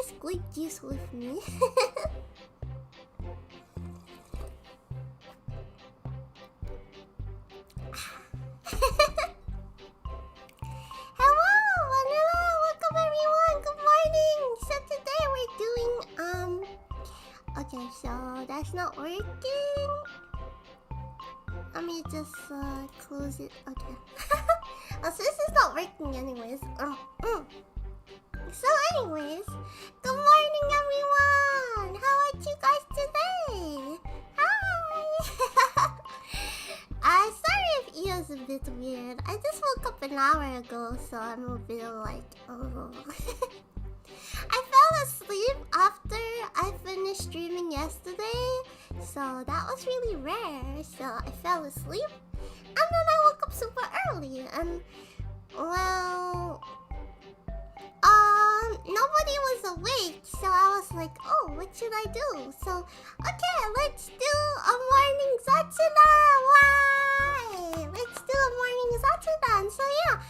this grape juice with me. Hello, Vanilla! Welcome everyone! Good morning! So today we're doing, okay, so that's not working. Let me just, close it. Okay. Oh, so this is not working anyways. So anyways, good morning everyone! How are you guys today? Hi! Sorry if it was a bit weird. I just woke up an hour ago, so I'm a bit like, oh. I fell asleep after I finished streaming yesterday, so that was really rare. So I fell asleep, and then I woke up super early, and well, nobody was awake, so I was like, oh, what should I do? So, okay, let's do a morning Zatsudan! Why? Let's do a morning Zatsudan! So yeah,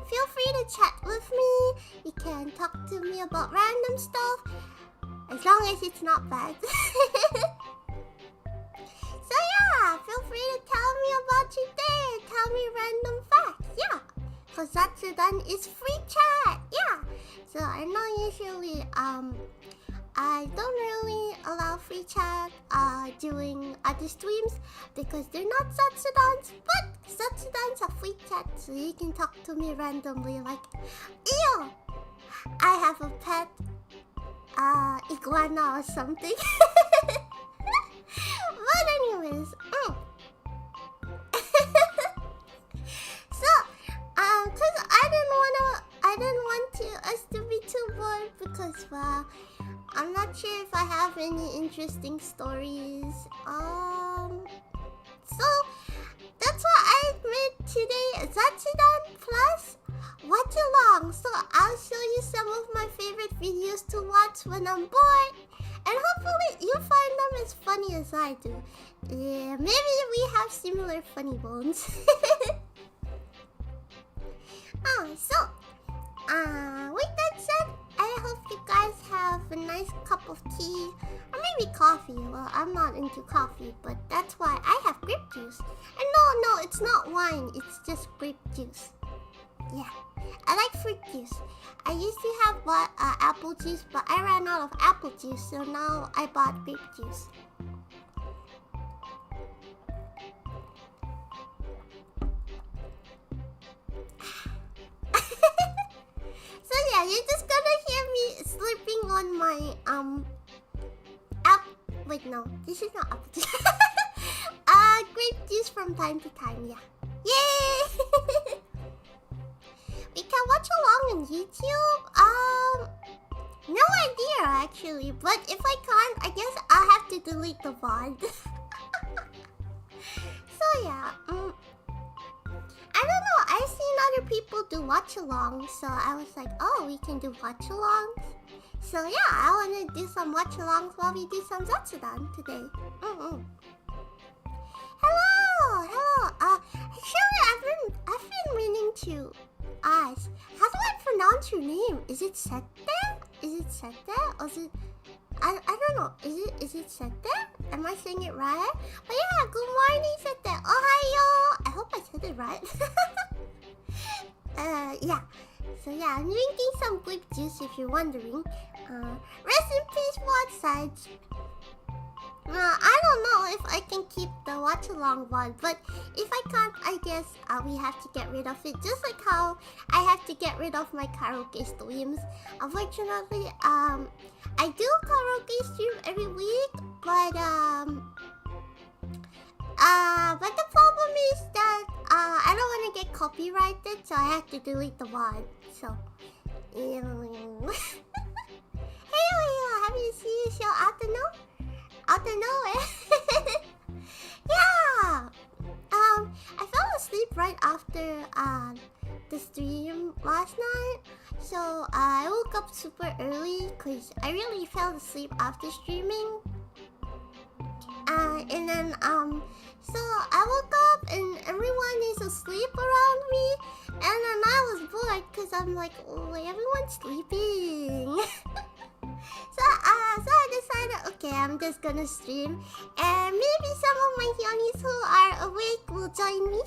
feel free to chat with me. You can talk to me about random stuff, as long as it's not bad. So yeah, feel free to tell me about your day. Tell me random facts, yeah. Cause Zatsudan is free chat, yeah. So I know usually I don't really allow free chat during other streams because they're not Zatsudans, but Zatsudans are free chat, so you can talk to me randomly like, ew, I have a pet iguana or something. But anyways, so cause I didn't want us to be too bored because I'm not sure if I have any interesting stories. So that's why I made today Zatsudan+watchalong. So I'll show you some of my favorite videos to watch when I'm bored, and hopefully you find them as funny as I do. Yeah, maybe we have similar funny bones. With that said, I hope you guys have a nice cup of tea, or maybe coffee. Well, I'm not into coffee, but that's why I have grape juice. And no, it's not wine, it's just grape juice. Yeah, I like fruit juice. I used to have apple juice, but I ran out of apple juice, so now I bought grape juice. So yeah, you're just gonna hear me slipping on my this is not apple juice. Grape juice from time to time, yeah. Yay! We can watch along on YouTube. No idea actually, but if I can't, I guess I'll have to delete the VOD. So yeah, I don't know, I've seen other people do watch-alongs, so I was like, oh, we can do watch-alongs. So yeah, I want to do some watch-alongs while we do some Zatsudan today. Hello! Actually, I've been meaning to ask, how do I pronounce your name? Is it Sette? Is it Sette? Or is it... I don't know. Is it Sette? Am I saying it right? But yeah, good morning, Sette. Ohayo! I hope I said it right. Yeah. So yeah, I'm drinking some grape juice if you're wondering. Rest in peace, Sides. I don't know if I can keep the watch-along VOD, but if I can't, I guess we have to get rid of it. Just like how I have to get rid of my karaoke streams. Unfortunately, I do karaoke stream every week, but the problem is that I don't want to get copyrighted, so I have to delete the VOD. So, hey, have you seen the show Out of Nowhere? Yeah! I fell asleep right after the stream last night, so I woke up super early because I really fell asleep after streaming. And then so I woke up and everyone is asleep around me, and then I was bored because I'm like, oh, everyone's sleeping. So I decided, okay, I'm just gonna stream, and maybe some of my Hyunis who are awake will join me.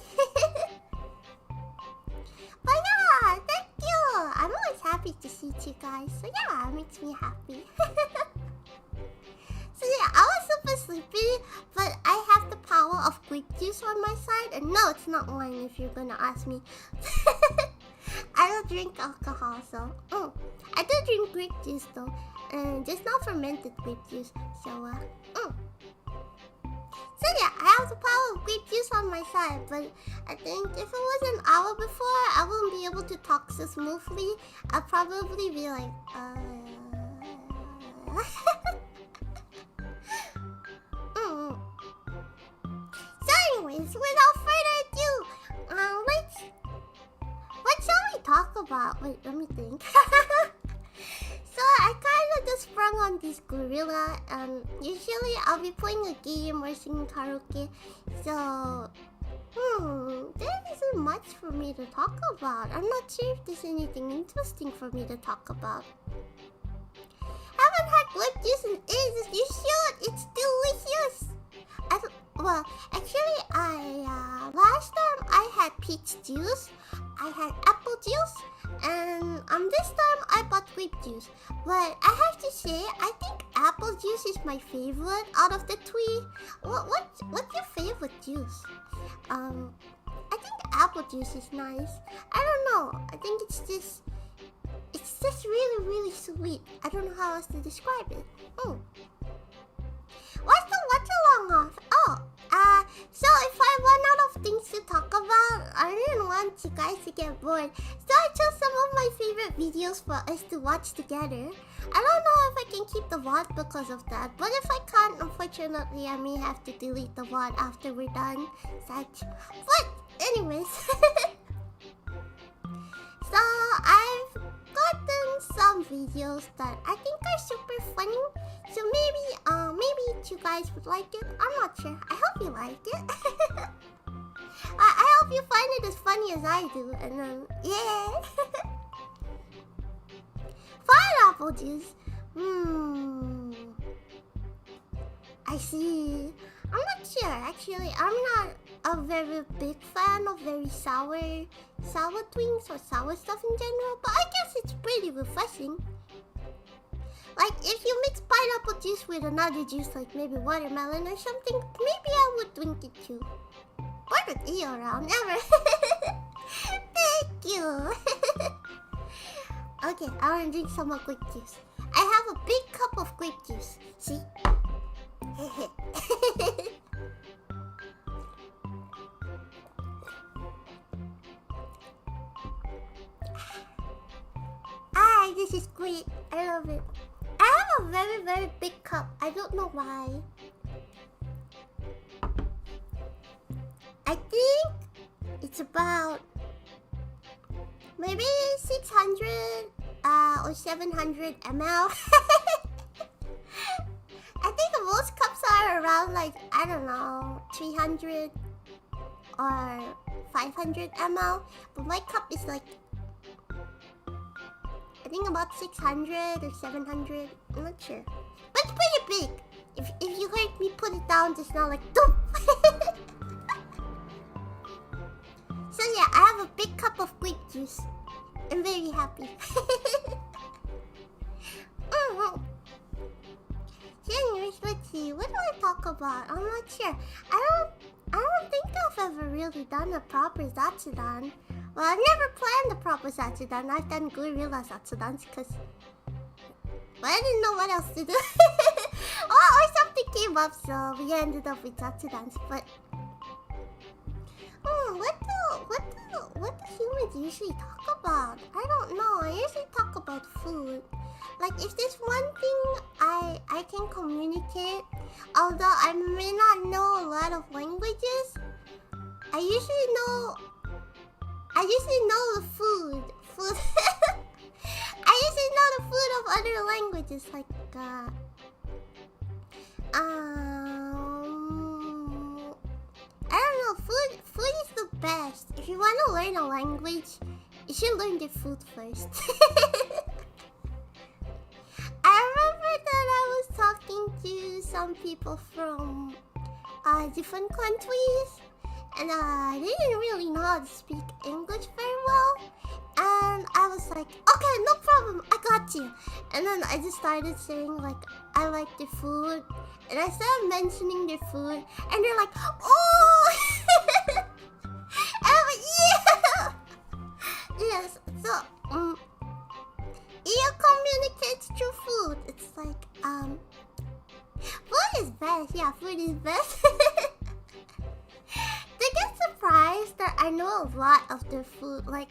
But yeah, thank you. I'm always happy to see you guys. So yeah, it makes me happy. So yeah, I was super sleepy, but I have the power of grape juice on my side. And no, it's not wine if you're gonna ask me. I don't drink alcohol, so I do drink grape juice though, and just not fermented grape juice. So So yeah, I have the power of grape juice on my side, but I think if it was an hour before, I wouldn't be able to talk so smoothly. I'd probably be like, So anyways, without further ado, what shall we talk about? Wait, let me think. So I kind of just sprung on this Guerilla, and usually I'll be playing a game or singing karaoke. So, there isn't much for me to talk about. I'm not sure if there's anything interesting for me to talk about. Haven't had grape juice in ages. You should. It's delicious. Well, actually, last time I had peach juice, I had apple juice, and this time I bought grape juice. But I have to say, I think apple juice is my favorite out of the three. What's your favorite juice? I think apple juice is nice. I don't know. I think it's just really, really sweet. I don't know how else to describe it. What's the watch-along of? So if I run out of things to talk about, I didn't want you guys to get bored. So I chose some of my favorite videos for us to watch together. I don't know if I can keep the VOD because of that, but if I can't, unfortunately, I may have to delete the VOD after we're done. Such. But anyways, so I've gotten some videos that I think are super funny. So maybe you guys would like it. I'm not sure. I hope you like it. I hope you find it as funny as I do. And then, yeah. Pineapple juice. I see. I'm not sure. Actually, I'm not a very big fan of very sour drinks or sour stuff in general. But I guess it's pretty refreshing. Like, if you mix pineapple juice with another juice, like maybe watermelon or something, maybe I would drink it too. What an E around, never. Thank you. Okay, I want to drink some more grape juice. I have a big cup of grape juice. See? This is great. I love it. I have a very, very big cup. I don't know why. I think it's about maybe 600 or 700 ml. I think most cups are around like, I don't know, 300 or 500 ml. But my cup is like, I think about 600 or 700. I'm not sure. But it's pretty big. If you heard me put it down just now, like, doop. So yeah, I have a big cup of grape juice. I'm very happy. So anyways, let's see. What do I talk about? I'm not sure. I don't think I've ever really done a proper Zatsudan. Well, I've never planned a proper Zatsudan. I've done Guerilla Zatsudans because I didn't know what else to do. or something came up, so we ended up with Zatsudans. But what do humans usually talk about? I don't know. I usually talk about food. Like, if there's one thing I can communicate, although I may not know a lot of languages, I usually know the food. I usually know the food of other languages, like know. Food is the best. If you want to learn a language, you should learn the food first. I remember that I was talking to some people from different countries, and they didn't really know how to speak English very well. And I was like, okay, no problem, I got you. And then I just started saying like, I like the food. And I started mentioning the food. And they're like, oh! And I'm like, yeah! Yes, so, you communicate through food. It's like, food is best. Yeah, food is best. They get surprised that I know a lot of their food. Like,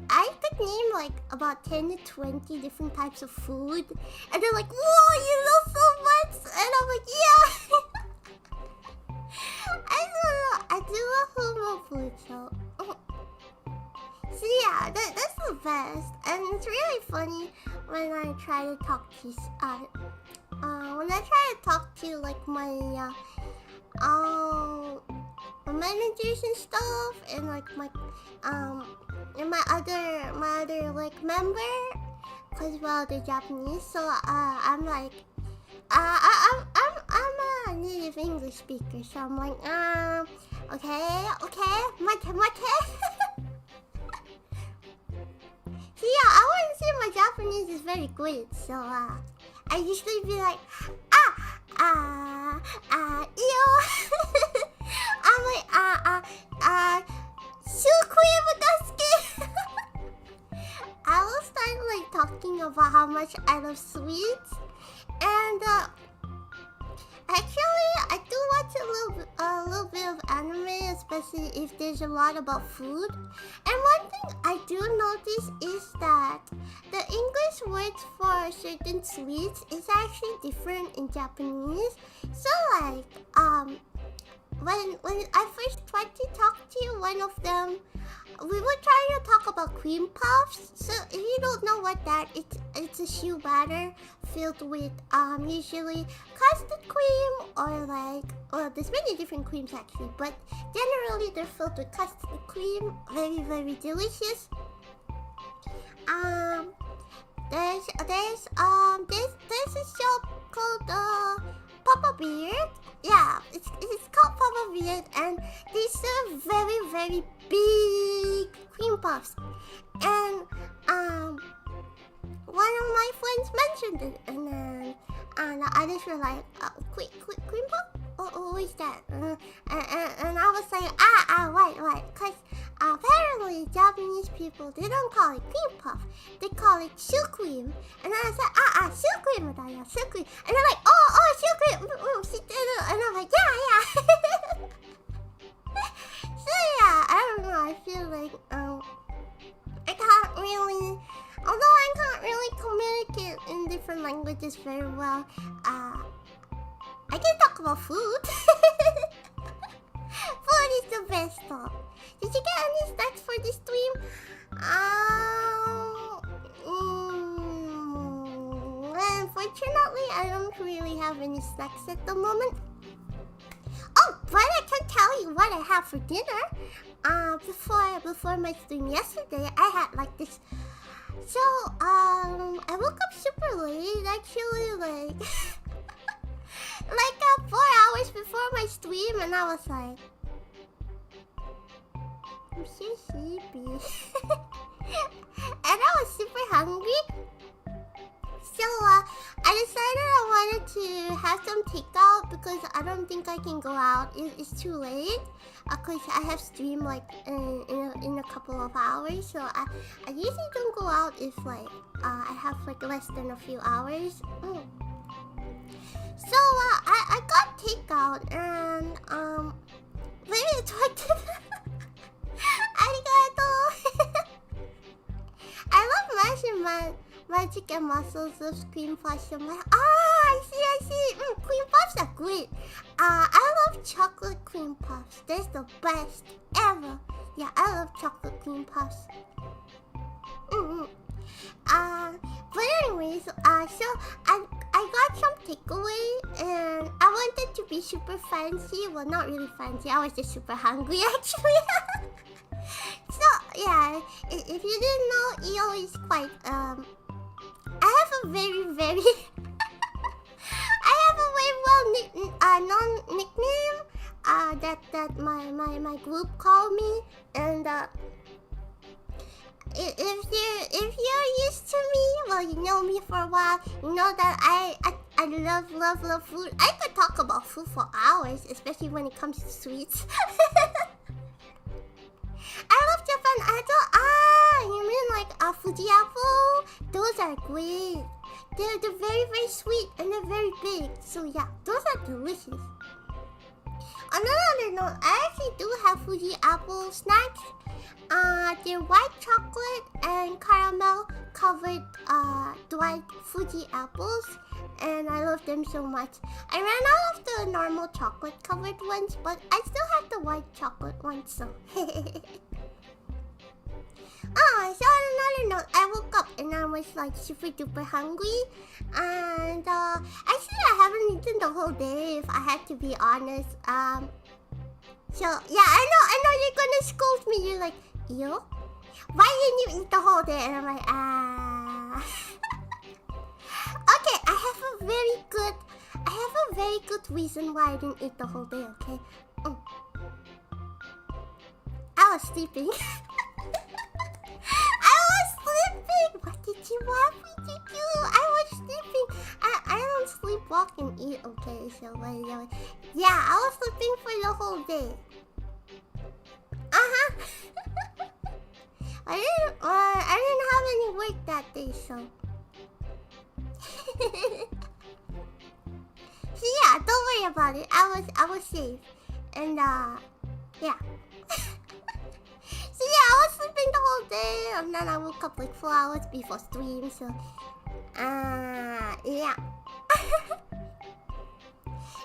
I could name like about 10 to 20 different types of food. And they're like, whoa, you know so much! And I'm like, yeah! I don't know. I do love home food, so... So yeah, that's the best. And it's really funny when I try to talk to... like my... managers and stuff, and like my and my other like member, cause well they're Japanese, so I'm like I'm a native English speaker, so I'm like okay mate. So yeah, I wouldn't say my Japanese is very good, so I usually be like yo. I'm like, I will start like talking about how much I love sweets, and actually I do watch a little bit of anime, especially if there's a lot about food. And one thing I do notice is that the English words for certain sweets is actually different in Japanese. So like when I first tried to talk to one of them, we were trying to talk about cream puffs. So if you don't know what that is, it's a shoe batter filled with usually custard cream, or like, well, there's many different creams actually, but generally they're filled with custard cream. Very, very delicious. There's a shop called Papa Beard. Yeah, it's called Papa Beard, and they serve very, very big cream puffs. And one of my friends mentioned it, and then the others were like, cream puff? What is that? And I was like, wait, cause apparently Japanese people, they don't call it cream puff, they call it shoe cream. And then I said, shoe cream da yo, shoe cream. And they're like, oh, shoe cream, and I'm like, yeah. So yeah, I don't know, I feel like I can't really, although I can't really communicate in different languages very well, I can talk about food. Food is the best though. Did you get any snacks for this stream? Unfortunately, I don't really have any snacks at the moment. Oh, but I can tell you what I had for dinner. Before my stream yesterday, I had like this. So, I woke up super late, actually, like, like 4 hours before my stream, and I was like, I'm so sleepy. And I was super hungry. So, I decided I wanted to have some takeout because I don't think I can go out. It's too late. Because I have stream like in a couple of hours. So, I usually don't go out if like I have like less than a few hours. So, I got takeout and maybe it's what arigato. I love mashing my chicken muscles with cream puffs. I'm like, I see. Cream puffs are great. I love chocolate cream puffs. That's the best ever. Yeah, I love chocolate cream puffs. But anyways, so I got some takeaway, and I wanted to be super fancy. Well, not really fancy. I was just super hungry actually. So yeah, if you didn't know, EO is quite I have a very very I have a very well known nickname that my group call me, and if you're used to me, well, you know me for a while, you know that I love food. I could talk about food for hours, especially when it comes to sweets. I love Japan Idol. You mean like Fuji apple? Those are great. They're very very sweet and they're very big. So yeah, those are delicious. On another note, I actually do have Fuji apple snacks. They're white chocolate and caramel covered dried Fuji apples, and I love them so much. I ran out of the normal chocolate covered ones, but I still have the white chocolate ones, so. So on another note, I woke up and I was like super duper hungry, and actually I haven't eaten the whole day, if I had to be honest. So yeah, I know you're gonna scold me. You're like, yo, why didn't you eat the whole day? And I'm like, okay, I have a very good reason why I didn't eat the whole day. Okay, I was sleeping. What did you want me to do? I was sleeping. I don't sleepwalk and eat. Okay, so yeah, I was sleeping for the whole day. I didn't have any work that day, so. So yeah, don't worry about it. I was safe, and yeah. So yeah, I was sleeping the whole day, and then I woke up like 4 hours before stream, so yeah.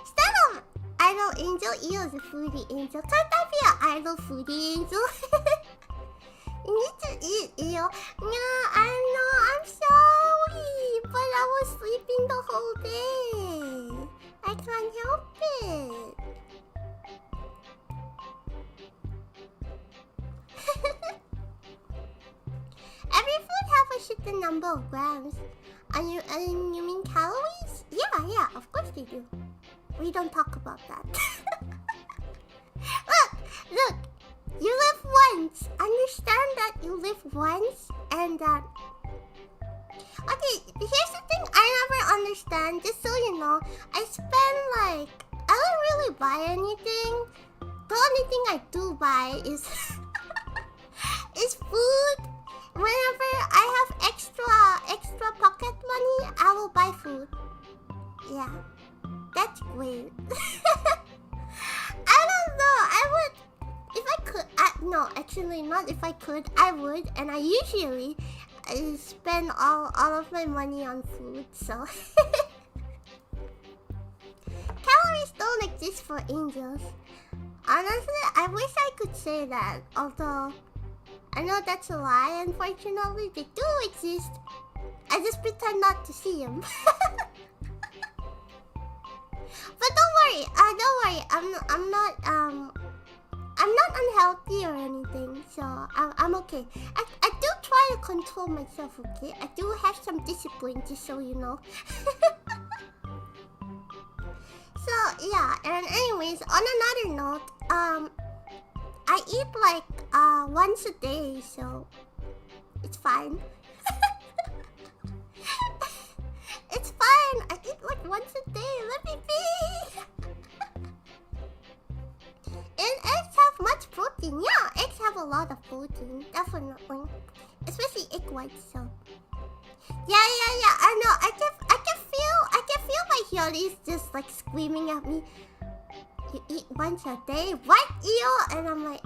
Instead of idol angel, EO is a foodie angel. Can't I be an idol foodie angel? You need to eat, EO. Yeah, I know, I'm sorry, but I was sleeping the whole day. I can't help it. Every food have a certain number of grams. And you mean calories? Yeah, of course they do. We don't talk about that. Look, you live once. Understand that you live once, and that. Okay, here's the thing I never understand. Just so you know, I don't really buy anything. The only thing I do buy is food. Whenever I have extra pocket money, I will buy food. Yeah, that's great. I don't know. I would, if I could. No, actually, not if I could. I would, and I usually spend all of my money on food. So calories don't exist for angels. Honestly, I wish I could say that, although I know that's a lie. Unfortunately, they do exist. I just pretend not to see them. But don't worry. I'm not unhealthy or anything, so I'm okay. I do try to control myself. Okay, I do have some discipline, just so you know. So yeah, and anyways, on another note, I eat like once a day, so it's fine. It's fine. I eat like once a day. Let me be. And eggs have much protein. Yeah, eggs have a lot of protein, definitely, especially egg whites. So yeah. I know. I can feel my Hyori's just like screaming at me. You eat once a day? What, EO? And I'm like,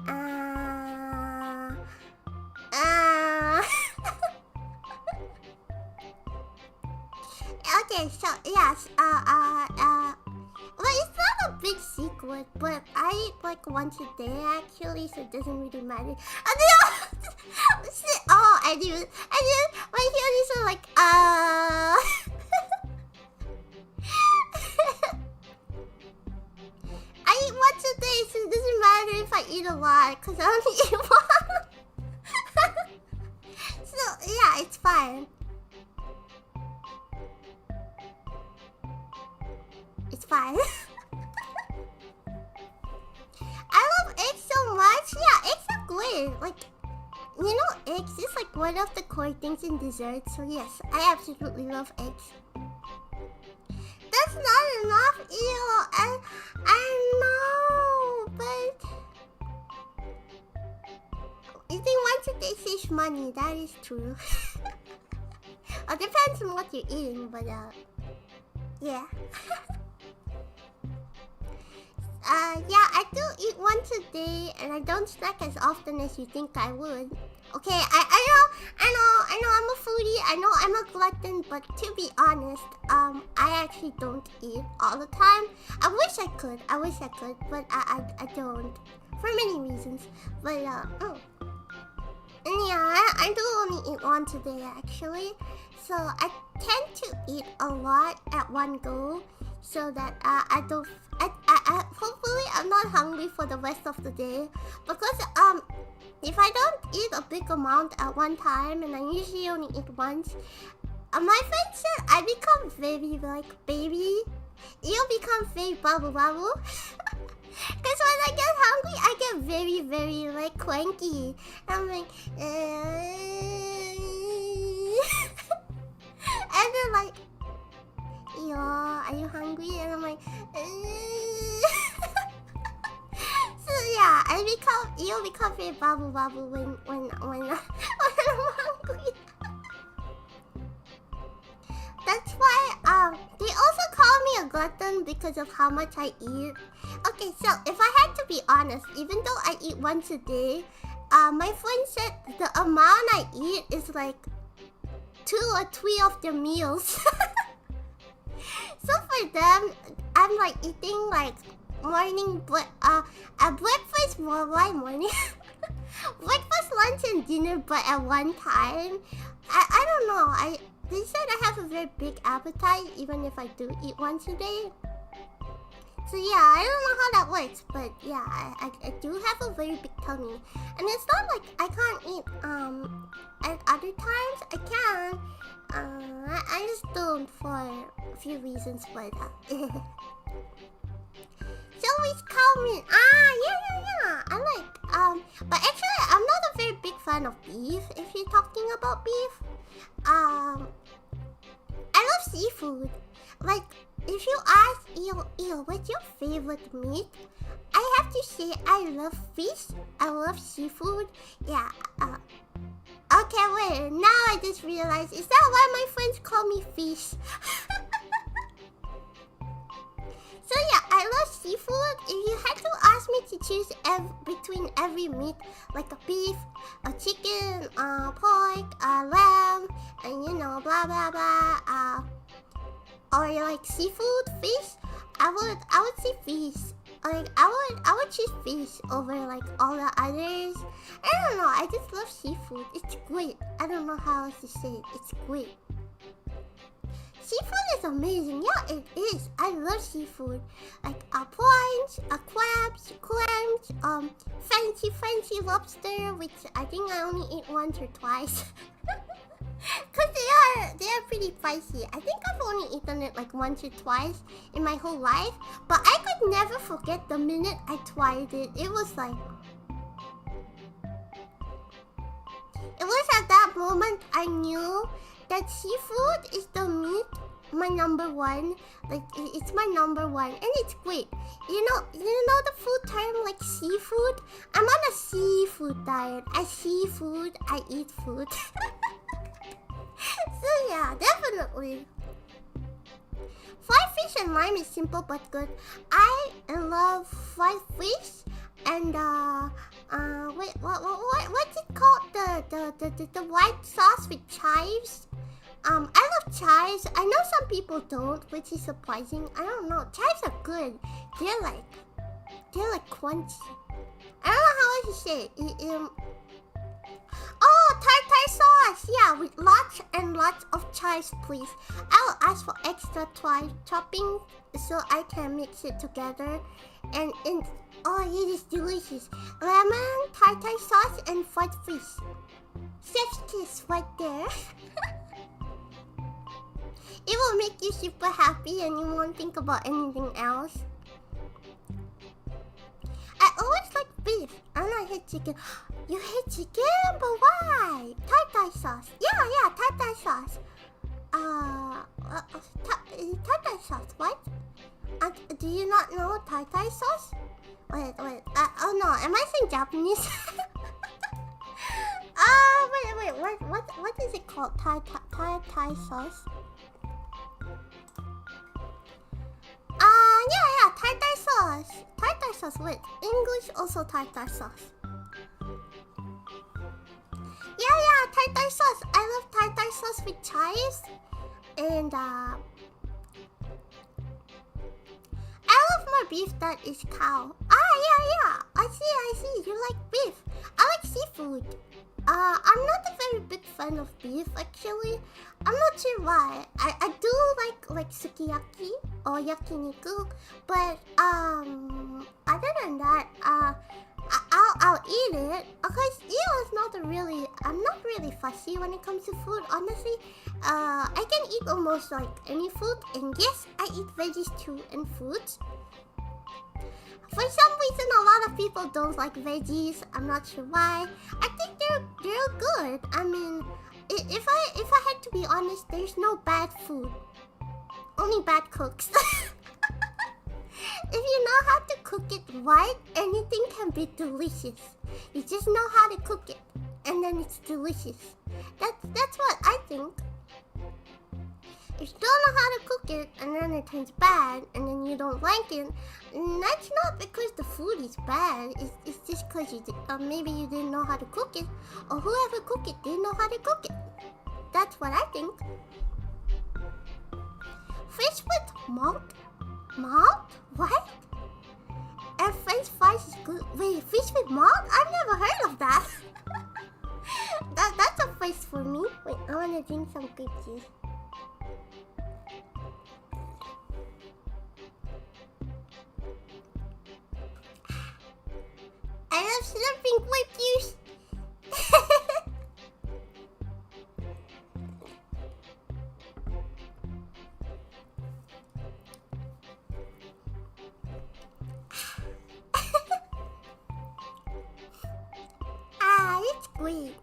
Okay, so yes, well, it's not a big secret, but I eat like once a day actually, so it doesn't really matter. I did. My Hyori's are like, lot because I only eat one. So yeah, it's fine. It's fine. I love eggs so much. Yeah, eggs are good. Like, you know, eggs is like one of the core things in dessert. So yes, I absolutely love eggs. That's not enough. Ew. I know, but eating once a day saves money. That is true. It depends on what you're eating, but yeah. Yeah, I do eat once a day, and I don't snack as often as you think I would. Okay, I know I'm a foodie, I know I'm a glutton, but to be honest, I actually don't eat all the time. I wish I could, but I don't. For many reasons. But, and yeah, I do only eat once a day, actually. So, I tend to eat a lot at one go, so that, hopefully I'm not hungry for the rest of the day. Because, if I don't eat a big amount at one time, and I usually only eat once, my friend said I become very, like, baby. You become very babu babu. Because when I get hungry, I get very, very, like, cranky. I'm like, and they're like, yo, are you hungry? And I'm like, So yeah, you become very babu babu when I'm hungry. That's why they also call me a glutton because of how much I eat. Okay, so if I had to be honest, even though I eat once a day, my friend said the amount I eat is like 2 or 3 of their meals. So for them, I'm like eating like breakfast, why morning? Breakfast, lunch, and dinner, but at one time. I don't know. They said I have a very big appetite, even if I do eat once a day. So yeah, I don't know how that works, but yeah, I do have a very big tummy, and it's not like I can't eat at other times. I can. I just don't for a few reasons, but so always call me. Yeah. I like but actually I'm not a very big fan of beef. If you're talking about beef, I love seafood. Like, if you ask, what's your favorite meat? I have to say I love fish. I love seafood. Yeah. Okay, wait. Now I just realized. Is that why my friends call me fish? So yeah, I love seafood. If you had to ask me to choose between every meat, like a beef, a chicken, pork, lamb, and blah blah blah, or like seafood, fish, I would say fish. Like I would choose fish over like all the others. I don't know. I just love seafood. It's great. I don't know how else to say it. It's great. Seafood is amazing. Yeah, it is. I love seafood. Like prawns, crabs, clams, fancy lobster, which I think I only eat once or twice. Cause they are pretty pricey. I think I've only eaten it like once or twice in my whole life. But I could never forget the minute I tried it. It was at that moment I knew that seafood is the meat, my number one. Like it's my number one, and it's great. You know the food term like seafood. I'm on a seafood diet. I see food. I eat food. So yeah, definitely. Fried fish and lime is simple but good. I love fried fish and wait, what's it called? The white sauce with chives. I love chives. I know some people don't, which is surprising. I don't know. Chives are good. They're like crunchy. I don't know how else to say it. Oh, tartar sauce. Yeah, with lots and lots of chives, please. I'll ask for extra chive topping so I can mix it together. And oh, it is delicious. Lemon, tartar sauce, and fried fish. Chef's kiss right there. It will make you super happy and you won't think about anything else. I always like beef and I hate chicken. You hate chicken? But why? Tartar sauce. Yeah, tartar sauce. Tartar sauce, what? Do you not know tartar sauce? Wait. Oh no, am I saying Japanese? Wait. What is it called? Tartar sauce? Yeah, tartar sauce. Tartar sauce, wait. English also tartar sauce. Yeah, tartar sauce. I love tartar sauce with chives. And I love more beef that is cow. Yeah. I see. You like beef. I like seafood. I'm not a very big fan of beef actually. I'm not sure why. I do like sukiyaki or yakiniku, but other than that, I'll eat it because I'm not really fussy when it comes to food. Honestly, I can eat almost like any food, and yes, I eat veggies too and fruits. For some reason, a lot of people don't like veggies. I'm not sure why. I think they're good. I mean, if I had to be honest, there's no bad food. Only bad cooks. If you know how to cook it right, anything can be delicious. You just know how to cook it, and then it's delicious. That's what I think. If you don't know how to cook it and then it turns bad and then you don't like it, that's not because the food is bad. It's just because maybe you didn't know how to cook it, or whoever cooked it didn't know how to cook it. That's what I think. Fish with malt? Malt? What? And French fries is good. Wait, fish with malt? I've never heard of that. That's a first for me. Wait, I want to drink some grape juice. I love slurping grape juice. It's great.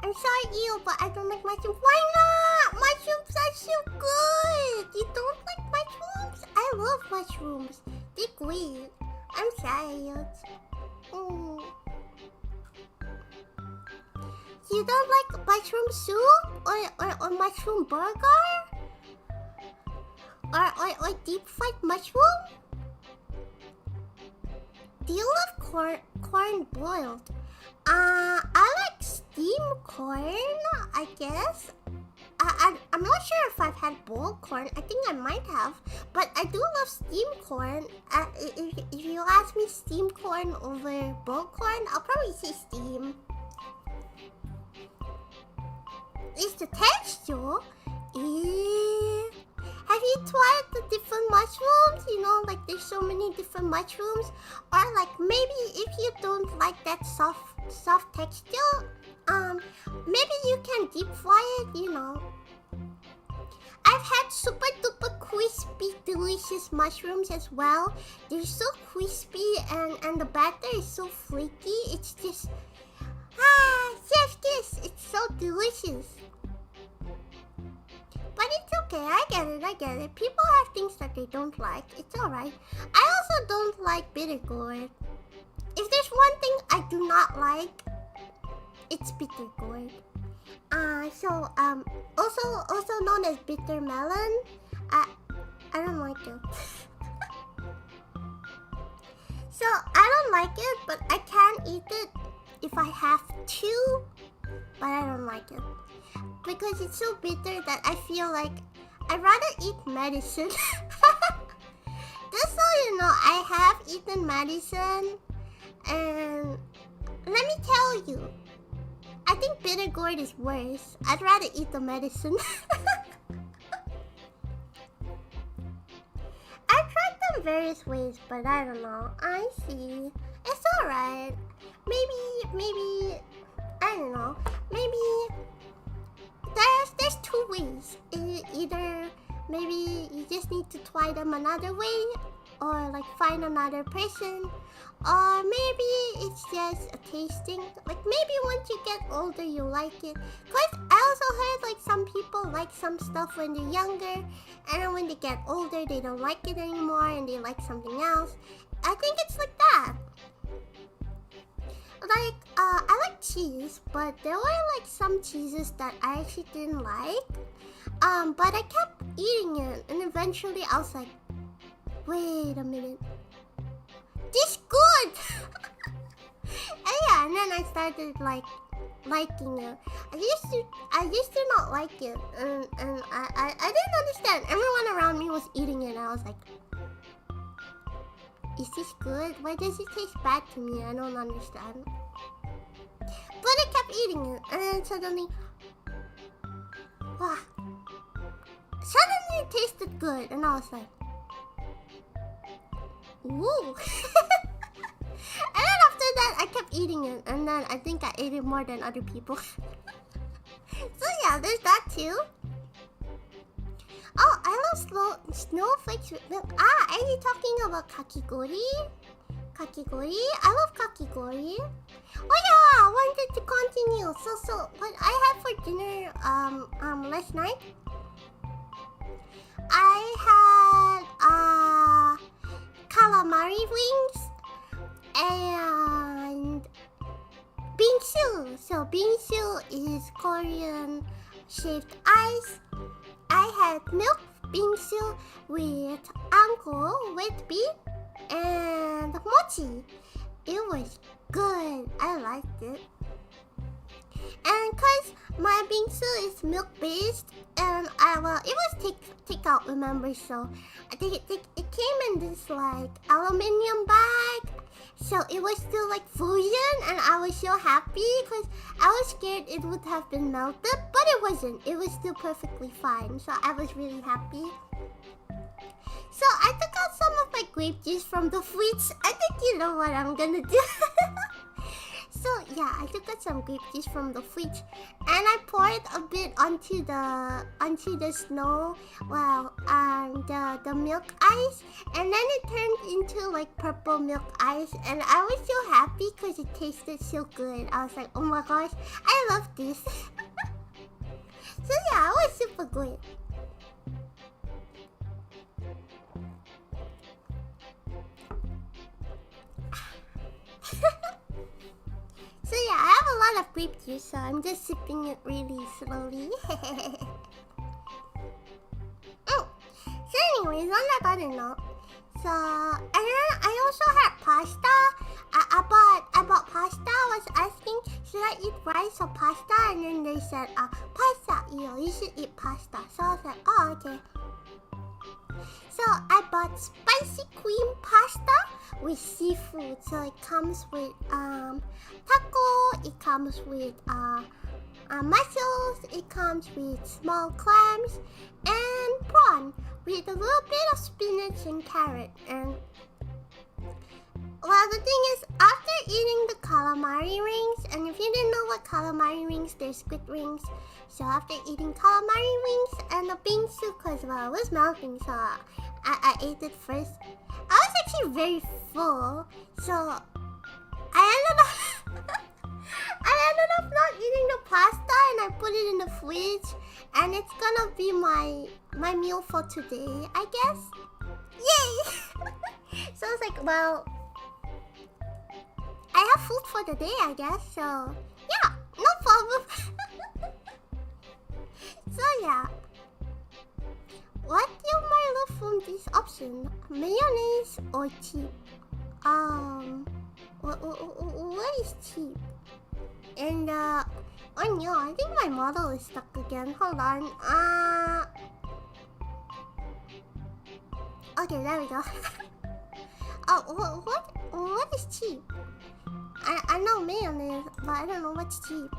I'm sorry, you, but I don't like mushrooms. Why not? Mushrooms are so good. You don't like mushrooms? I love mushrooms. They're great. I'm sorry. You don't like mushroom soup or mushroom burger? Or deep fried mushroom? Do you love corn boiled? I like steamed corn, I guess. I'm not sure if I've had boiled corn. I think I might have. But I do love steamed corn. If you ask me steamed corn over boiled corn, I'll probably say steam. It's the texture. Have you tried the different mushrooms? You know, like there's so many different mushrooms. Or like maybe if you don't like that soft texture, maybe you can deep fry it, you know. I've had super duper crispy delicious mushrooms as well. They're so crispy and the batter is so flaky. It's just chef's kiss. It's so delicious. But it's okay, I get it. People have things that they don't like. It's alright. I also don't like bitter gourd. If there's one thing I do not like, it's bitter gourd. Also known as bitter melon. I don't like it. So I don't like it, but I can eat it if I have to. But I don't like it because it's so bitter that I feel like I'd rather eat medicine. Just so you know, I have eaten medicine, and let me tell you, I think bitter gourd is worse. I'd rather eat the medicine. I've tried them various ways, but I don't know. I see. It's alright. Maybe, I don't know. Maybe there's two ways. Either maybe you just need to try them another way, or like find another person, or maybe it's just a tasting. Like maybe once you get older you like it. Cause I also heard like some people like some stuff when they're younger, and then when they get older they don't like it anymore and they like something else. I think it's like that. Like I like cheese, but there were like some cheeses that I actually didn't like. But I kept eating it, and eventually I was like, wait a minute, this good. And yeah, and then I started like liking it. I used to not like it, and I didn't understand. Everyone around me was eating it, and I was like, is this good? Why does it taste bad to me? I don't understand. But I kept eating it, and then suddenly, wow. Suddenly it tasted good, and I was like, ooh. And then after that, I kept eating it, and then I think I ate it more than other people. So yeah, there's that too. Oh, I love snowflakes with milk. Are you talking about kakigori? Kakigori? I love kakigori. Oh yeah, I wanted to continue. So what I had for dinner last night, I had calamari wings and bingsu. So bingsu is Korean shaved ice. I had milk bingsu with anko, wet beet, and mochi. It was good. I liked it. And cause my bingsu is milk based, and it was takeout, remember? So I think it came in this like aluminium bag, so it was still like frozen, and I was so happy because I was scared it would have been melted, but it wasn't. It was still perfectly fine, so I was really happy. So I took out some of my grape juice from the fridge. I think you know what I'm gonna do. So yeah, I took out some grape juice from the fridge, and I poured a bit onto the snow, the milk ice, and then it turned into like purple milk ice, and I was so happy because it tasted so good. I was like, oh my gosh, I love this. So yeah, it was super good. So yeah, I have a lot of grape juice, so I'm just sipping it really slowly. So anyways, on that other note, so and then I also had pasta. I bought pasta. I was asking, should I eat rice or pasta? And then they said, pasta. You should eat pasta. So I was like, oh okay. So I bought spicy cream pasta with seafood. So it comes with taco, it comes with mussels, it comes with small clams and prawn with a little bit of spinach and carrot. And well, the thing is, after eating the calamari rings, and if you didn't know what calamari rings, they're squid rings. So after eating calamari wings and the bingsu, because well, it was melting, so I ate it first. I was actually very full, so I ended up not eating the pasta, and I put it in the fridge, and it's gonna be my meal for today, I guess. Yay! So I was like, well, I have food for the day, I guess. So yeah, no problem. So yeah, what do I love from this option? Mayonnaise or cheap? What is cheap? And oh no, I think my model is stuck again. Hold on. Okay, there we go. Oh, what is cheap? I know mayonnaise, but I don't know what's cheap.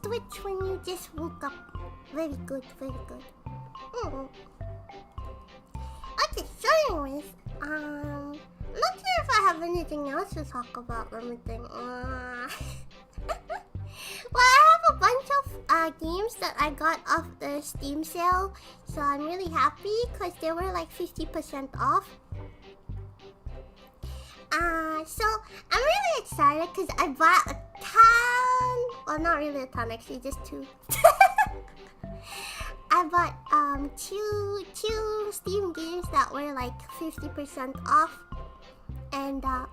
twitch when you just woke up. Very good, very good. Okay, so anyways, I'm not sure if I have anything else to talk about. Let me think. Well, I have a bunch of games that I got off the Steam sale, so I'm really happy because they were like 50% off. So I'm really excited because I bought a ton. Well, not really a ton, actually, just two. I bought two Steam games that were like 50% off, and I'm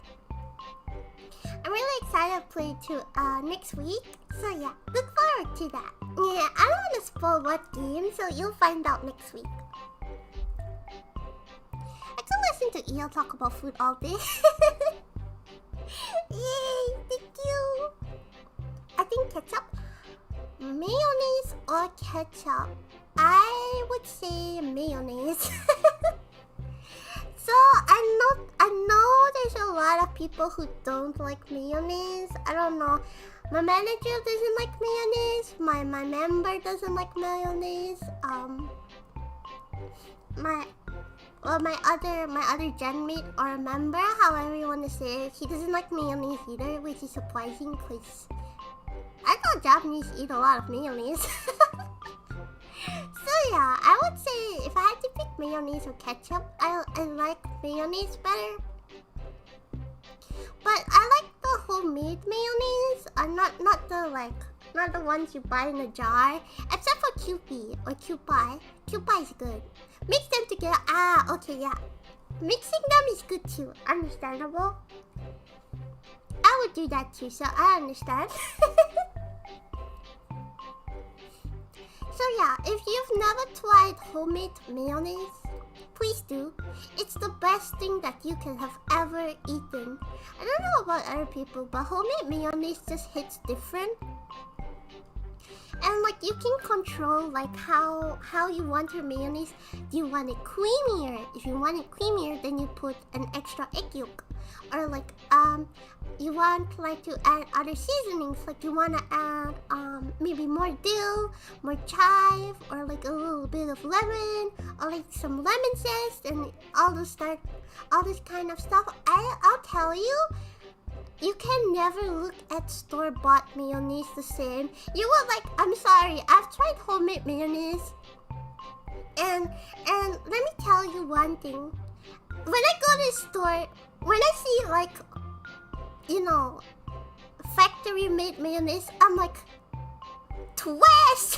really excited to play too next week. So yeah, look forward to that. Yeah, I don't want to spoil what game, so you'll find out next week. I could listen to EL talk about food all day. Yay, thank you. I think ketchup, mayonnaise or ketchup. I would say mayonnaise. So I know there's a lot of people who don't like mayonnaise. I don't know. My manager doesn't like mayonnaise. My member doesn't like mayonnaise. My other gen mate or member, however you want to say it, he doesn't like mayonnaise either, which is surprising because I thought Japanese eat a lot of mayonnaise. So yeah, I would say if I had to pick mayonnaise or ketchup, I like mayonnaise better. But I like the homemade mayonnaise, not the ones you buy in a jar, except for Kewpie or Kewpie. Kewpie is good. Mix them together. Okay, yeah. Mixing them is good too. Understandable. I would do that too, so I understand. So yeah, if you've never tried homemade mayonnaise, please do. It's the best thing that you can have ever eaten. I don't know about other people, but homemade mayonnaise just hits different. And like you can control like how you want your mayonnaise. Do you want it creamier? If you want it creamier, then you put an extra egg yolk. Or like you want like to add other seasonings, like you want to add maybe more dill, more chive, or like a little bit of lemon, or like some lemon zest, and all this kind of stuff. I'll tell you, you can never look at store-bought mayonnaise the same. You will like, I'm sorry, I've tried homemade mayonnaise, and let me tell you one thing. When I go to the store, when I see like, you know, factory-made mayonnaise, I'm like, twist!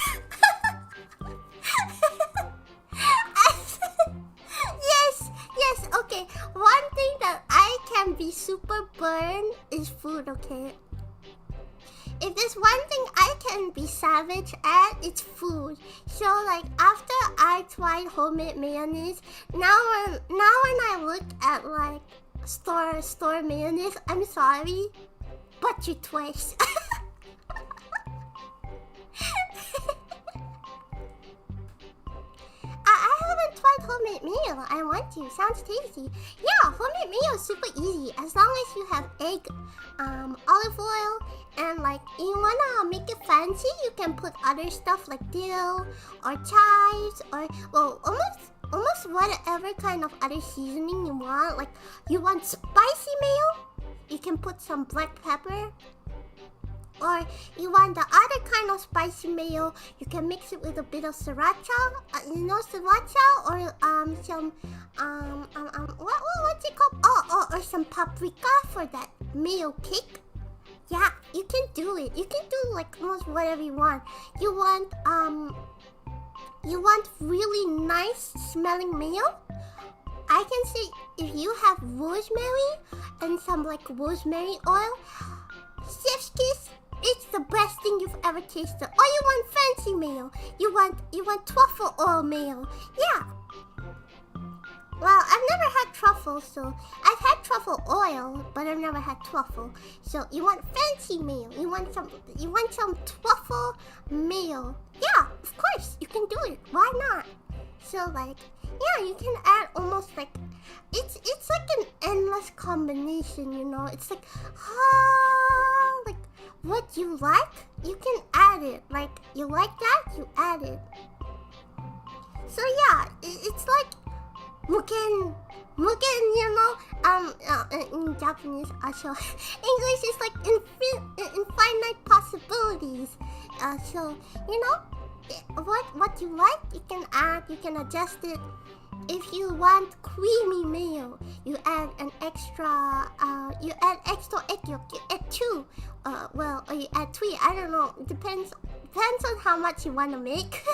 Yes, okay. One thing that I can be super burned is food, okay? If there's one thing I can be savage at, it's food. So like after I tried homemade mayonnaise, now when I look at like store mayonnaise, I'm sorry, but you twist. I haven't tried homemade mayo. I want to. Sounds tasty. Yeah, homemade mayo is super easy. As long as you have egg, olive oil, and like you wanna make it fancy, you can put other stuff like dill or chives or well, almost whatever kind of other seasoning you want. Like you want spicy mayo, you can put some black pepper. Or you want the other kind of spicy mayo, you can mix it with a bit of sriracha. You know sriracha, or some what's it called? Or some paprika for that mayo kick. Yeah, you can do it. You can do like almost whatever you want. You want really nice smelling mayo? I can say if you have rosemary and some like rosemary oil, chef's kiss. It's the best thing you've ever tasted. Or you want fancy mayo. You want truffle oil mayo. Yeah. Well, I've never had truffle, so I've had truffle oil, but I've never had truffle. So you want fancy mayo. You want some truffle mayo. Yeah, of course, you can do it. Why not? So like, yeah, you can add almost like it's like an endless combination, you know. It's like what you like, you can add it. Like, you like that, you add it. So yeah, it's like mugen, you know. In Japanese, also English is like infinite possibilities. So you know, what you like, you can add, you can adjust it. If you want creamy mayo, you add an extra. You add extra egg yolk. You add 2. Or you add 3. I don't know. It depends on how much you want to make.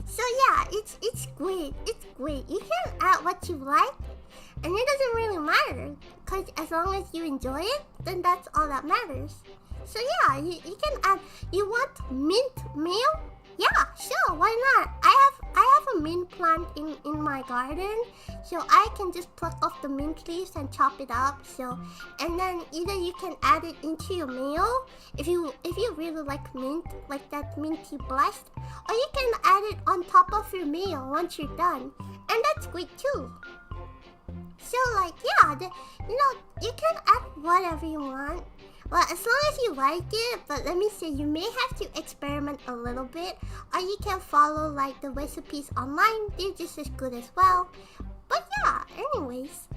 So yeah, it's great. It's great. You can add what you like, and it doesn't really matter. Cause as long as you enjoy it, then that's all that matters. So yeah, you can add. You want mint mayo? Yeah, sure, why not? I have a mint plant in my garden, so I can just pluck off the mint leaves and chop it up. So, and then either you can add it into your mayo if you really like mint, like that minty blast, or you can add it on top of your mayo once you're done, and that's great too. So like yeah, you can add whatever you want. Well, as long as you like it, but let me say, you may have to experiment a little bit, or you can follow like the recipes online. They're just as good as well. But yeah, anyways.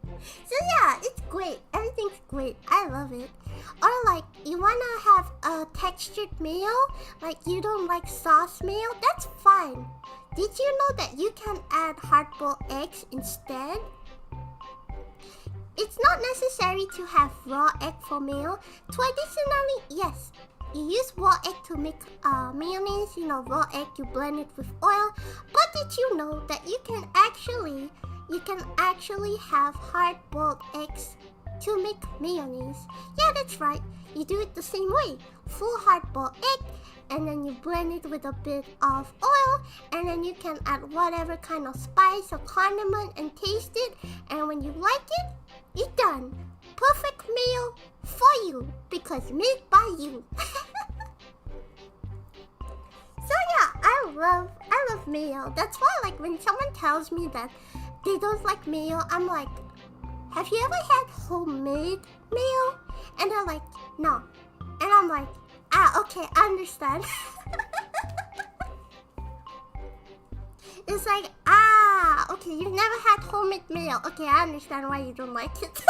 So yeah, it's great. Everything's great. I love it. Or like, you wanna have a textured mayo, like you don't like sauce mayo, that's fine. Did you know that you can add hard-boiled eggs instead? It's not necessary to have raw egg for mayo. Traditionally, yes, you use raw egg to make mayonnaise. You know, raw egg, you blend it with oil. But did you know that you can actually have hard-boiled eggs to make mayonnaise? Yeah, that's right. You do it the same way. Full hard-boiled egg, and then you blend it with a bit of oil, and then you can add whatever kind of spice or condiment and taste it. And when you like it, you're done. Perfect mayo for you, because made by you. So yeah, I love mayo. That's why, like, when someone tells me that they don't like mayo, I'm like, have you ever had homemade mayo? And they're like, no. And I'm like, okay, I understand. It's like, okay, you've never had homemade mayo. Okay, I understand why you don't like it.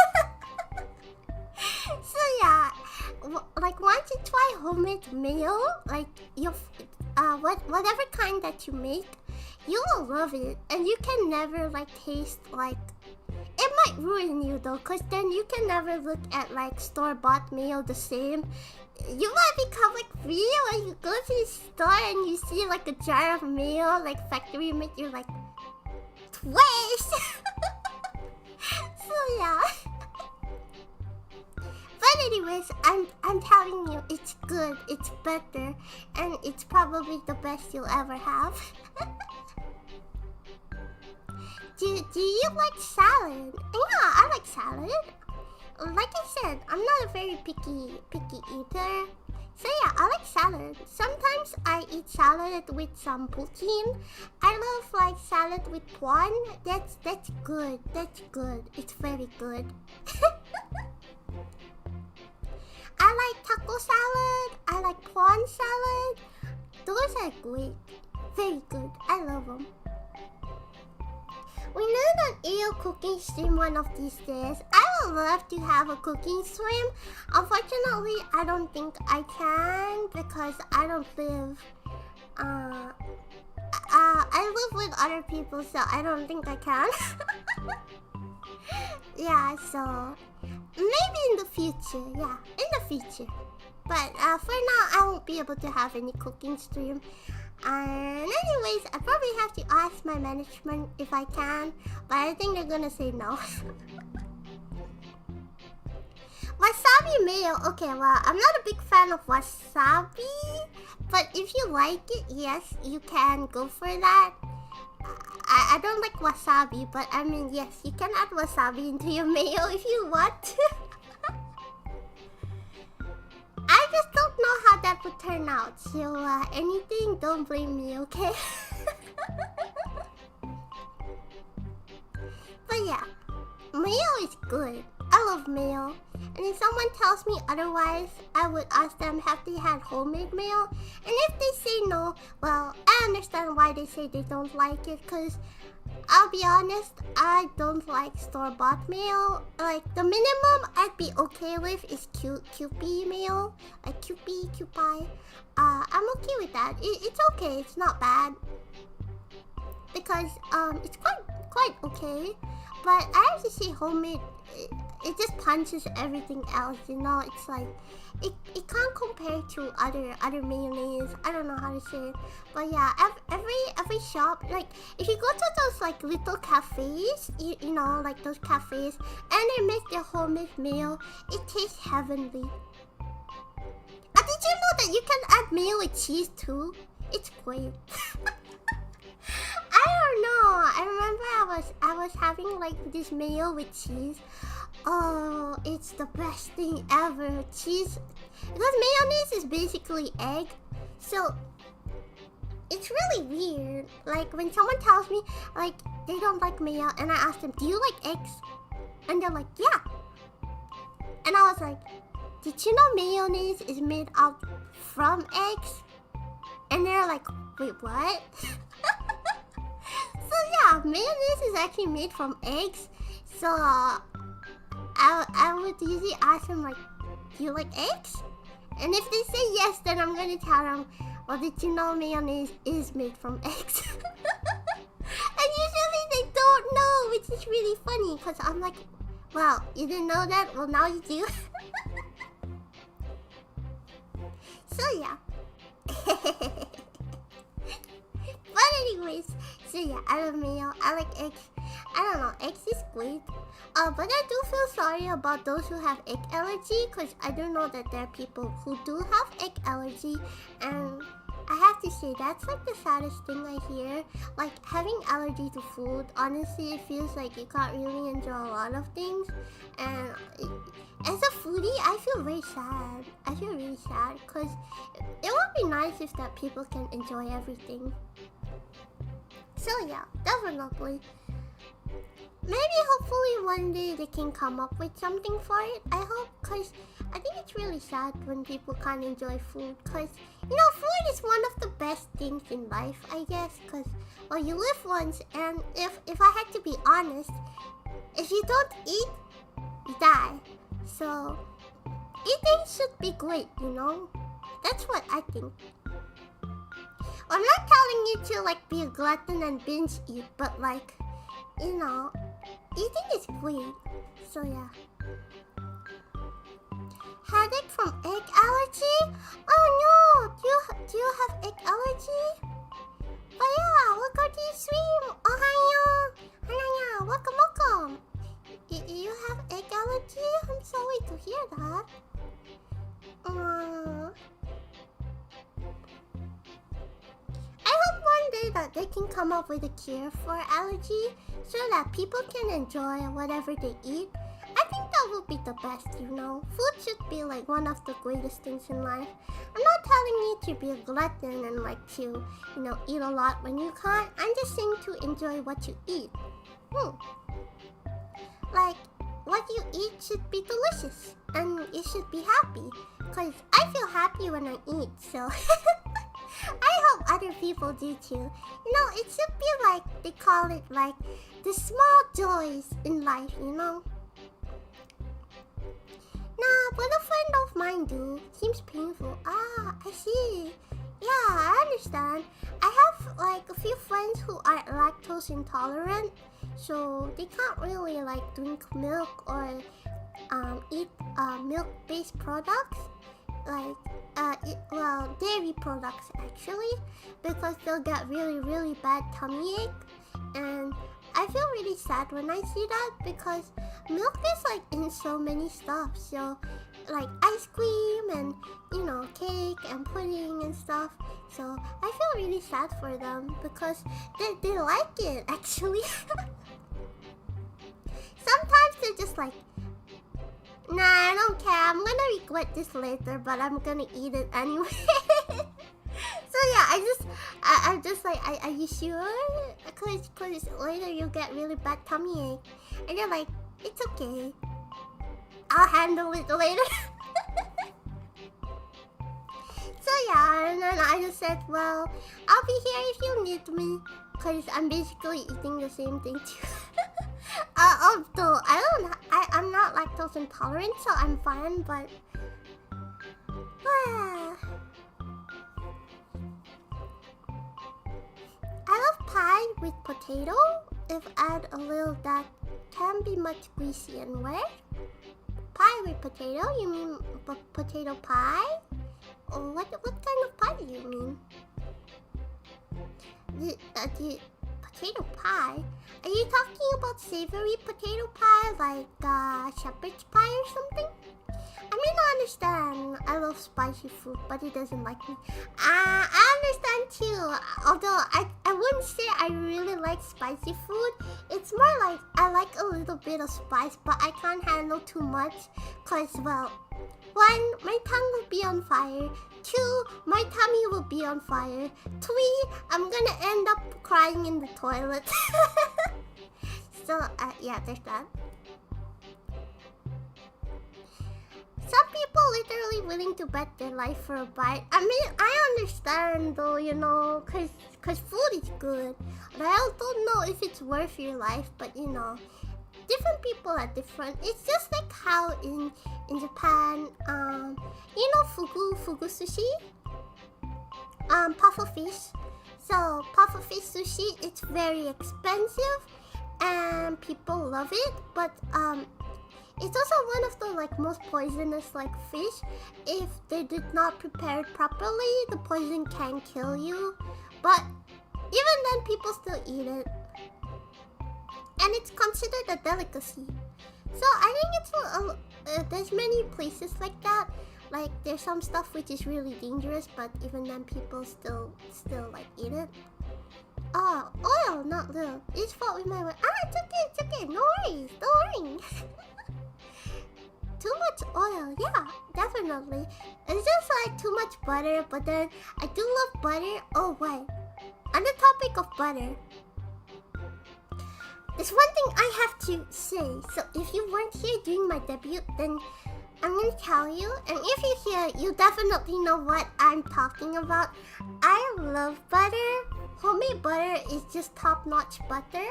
So yeah, like once you try homemade mayo, like whatever kind that you make, you will love it, and you can never like taste like. It might ruin you though, cause then you can never look at like store-bought mayo the same. You might become like real when you go to the store and you see like a jar of mayo, like factory made. You're like, twice. So yeah. But anyways, I'm telling you, it's good, it's better, and it's probably the best you'll ever have. Do you like salad? Yeah, I like salad. Like I said, I'm not a very picky eater. So yeah, I like salad. Sometimes I eat salad with some protein. I love like salad with prawn. That's good. That's good. It's very good. I like taco salad. I like prawn salad. Those are great. Very good. I love them. We need an EO cooking stream one of these days. I would love to have a cooking stream. Unfortunately, I don't think I can because I don't live. I live with other people, so I don't think I can. Yeah, so maybe in the future. Yeah, in the future. But for now, I won't be able to have any cooking stream. And anyways, I probably have to ask my management if I can, but I think they're gonna say no. Wasabi mayo. Okay, well, I'm not a big fan of wasabi, but if you like it, yes, you can go for that. I don't like wasabi, but I mean, yes, you can add wasabi into your mayo if you want. I just don't know how that would turn out, so anything, don't blame me, okay? But yeah, mayo is good. I love mayo, and when someone tells me otherwise, I would ask them have they had homemade mayo, and if they say no, well, I understand why they say they don't like it, because I'll be honest, I don't like store-bought mayo. Like, the minimum I'd be okay with is Kewpie mayo, like Kewpie. I'm okay with that. It's okay, it's not bad, because it's quite okay. But I have to say homemade, it just punches everything else, you know. It's like it can't compare to other mayonnaise. I don't know how to say it, but yeah, every shop, like if you go to those like little cafes, you know, like those cafes, and they make their homemade mayo, it tastes heavenly. Did you know that you can add mayo with cheese too? It's great. I don't know. I remember I was having like this mayo with cheese. Oh, it's the best thing ever. Cheese, because mayonnaise is basically egg, so it's really weird. Like when someone tells me like they don't like mayo, and I ask them, "Do you like eggs?" And they're like, "Yeah." And I was like, "Did you know mayonnaise is made out from eggs?" And they're like, "Wait, what?" So yeah, mayonnaise is actually made from eggs. So I would usually ask them like, "Do you like eggs?" And if they say yes, then I'm gonna tell them, "Well, did you know mayonnaise is made from eggs?" And usually they don't know, which is really funny, because I'm like, "Well, you didn't know that? Well, now you do." So yeah. But anyways, so yeah, I love mayo. I like eggs. I don't know, eggs is great. But I do feel sorry about those who have egg allergy, because I do know that there are people who do have egg allergy, and I have to say that's like the saddest thing I hear. Like having allergy to food, honestly, it feels like you can't really enjoy a lot of things. And as a foodie, I feel very sad. I feel really sad, because it would be nice if that people can enjoy everything. So yeah, definitely. Maybe hopefully one day they can come up with something for it. I hope, because I think it's really sad when people can't enjoy food, because you know, food is one of the best things in life, I guess, because well, you live once, and if I had to be honest, if you don't eat, you die. So eating should be great, you know. That's what I think. I'm not telling you to like be a glutton and binge eat, but like, you know, eating is great. So yeah. Headache from egg allergy? Oh no! Do you have egg allergy? Oh yeah, welcome to the stream! Ohayo! Hanaya, welcome! You have egg allergy? I'm sorry to hear that. I hope one day that they can come up with a cure for allergy, so that people can enjoy whatever they eat. I think that would be the best, you know. Food should be like one of the greatest things in life. I'm not telling you to be a glutton and like to, you know, eat a lot when you can't. I'm just saying to enjoy what you eat. Like, what you eat should be delicious, and you should be happy, because I feel happy when I eat, so I hope other people do too. You know, it should be like, they call it like the small joys in life, you know. Nah, but a friend of mine do. Seems painful. Ah, I see. Yeah, I understand. I have like a few friends who are lactose intolerant, so they can't really like drink milk or eat milk-based products, like dairy products actually, because they'll get really bad tummy ache. And I feel really sad when I see that, because milk is like in so many stuff, so like ice cream and, you know, cake and pudding and stuff. So I feel really sad for them, because they like it actually. Sometimes they're just like, nah, I don't care, I'm gonna regret this later, but I'm gonna eat it anyway. So yeah, I'm just like, are you sure? Because later you'll get really bad tummy ache. And they're like, it's okay. I'll handle it later. So yeah, and then I just said, well, I'll be here if you need me, cause I'm basically eating the same thing too. Although I'm not lactose intolerant, so I'm fine. But I love pie with potato. If add a little, that can be much greasy and wet. Pie with potato? You mean potato pie? Or what kind of pie do you mean? The potato pie? Are you talking about savory potato pie, like shepherd's pie or something? I mean, I understand. I love spicy food, but it doesn't like me. I understand too. Although I wouldn't say I really like spicy food. It's more like I like a little bit of spice, but I can't handle too much. Cause, well, one, my tongue will be on fire. Two, my tummy will be on fire. Three, I'm gonna end up crying in the toilet. So, yeah, there's that. Some people literally willing to bet their life for a bite. I mean, I understand though, you know, cause food is good. But I don't know if it's worth your life, but you know, different people are different. It's just like how in Japan, you know, fugu sushi, puffer fish. So puffer fish sushi, it's very expensive, and people love it. But it's also one of the like most poisonous like fish. If they did not prepare it properly, the poison can kill you. But even then, people still eat it, and it's considered a delicacy. So I think it's there's many places like that. Like there's some stuff which is really dangerous, but even then people still like eat it. Oh, oil, not little. It's fault with my way. It's okay. No worries, don't worry. Too much oil, yeah, definitely. It's just like too much butter, but then I do love butter. Oh wait, on the topic of butter, there's one thing I have to say. So if you weren't here during my debut, then I'm gonna tell you. And if you're here, you definitely know what I'm talking about. I love butter. Homemade butter is just top-notch butter.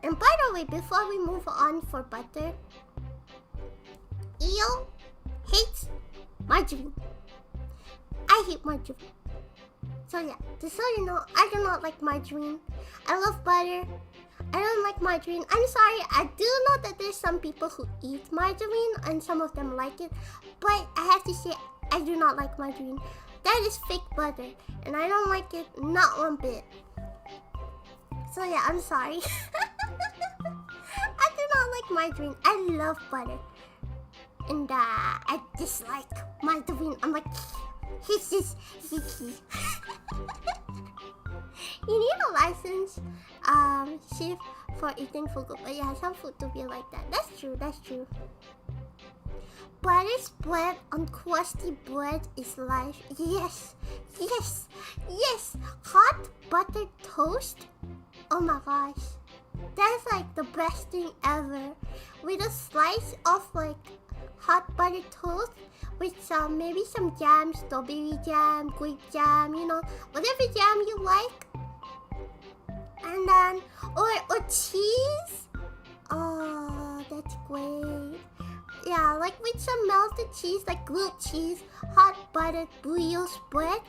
And by the way, before we move on for butter, Eo hates margarine. I hate margarine. So yeah, just so you know, I do not like margarine. I love butter. I don't like margarine. I'm sorry, I do know that there's some people who eat margarine and some of them like it. But I have to say, I do not like margarine. That is fake butter. And I don't like it, not one bit. So yeah, I'm sorry. I do not like margarine. I love butter. And I dislike margarine. I'm like, he's just hickey. You need a license, chef, for eating fugu. But yeah, some food to be like that. That's true. Butter spread on crusty bread is life. Yes. Hot buttered toast. Oh my gosh. That's like the best thing ever. With a slice of like hot buttered toast with maybe some jam, strawberry jam, grape jam, you know, whatever jam you like. And then, or cheese. Oh, that's great. Yeah, like with some melted cheese, like grilled cheese, hot buttered brioche bread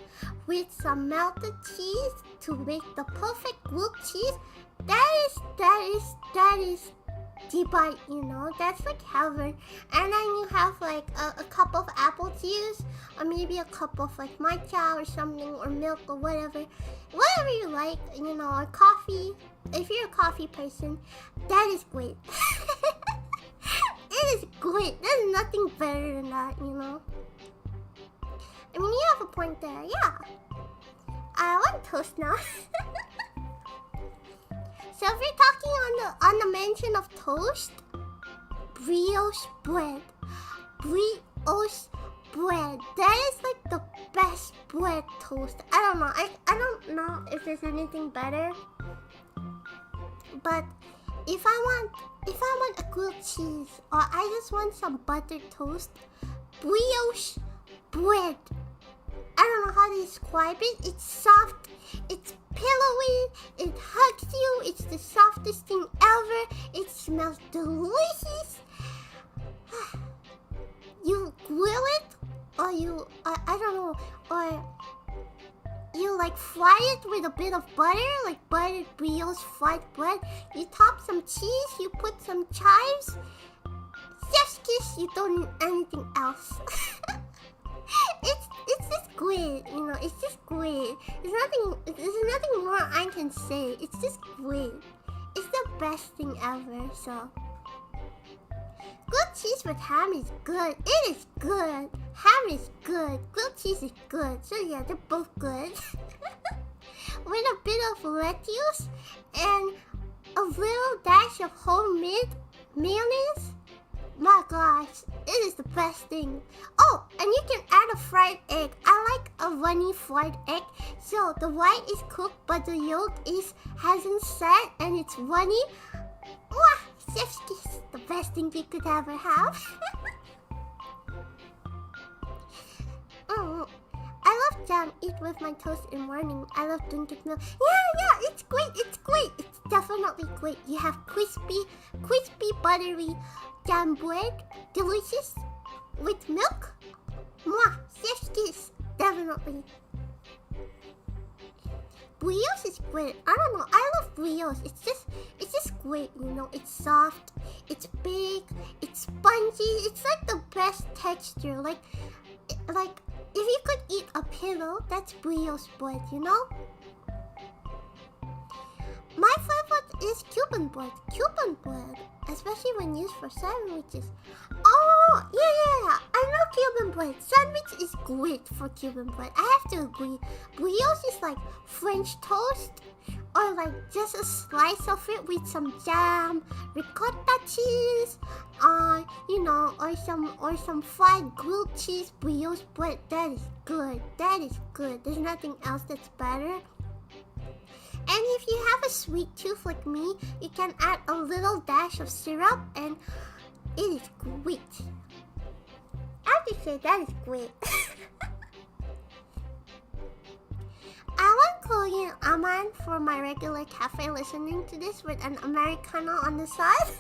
with some melted cheese to make the perfect grilled cheese. That is the bite, you know. That's like heaven. And then you have like a cup of apple juice, or maybe a cup of like matcha or something, or milk or whatever you like, you know, or coffee. If you're a coffee person, that is great. It is great. There's nothing better than that, you know. I mean, you have a point there, yeah. I want toast now. So if we're talking on the mention of toast, brioche bread. That is like the best bread toast. I don't know. I don't know if there's anything better. But if I want if I want a grilled cheese or I just want some buttered toast, brioche bread. I don't know how to describe it. It's soft, it's pillowy, it hugs you, it's the softest thing ever, it smells delicious. You grill it, or you, I don't know, or you like fry it with a bit of butter, like buttered brioche fried bread. You top some cheese, you put some chives. Chef's kiss, you don't need anything else. It's just great, you know, it's just great. There's nothing more I can say. It's just great. It's the best thing ever, so. Grilled cheese with ham is good. It is good. Ham is good. Grilled cheese is good. So yeah, they're both good. With a bit of lettuce and a little dash of homemade mayonnaise. My gosh, it is the best thing. Oh, and you can add a fried egg. I like a runny fried egg. So the white is cooked, but the yolk hasn't set and it's runny. Mwah! Chef's kiss, the best thing you could ever have. I love jam. Eat with my toast in morning. I love drinking milk. Yeah, it's great. It's great. It's definitely great. You have crispy, buttery jam bread, delicious with milk. Mwah! Chef's kiss, definitely. Brioche is great. I don't know. I love brioche. It's just great. You know, it's soft. It's big. It's spongy. It's like the best texture. Like if you could eat a pillow, that's brioche bread. You know. My favorite is Cuban bread. Cuban bread, especially when used for sandwiches. Oh, yeah. I know Cuban bread. Sandwich is great for Cuban bread. I have to agree. Brioche is like French toast, or like just a slice of it with some jam, ricotta cheese, you know, or some fried grilled cheese brioche bread. That is good. That is good. There's nothing else that's better. And if you have a sweet tooth like me, you can add a little dash of syrup and it is great. I have to say that is great. I want Korean aman for my regular cafe listening to this with an Americano on the side.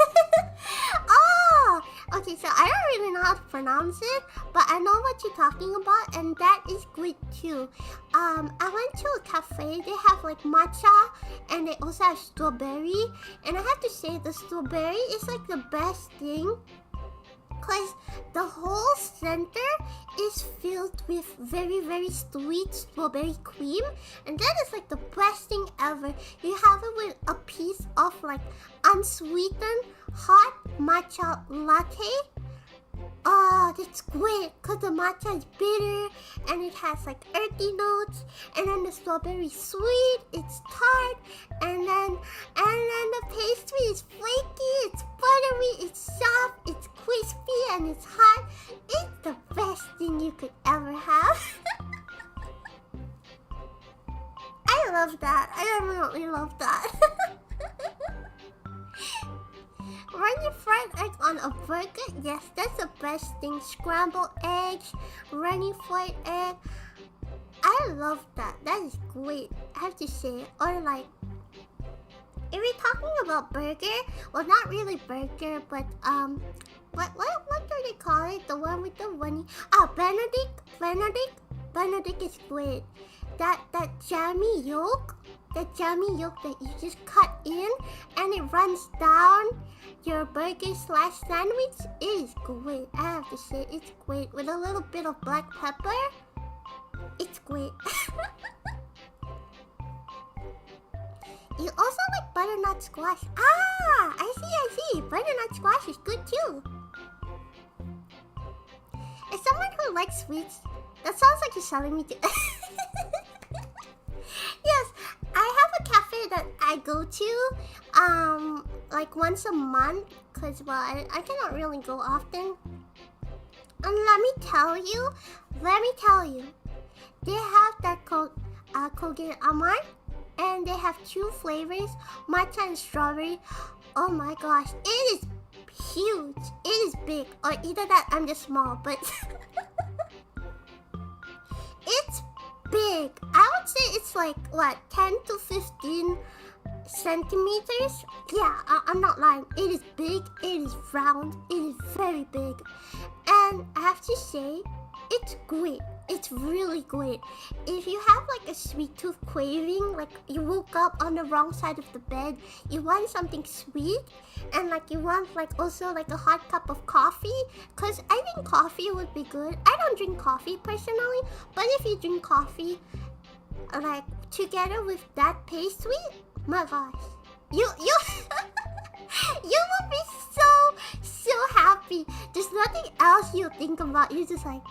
Oh! Okay, so I don't really know how to pronounce it, but I know what you're talking about, and that is great too. I went to a cafe. They have like matcha, and they also have strawberry. And I have to say, the strawberry is like the best thing, because the whole center is filled with very, very sweet strawberry cream, and that is like the best thing ever. You have it with a piece of like unsweetened hot matcha latte. Oh, that's great, because the matcha is bitter and it has like earthy notes, and then the strawberry is sweet, it's tart, and then the pastry is flaky, it's buttery, it's soft, it's crispy, and it's hot. It's the best thing you could ever have. I love that. I definitely love that. Runny fried egg on a burger? Yes, that's the best thing. Scrambled eggs, runny fried egg. I love that. That is great, I have to say. Or like, if you're talking about burger, well, not really burger, but what do they call it? The one with the runny. Benedict is great. That jammy yolk that you just cut in and it runs down your burger / sandwich. It is great. I have to say, it's great. With a little bit of black pepper, it's great. You also like butternut squash. Ah, I see. Butternut squash is good too. As someone who likes sweets, that sounds like you're selling me to... Yes, I have a cafe that I go to like once a month, because, well, I cannot really go often. And let me tell you, they have that called Korean aman, and they have 2 flavors, matcha and strawberry. Oh my gosh, it is huge. It is big. Or either that I'm just small, but it's big. I would say it's like, what, 10 to 15 centimeters? Yeah, I'm not lying. It is big. It is round. It is very big. And I have to say, it's great. It's really great. If you have like a sweet tooth craving, like you woke up on the wrong side of the bed, you want something sweet, and like you want like also like a hot cup of coffee, because I think coffee would be good. I don't drink coffee personally, but if you drink coffee like together with that pastry, my gosh, you you will be so happy. There's nothing else you think about. You're just like,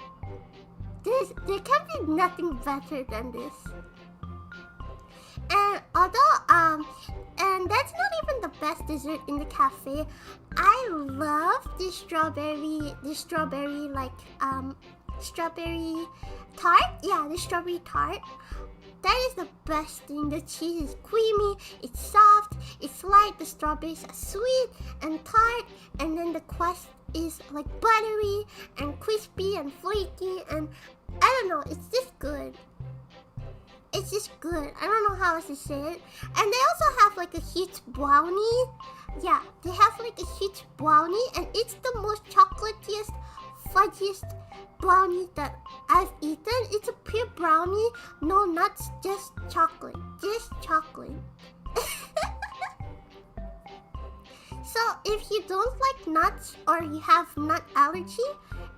there can be nothing better than this. And although and that's not even the best dessert in the cafe, I love the strawberry like strawberry tart. Yeah, the strawberry tart. That is the best thing. The cheese is creamy, it's soft, it's light, the strawberries are sweet and tart, and then the crust is like buttery and crispy and flaky, and I don't know, it's just good. It's just good. I don't know how else to say it. And they also have like a huge brownie. Yeah, they have like a huge brownie, and it's the most chocolatiest, fudgiest brownie that I've eaten. It's a pure brownie, no nuts, just chocolate. Just chocolate. So if you don't like nuts or you have nut allergy,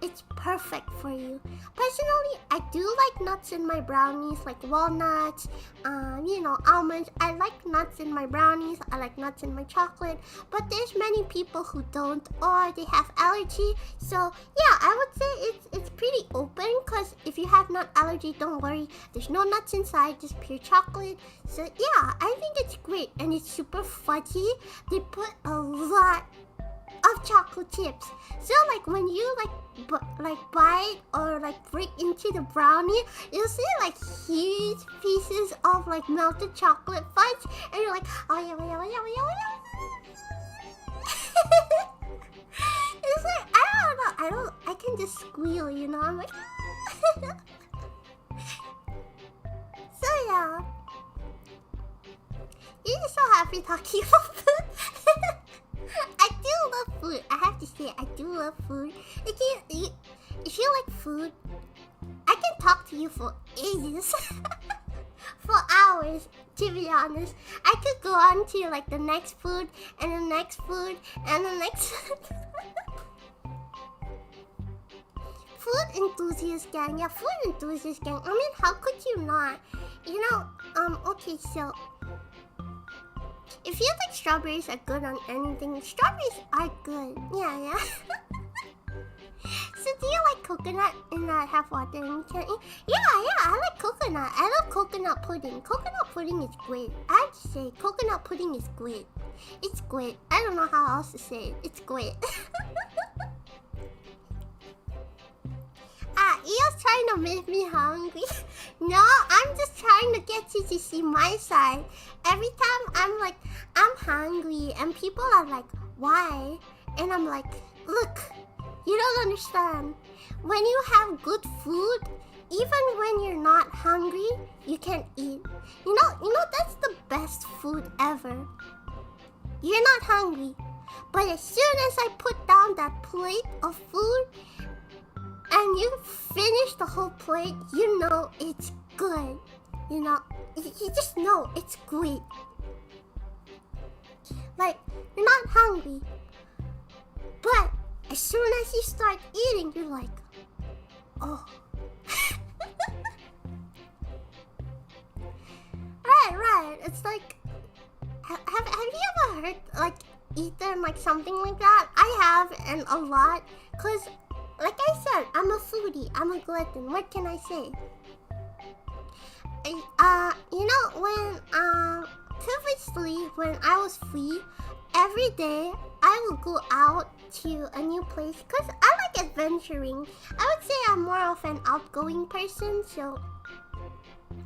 it's perfect for you. Personally, I do like nuts in my brownies, like walnuts, almonds. I like nuts in my brownies. I like nuts in my chocolate. But there's many people who don't, or they have allergy. So yeah, I would say it's pretty open, because if you have nut allergy, don't worry. There's no nuts inside, just pure chocolate. So yeah, I think it's great, and it's super fudgy. They put a lot of chocolate chips. So like when you bite or like break into the brownie, you'll see like huge pieces of like melted chocolate fudge, and you're like, oh yeah, yeah, yeah, yeah, yeah. It's like, I don't know, I can just squeal, you know. I'm like so yeah, you're just so happy talking about food. I do love food. I have to say, I do love food. If you like food, I can talk to you for ages. For hours, to be honest. I could go on to like the next food, and the next food, and the next food. Food enthusiast gang. Yeah, food enthusiast gang. I mean, how could you not? You know, okay, so if you think strawberries are good on anything, strawberries are good. Yeah. So do you like coconut in that half water and you can't eat? Yeah, I like coconut. I love coconut pudding. Coconut pudding is great. I have to say, coconut pudding is great. It's great. I don't know how else to say it. It's great. Eo's trying to make me hungry. No, I'm just trying to get you to see my side. Every time I'm like, I'm hungry, and people are like, why? And I'm like, look, you don't understand. When you have good food, even when you're not hungry, you can eat. You know that's the best food ever. You're not hungry, but as soon as I put down that plate of food, and you finish the whole plate, you know it's good. You know, you just know it's great. Like, you're not hungry, but as soon as you start eating, you're like, oh. Right. It's like, have you ever heard, like, eaten, like, something like that? I have, and a lot, because like I said, I'm a foodie. I'm a glutton. What can I say? Previously, when I was free, every day I would go out to a new place because I like adventuring. I would say I'm more of an outgoing person, so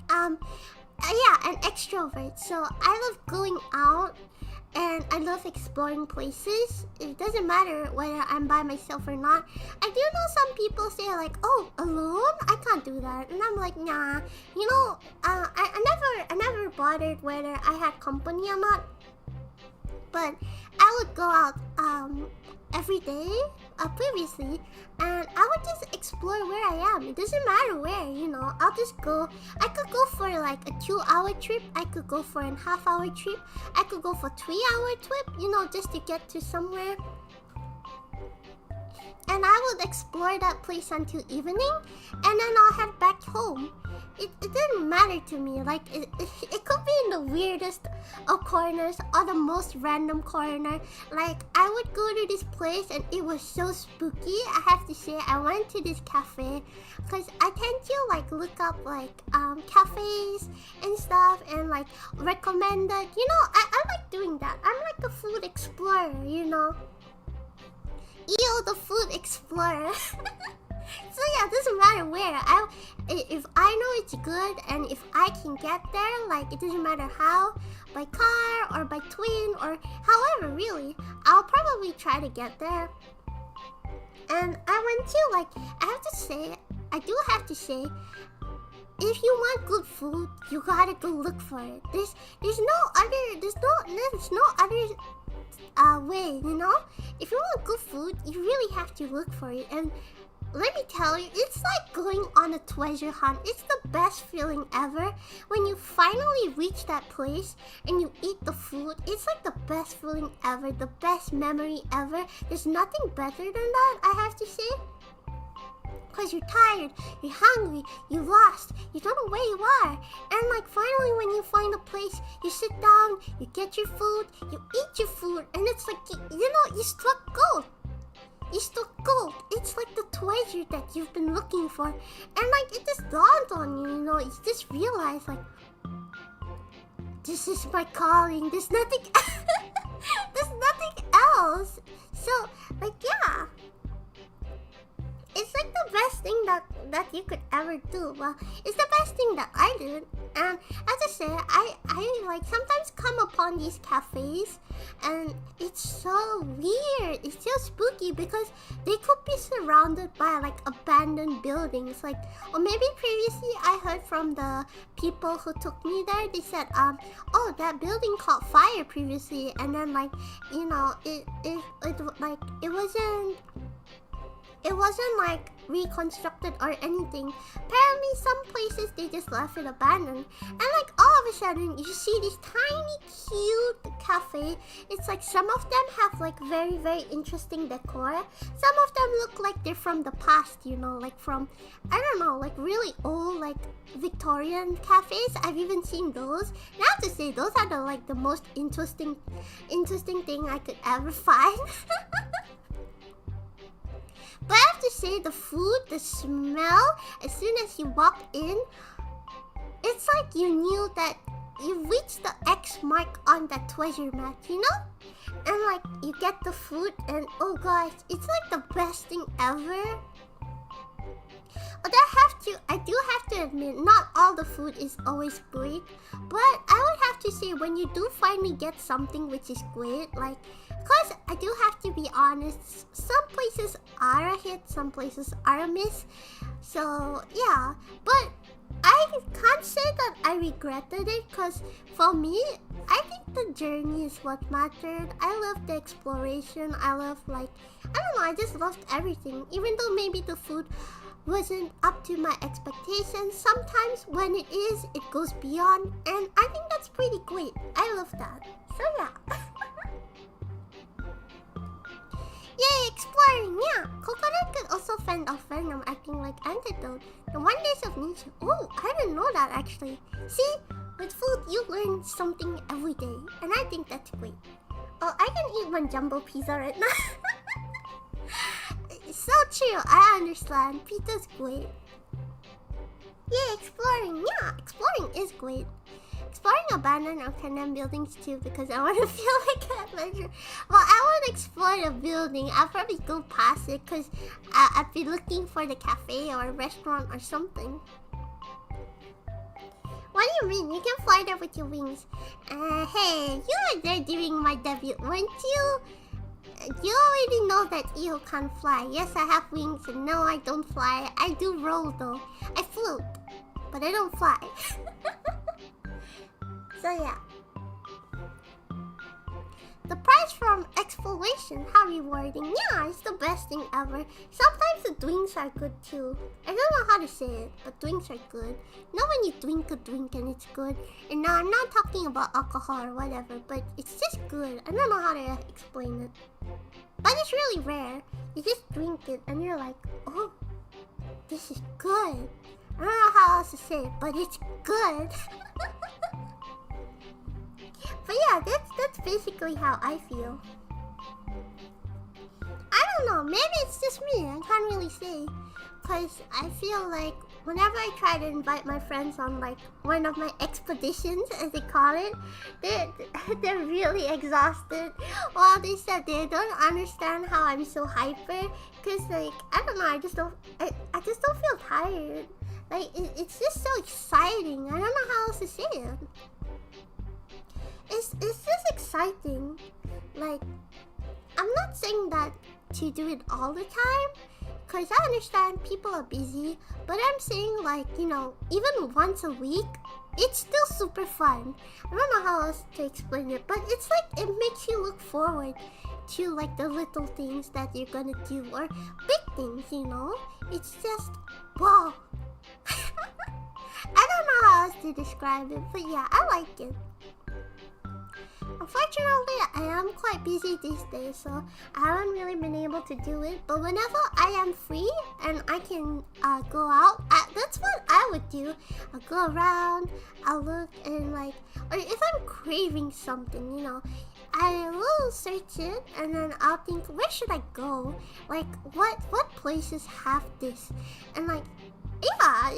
yeah, an extrovert. So I love going out And I love exploring places. It doesn't matter whether I'm by myself or not. I do know some people say like, oh, alone? I can't do that. And I'm like, nah. You know, I never bothered whether I had company or not. But I would go out every day previously, and I would just explore where I am. It doesn't matter where, you know. I'll just go. I could go for like a 2-hour trip. I could go for a half-hour trip. I could go for 3-hour trip, you know, just to get to somewhere. And I would explore that place until evening, and then I'll head back home. It didn't matter to me. Like, it could be in the weirdest of corners or the most random corner. Like, I would go to this place and it was so spooky. I have to say, I went to this cafe because I tend to like look up like cafes and stuff and like recommended. You know, I like doing that. I'm like a food explorer, you know. Ew, the food explorer. So yeah, it doesn't matter where. If I know it's good and if I can get there, like it doesn't matter how, by car or by twin or however really, I'll probably try to get there. And I went to like, I do have to say, if you want good food, you gotta go look for it. There's no other way, you know? If you want good food, you really have to look for it. And let me tell you, it's like going on a treasure hunt. It's the best feeling ever. When you finally reach that place and you eat the food, it's like the best feeling ever, the best memory ever. There's nothing better than that, I have to say. Because you're tired, you're hungry, you lost, you don't know where you are. And like finally when you find a place, you sit down, you get your food, you eat your food, and it's like, you know, you struck gold. You struck gold. It's like the treasure that you've been looking for. And like it just dawned on you, you know, you just realize like, this is my calling. There's nothing there's nothing else. So like yeah. It's like the best thing that you could ever do. Well, it's the best thing that I did. And as I say, I like sometimes come upon these cafes and it's so weird. It's so spooky because they could be surrounded by like abandoned buildings. Like, or maybe previously I heard from the people who took me there. They said, oh, that building caught fire previously, and then like, you know, it wasn't like reconstructed or anything. Apparently some places they just left it abandoned. And like all of a sudden you see this tiny cute cafe. It's like some of them have like very very interesting decor. Some of them look like they're from the past, you know, like from, I don't know, like really old like Victorian cafes. I've even seen those. And I have to say those are the most interesting thing I could ever find. But I have to say, the food, the smell, as soon as you walk in, it's like you knew that you reached the X mark on that treasure map, you know? And like, you get the food and oh gosh, it's like the best thing ever. But I do have to admit, not all the food is always great. But I would have to say, when you do finally get something which is great, like, because I do have to be honest, some places are a hit, some places are a miss. So, yeah. But I can't say that I regretted it, because for me, I think the journey is what mattered. I love the exploration. I love, like, I don't know, I just loved everything. Even though maybe the food wasn't up to my expectations, sometimes when it is, it goes beyond. And I think that's pretty great. I love that. So, yeah. Yay, exploring, yeah! Coconut could also fend off venom, acting like antidote. The wonders of nature. Oh, I didn't know that actually. See, with food, you learn something every day. And I think that's great. Oh, I can eat one jumbo pizza right now. It's so true, I understand. Pizza's great. Yay, exploring, yeah! Exploring is great. Exploring abandoned or condemned buildings too, because I want to feel like an adventure. Well, I won't explore the building. I'll probably go past it because I'd be looking for the cafe or restaurant or something. What do you mean? You can fly there with your wings. Hey, you were there during my debut, weren't you? You already know that eel can't fly. Yes, I have wings, and no, I don't fly. I do roll, though. I float, but I don't fly. So, yeah. The prize from exploration, how rewarding. Yeah, it's the best thing ever. Sometimes the drinks are good too. I don't know how to say it, but drinks are good. You know when you drink a drink and it's good? And now I'm not talking about alcohol or whatever, but it's just good. I don't know how to explain it. But it's really rare. You just drink it and you're like, oh, this is good. I don't know how else to say it, but it's good. But yeah, that's basically how I feel. I don't know, maybe it's just me, I can't really say. Cause I feel like whenever I try to invite my friends on like one of my expeditions, as they call it, they're really exhausted. Well, they said they don't understand how I'm so hyper. Cause like, I don't know, I just don't feel tired. Like, it's just so exciting, I don't know how else to say it. It's just exciting. Like, I'm not saying that to do it all the time, because I understand people are busy, but I'm saying like, you know, even once a week, it's still super fun. I don't know how else to explain it, but it's like, it makes you look forward to like the little things that you're gonna do, or big things, you know? It's just, wow. I don't know how else to describe it, but yeah, I like it. Unfortunately, I am quite busy these days, so I haven't really been able to do it. But whenever I am free and I can go out, that's what I would do. I'll go around, I'll look and like, or if I'm craving something, you know, I will search it and then I'll think, where should I go? Like, what places have this? And like, yeah,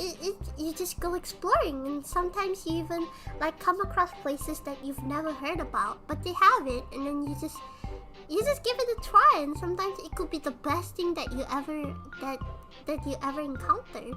you just go exploring, and sometimes you even like come across places that you've never heard about, but they have it, and then you just give it a try, and sometimes it could be the best thing that you ever encountered.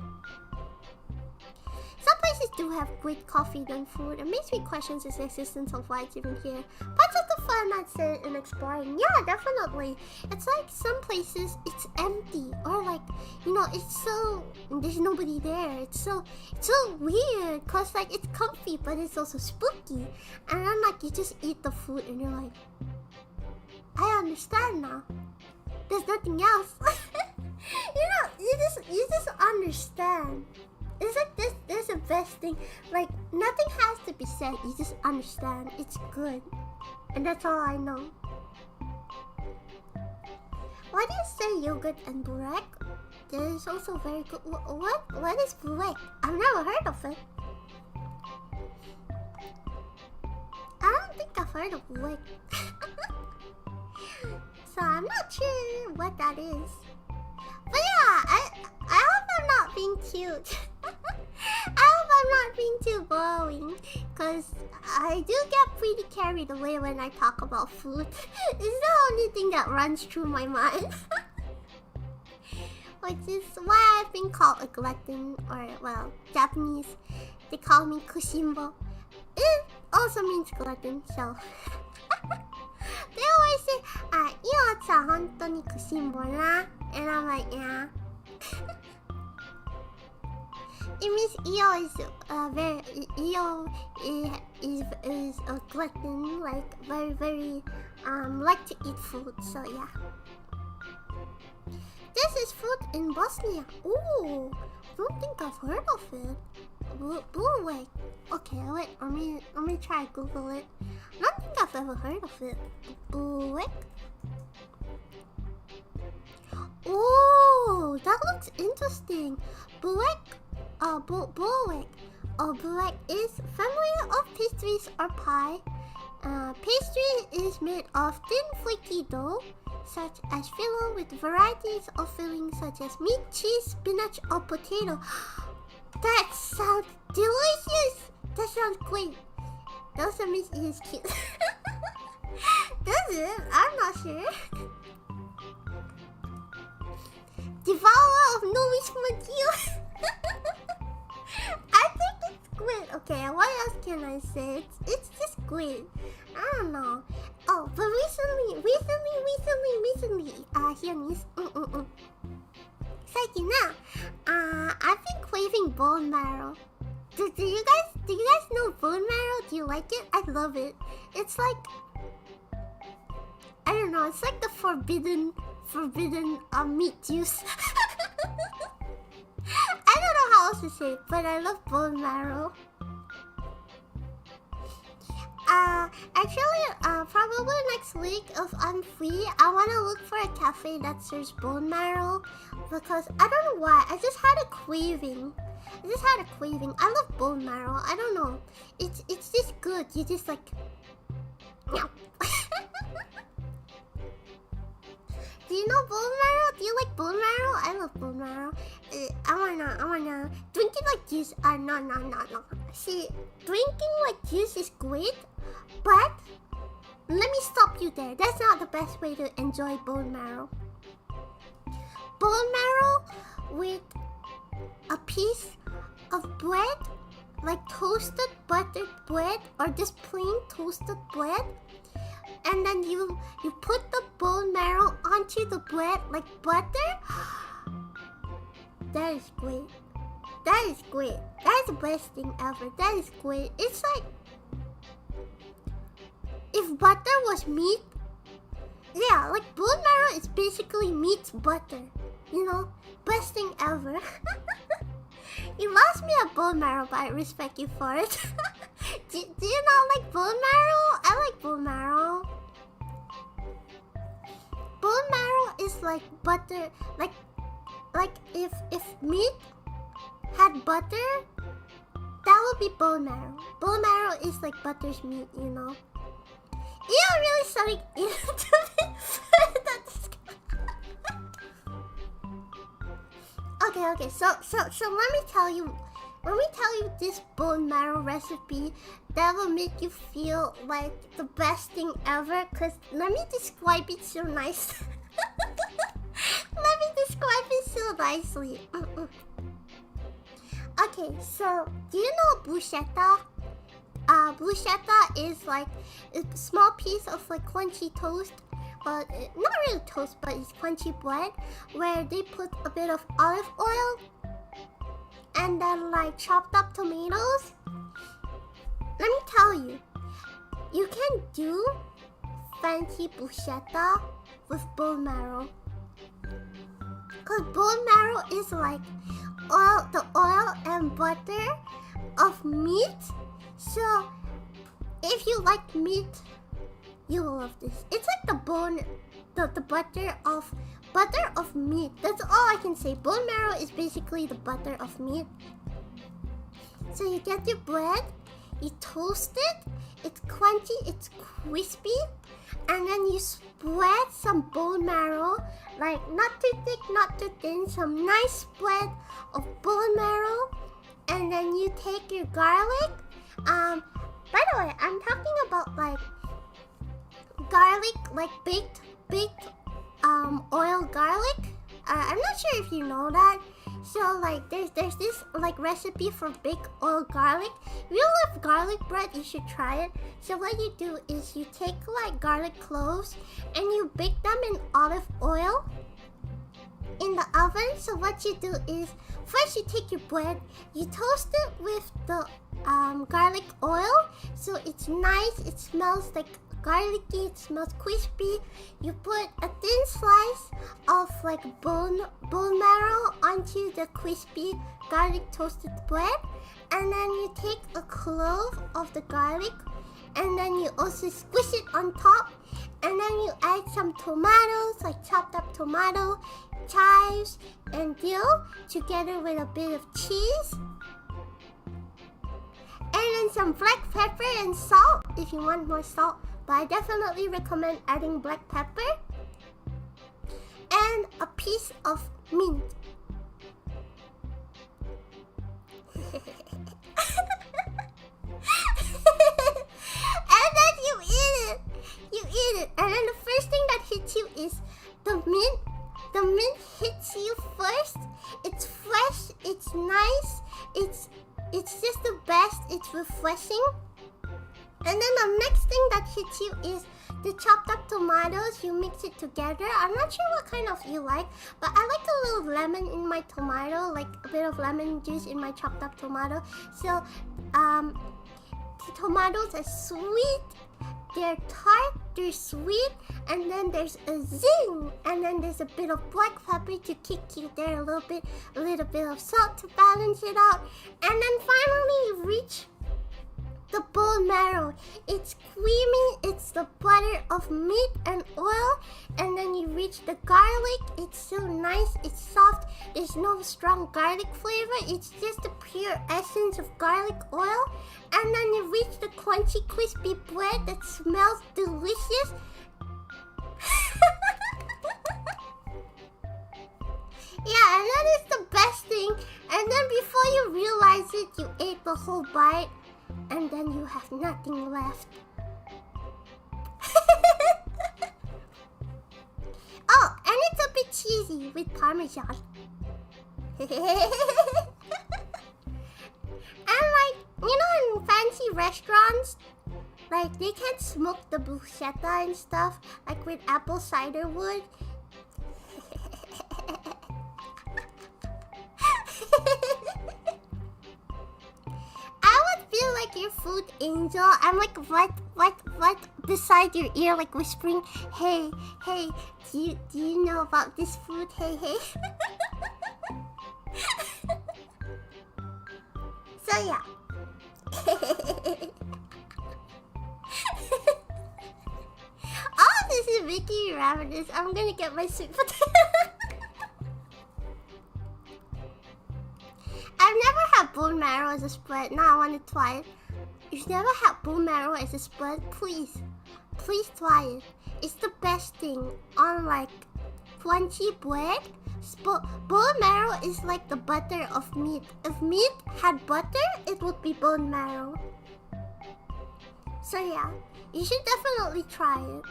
Some places do have great coffee than food. It makes me question the existence of why it's even here. Parts of the fun, I'd say, in exploring. Yeah, definitely. It's like some places, it's empty. Or like, you know, it's so, there's nobody there. It's so weird. Cause like, it's comfy, but it's also spooky. And then like, you just eat the food and you're like, I understand now. There's nothing else. You know, you just understand. It's like this is the best thing. Like, nothing has to be said. You just understand. It's good. And that's all I know. Why do you say yogurt and burek? That is also very good. What is burek? I've never heard of it. I don't think I've heard of burek. So I'm not sure what that is. But yeah, I hope I'm not being cute. I hope I'm not being too boring, cause I do get pretty carried away when I talk about food. It's the only thing that runs through my mind. Which is why I've been called a glutton, or well, Japanese, they call me kushimbo. It also means glutton, so they always say, Io-chan hontou ni kushimbo na, and I'm like, yeah. It means Io is a glutton, like very like to eat food. So yeah. This is food in Bosnia. Ooh, don't think I've heard of it. Bulwek. Okay, wait. Let me try to Google it. I don't think I've ever heard of it. Bulwek. Oh, that looks interesting. Bulwek. Bulwek. Bulwek is family of pastries or pie. Pastry is made of thin flaky dough, such as filled with varieties of fillings such as meat, cheese, spinach, or potato. That sounds delicious! That sounds great. That also means it is cute. Does it? I'm not sure. Devourer of Nourish Material. I think it's great. Okay, gonna say. It's just great. I don't know. Oh, but recently, Hyunis, 最近な、I've been craving bone marrow. Do you guys know bone marrow? Do you like it? I love it. It's like, I don't know. It's like the forbidden meat juice. I don't know how else to say it, but I love bone marrow. Actually, probably next week if I'm free, I wanna look for a cafe that serves bone marrow because I don't know why. I just had a craving. I love bone marrow. I don't know. It's just good. You just like, yeah. Do you know bone marrow? Do you like bone marrow? I love bone marrow. I wanna drink it like juice. No. See, drinking like juice is great, but let me stop you there. That's not the best way to enjoy bone marrow. Bone marrow with a piece of bread, like toasted buttered bread or just plain toasted bread, and then you put the bone marrow onto the bread like butter. That is great. That is the best thing ever. That is great. It's like if butter was meat. Yeah, like bone marrow is basically meat butter. You know, best thing ever. You lost me at bone marrow, but I respect you for it. do you not like bone marrow? I like bone marrow. Bone marrow is like butter, like if meat had butter, that would be bone marrow. Bone marrow is like butter's meat, you know. You're really starting into this. Okay. So let me tell you this bone marrow recipe that will make you feel like the best thing ever. Cause let me describe it so nice. Let me describe it so nicely. Okay, so do you know bruschetta? Bruschetta is like a small piece of like crunchy toast. Not really toast, but it's crunchy bread where they put a bit of olive oil and then like chopped up tomatoes. Let me tell you, you can do fancy bruschetta with bone marrow. Cause bone marrow is like the oil and butter of meat. So if you like meat, you will love this. It's like the butter of meat. That's all I can say. Bone marrow is basically the butter of meat. So you get your bread, you toast it, it's crunchy, it's crispy, and then you spread some bone marrow, like not too thick, not too thin, some nice spread of bone marrow, and then you take your garlic. By the way, I'm talking about like garlic, like baked oil garlic. I'm not sure if you know that. So like there's this like recipe for baked oil garlic. If you love garlic bread, you should try it. So what you do is you take like garlic cloves and you bake them in olive oil in the oven. So what you do is first you take your bread, you toast it with the garlic oil, so it's nice, it smells like garlicky, it smells crispy. You put a thin slice of like bone marrow onto the crispy garlic toasted bread, and then you take a clove of the garlic and then you also squish it on top, and then you add some tomatoes, like chopped up tomato, chives and dill together with a bit of cheese, and then some black pepper and salt if you want more salt, but I definitely recommend adding black pepper, and a piece of mint. And then you eat it, and then the first thing that hits you is the mint. The mint hits you first. It's fresh, it's nice, it's just the best, it's refreshing. And then the next thing that hits you is the chopped up tomatoes. You mix it together. I'm not sure what kind of you like, but I like a little lemon in my tomato, like a bit of lemon juice in my chopped up tomato. So, the tomatoes are sweet, they're tart, they're sweet, and then there's a zing, and then there's a bit of black pepper to kick you there, a little bit of salt to balance it out, and then finally you reach the bone marrow. It's creamy, it's the butter of meat and oil, and then you reach the garlic. It's so nice, it's soft, there's no strong garlic flavor, it's just the pure essence of garlic oil. And then you reach the crunchy, crispy bread that smells delicious. Yeah, and that is the best thing. And then before you realize it, you ate the whole bite. And then you have nothing left. Oh, and it's a bit cheesy with Parmesan. And like, you know, in fancy restaurants, like they can smoke the bruschetta and stuff, like with apple cider wood. Like your food angel. I'm like what beside your ear, like whispering, hey, do you know about this food? Hey. So yeah. Oh, this is Vicky Ravenous. I'm gonna get my sweet potato. I've never had bone marrow as a spread. Now I want to try it. If you've never had bone marrow as a spread, please try it. It's the best thing on like crunchy bread. Bone marrow is like the butter of meat. If meat had butter, it would be bone marrow. So yeah, you should definitely try it.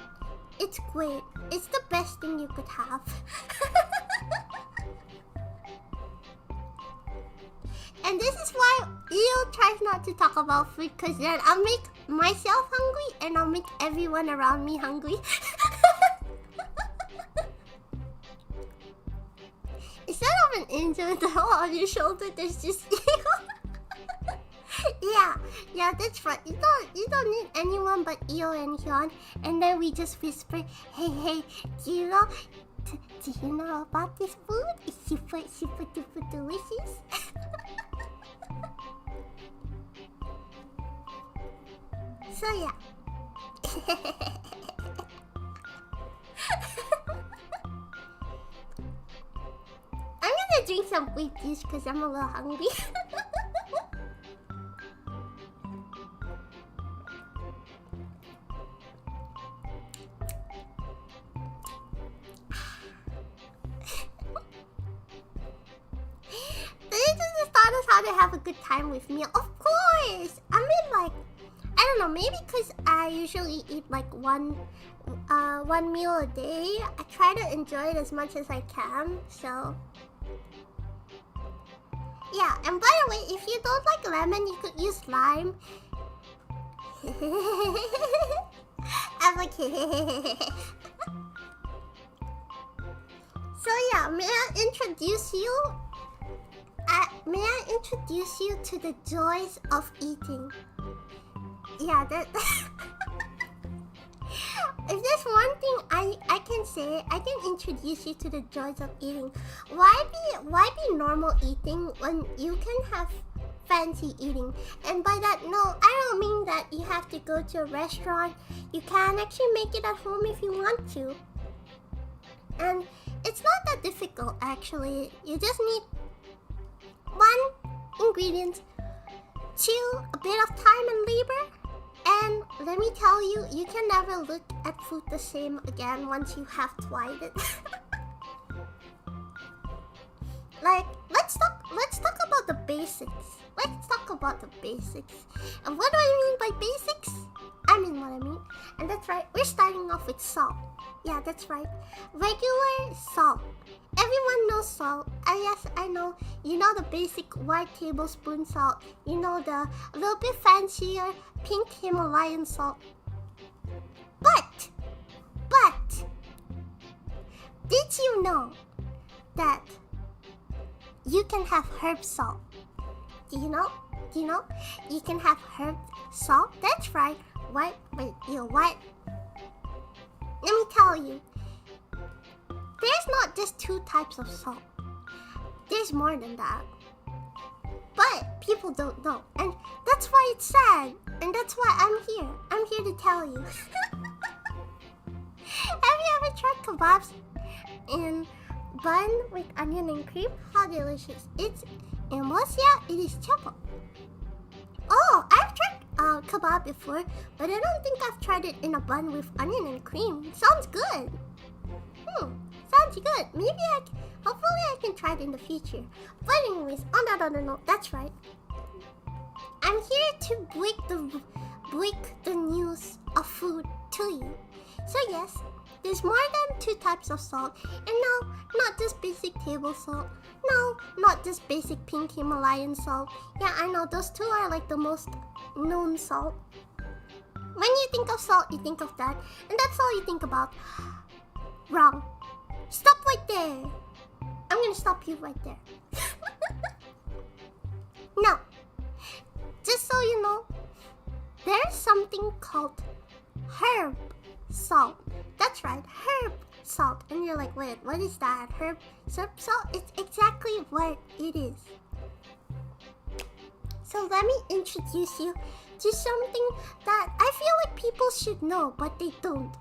It's great. It's the best thing you could have. And this is why Eo tries not to talk about food, because then I'll make myself hungry and I'll make everyone around me hungry. Instead of an angel with the hole on your shoulder, there's just Eo. Yeah, that's right. You don't need anyone but Eo and Hyun. And then we just whisper, hey, do you know about this food? It's super duper delicious. So yeah. I'm gonna drink some grape juice because I'm a little hungry. This just taught us how to have a good time with me. Of course! I mean, like, I don't know, maybe because I usually eat like one meal a day. I try to enjoy it as much as I can, so yeah. And by the way, if you don't like lemon, you could use lime. I'm like So yeah, may I introduce you to the joys of eating? Yeah, that. If there's one thing I can say, I can introduce you to the joys of eating. Why be normal eating when you can have fancy eating? And by that, no, I don't mean that you have to go to a restaurant. You can actually make it at home if you want to. And it's not that difficult, actually. You just need 1 ingredient, 2 a bit of time and labor. And let me tell you, you can never look at food the same again once you have tried it. Like, let's talk about the basics. And what do I mean by basics? I mean what I mean. And that's right, we're starting off with salt. Yeah, that's right. Regular salt. Everyone knows salt. Yes, I know. You know the basic white tablespoon salt. You know the a little bit fancier pink Himalayan salt. But, did you know that you can have herb salt? Do you know? You can have herb salt? That's right. What? Wait, what? Let me tell you. There's not just 2 types of salt. There's more than that. But people don't know. And that's why it's sad. And that's why I'm here. I'm here to tell you. Have you ever tried kebabs in bun with onion and cream? How delicious. It's emosya, it is chapo. Oh, I've tried kebab before, but I don't think I've tried it in a bun with onion and cream. Sounds good. Sounds good. Hopefully I can try it in the future. But anyways, on that other note, that's right. I'm here to break the news of food to you. So yes, there's more than 2 types of salt. And no, not just basic table salt. No, not just basic pink Himalayan salt. Yeah, I know, those 2 are like the most known salt. When you think of salt, you think of that. And that's all you think about. Wrong. Stop right there. I'm gonna stop you right there. No. Just so you know, there's something called herb salt. That's right, herb salt. And you're like, wait, what is that? Herb salt? It's exactly what it is. So let me introduce you to something that I feel like people should know, but they don't.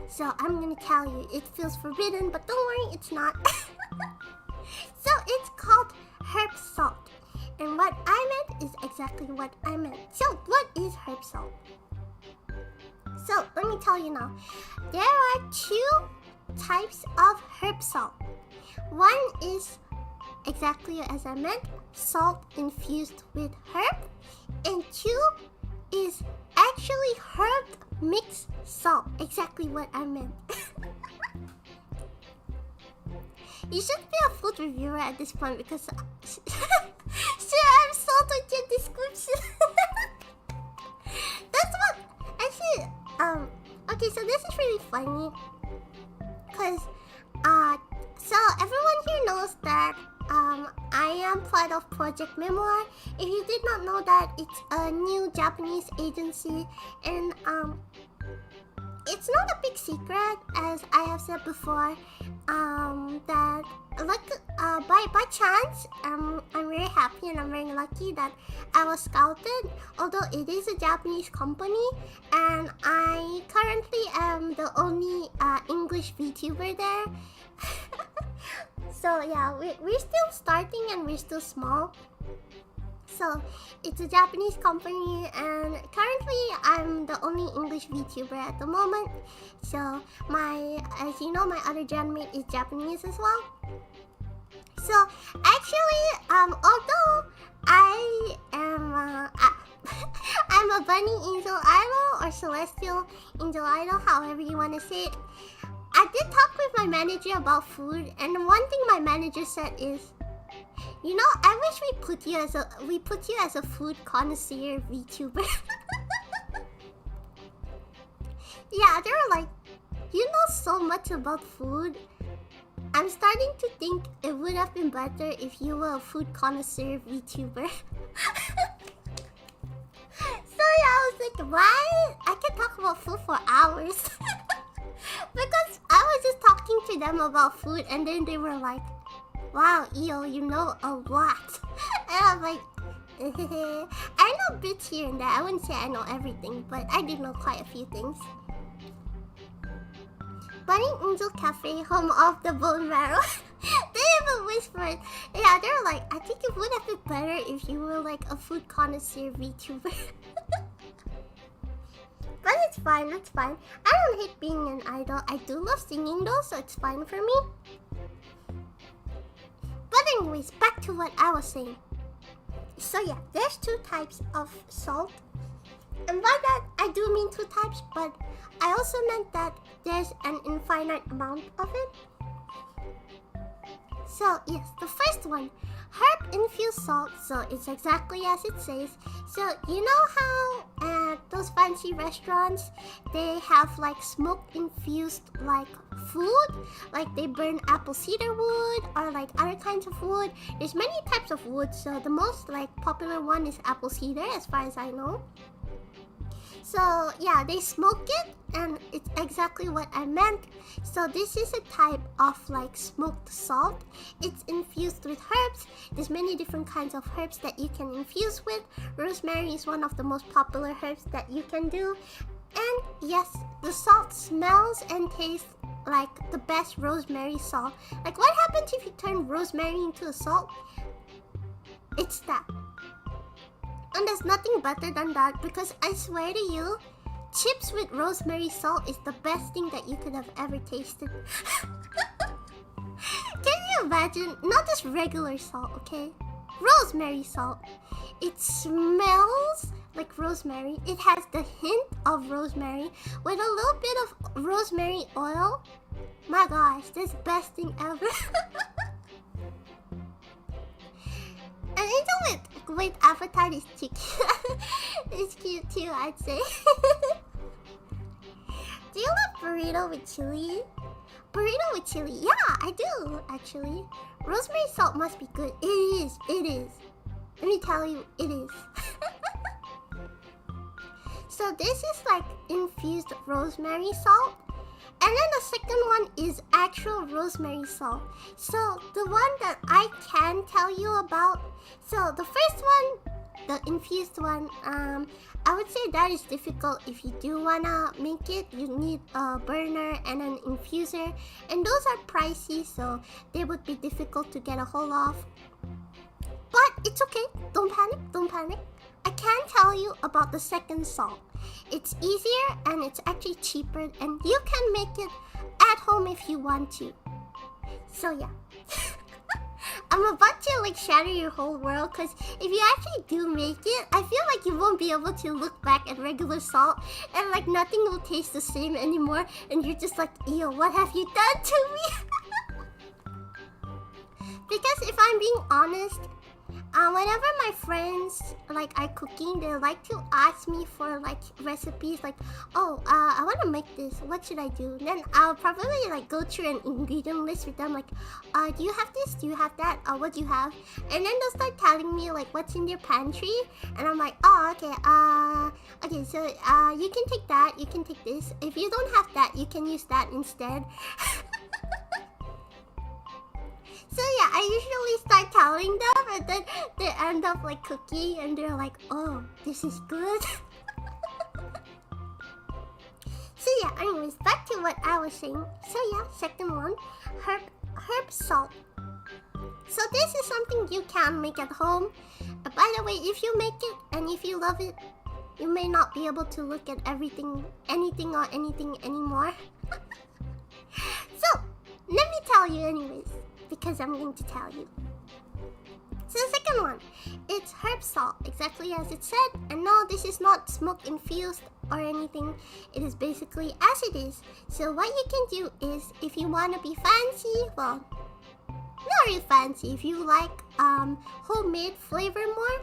So I'm gonna tell you, it feels forbidden, but don't worry, it's not. So it's called herb salt. And what I meant is exactly what I meant. So what is herb salt? So let me tell you now. There are 2 types of herb salt. One is exactly as I meant, salt infused with herb. And 2 is actually herb mixed salt. Exactly what I meant. You should be a food reviewer at this point because I'm salt with your description. That's what actually okay, so this is really funny because so everyone here knows that I am part of Project Memoir. If you did not know that, it's a new Japanese agency, and it's not a big secret, as I have said before, that like by chance, I'm very happy and I'm very lucky that I was scouted, although it is a Japanese company, and I currently am the only English VTuber there. So yeah, we're still starting and we're still small. So it's a Japanese company, and currently I'm the only English VTuber at the moment. So as you know, my other genmate is Japanese as well. So actually, although I am I'm a bunny angel idol or celestial angel idol, however you want to say it, I did talk with my manager about food, and the one thing my manager said is, you know, I wish we put you as a food connoisseur VTuber. Yeah, they were like, you know so much about food. I'm starting to think it would have been better if you were a food connoisseur VTuber. So yeah, I was like, why? I can talk about food for hours. Because I was just talking to them about food, and then they were like, wow, Eo, you know a lot. And I'm like, I know bits here and there. I wouldn't say I know everything, but I do know quite a few things. Bunny Angel Cafe, home of the bone marrow. They even whispered. Yeah, they're like, I think it would have been better if you were like a food connoisseur VTuber. But it's fine, it's fine. I don't hate being an idol. I do love singing though, so it's fine for me. But anyways, back to what I was saying. So yeah, there's 2 types of salt. And by that, I do mean 2 types, but I also meant that there's an infinite amount of it. So yes, the first one, herb infused salt. So it's exactly as it says. So you know how at those fancy restaurants they have like smoke infused like food, like they burn apple cedar wood or like other kinds of wood. There's many types of wood, so the most like popular one is apple cedar as far as I know. So yeah, they smoke it, and it's exactly what I meant. So this is a type of like smoked salt. It's infused with herbs. There's many different kinds of herbs that you can infuse with. Rosemary is one of the most popular herbs that you can do. And yes, the salt smells and tastes like the best rosemary salt. Like what happens if you turn rosemary into a salt? It's that. And there's nothing better than that, because I swear to you, chips with rosemary salt is the best thing that you could have ever tasted. Can you imagine? Not just regular salt, okay? Rosemary salt. It smells like rosemary. It has the hint of rosemary with a little bit of rosemary oil. My gosh, that's the best thing ever. And eating with appetite is too cute. It's cute too, I'd say. Do you love burrito with chili? Burrito with chili? Yeah, I do, actually. Rosemary salt must be good. It is, it is. Let me tell you, it is. So this is like infused rosemary salt. And then the second one is actual rosemary salt. So the one that I can tell you about. So the first one, the infused one, I would say that is difficult. If you do wanna make it, you need a burner and an infuser. And those are pricey, so they would be difficult to get a hold of. But it's okay. Don't panic, don't panic. I can tell you about the second salt. It's easier and it's actually cheaper, and you can make it at home if you want to. So yeah. I'm about to like shatter your whole world, because if you actually do make it, I feel like you won't be able to look back at regular salt and like nothing will taste the same anymore, and you're just like, ew, what have you done to me? Because if I'm being honest, whenever my friends like are cooking, they like to ask me for like recipes, like, oh, I want to make this, what should I do? Then I'll probably like go through an ingredient list with them, like, do you have this, do you have that, what do you have? And then they'll start telling me like what's in their pantry, and I'm like, oh, okay, okay, so you can take that, you can take this. If you don't have that, you can use that instead. So yeah, I usually start telling them, and then they end up like cooking, and they're like, oh, this is good. So yeah, anyways, back to what I was saying. So yeah, second one, herb salt. So this is something you can make at home. By the way, if you make it and if you love it, you may not be able to look at anything anymore. So let me tell you anyways, because I'm going to tell you. So the second one, it's herb salt, exactly as it said. And no, this is not smoke infused or anything. It is basically as it is. So what you can do is, if you want to be fancy, well, not really fancy, if you like homemade flavor more,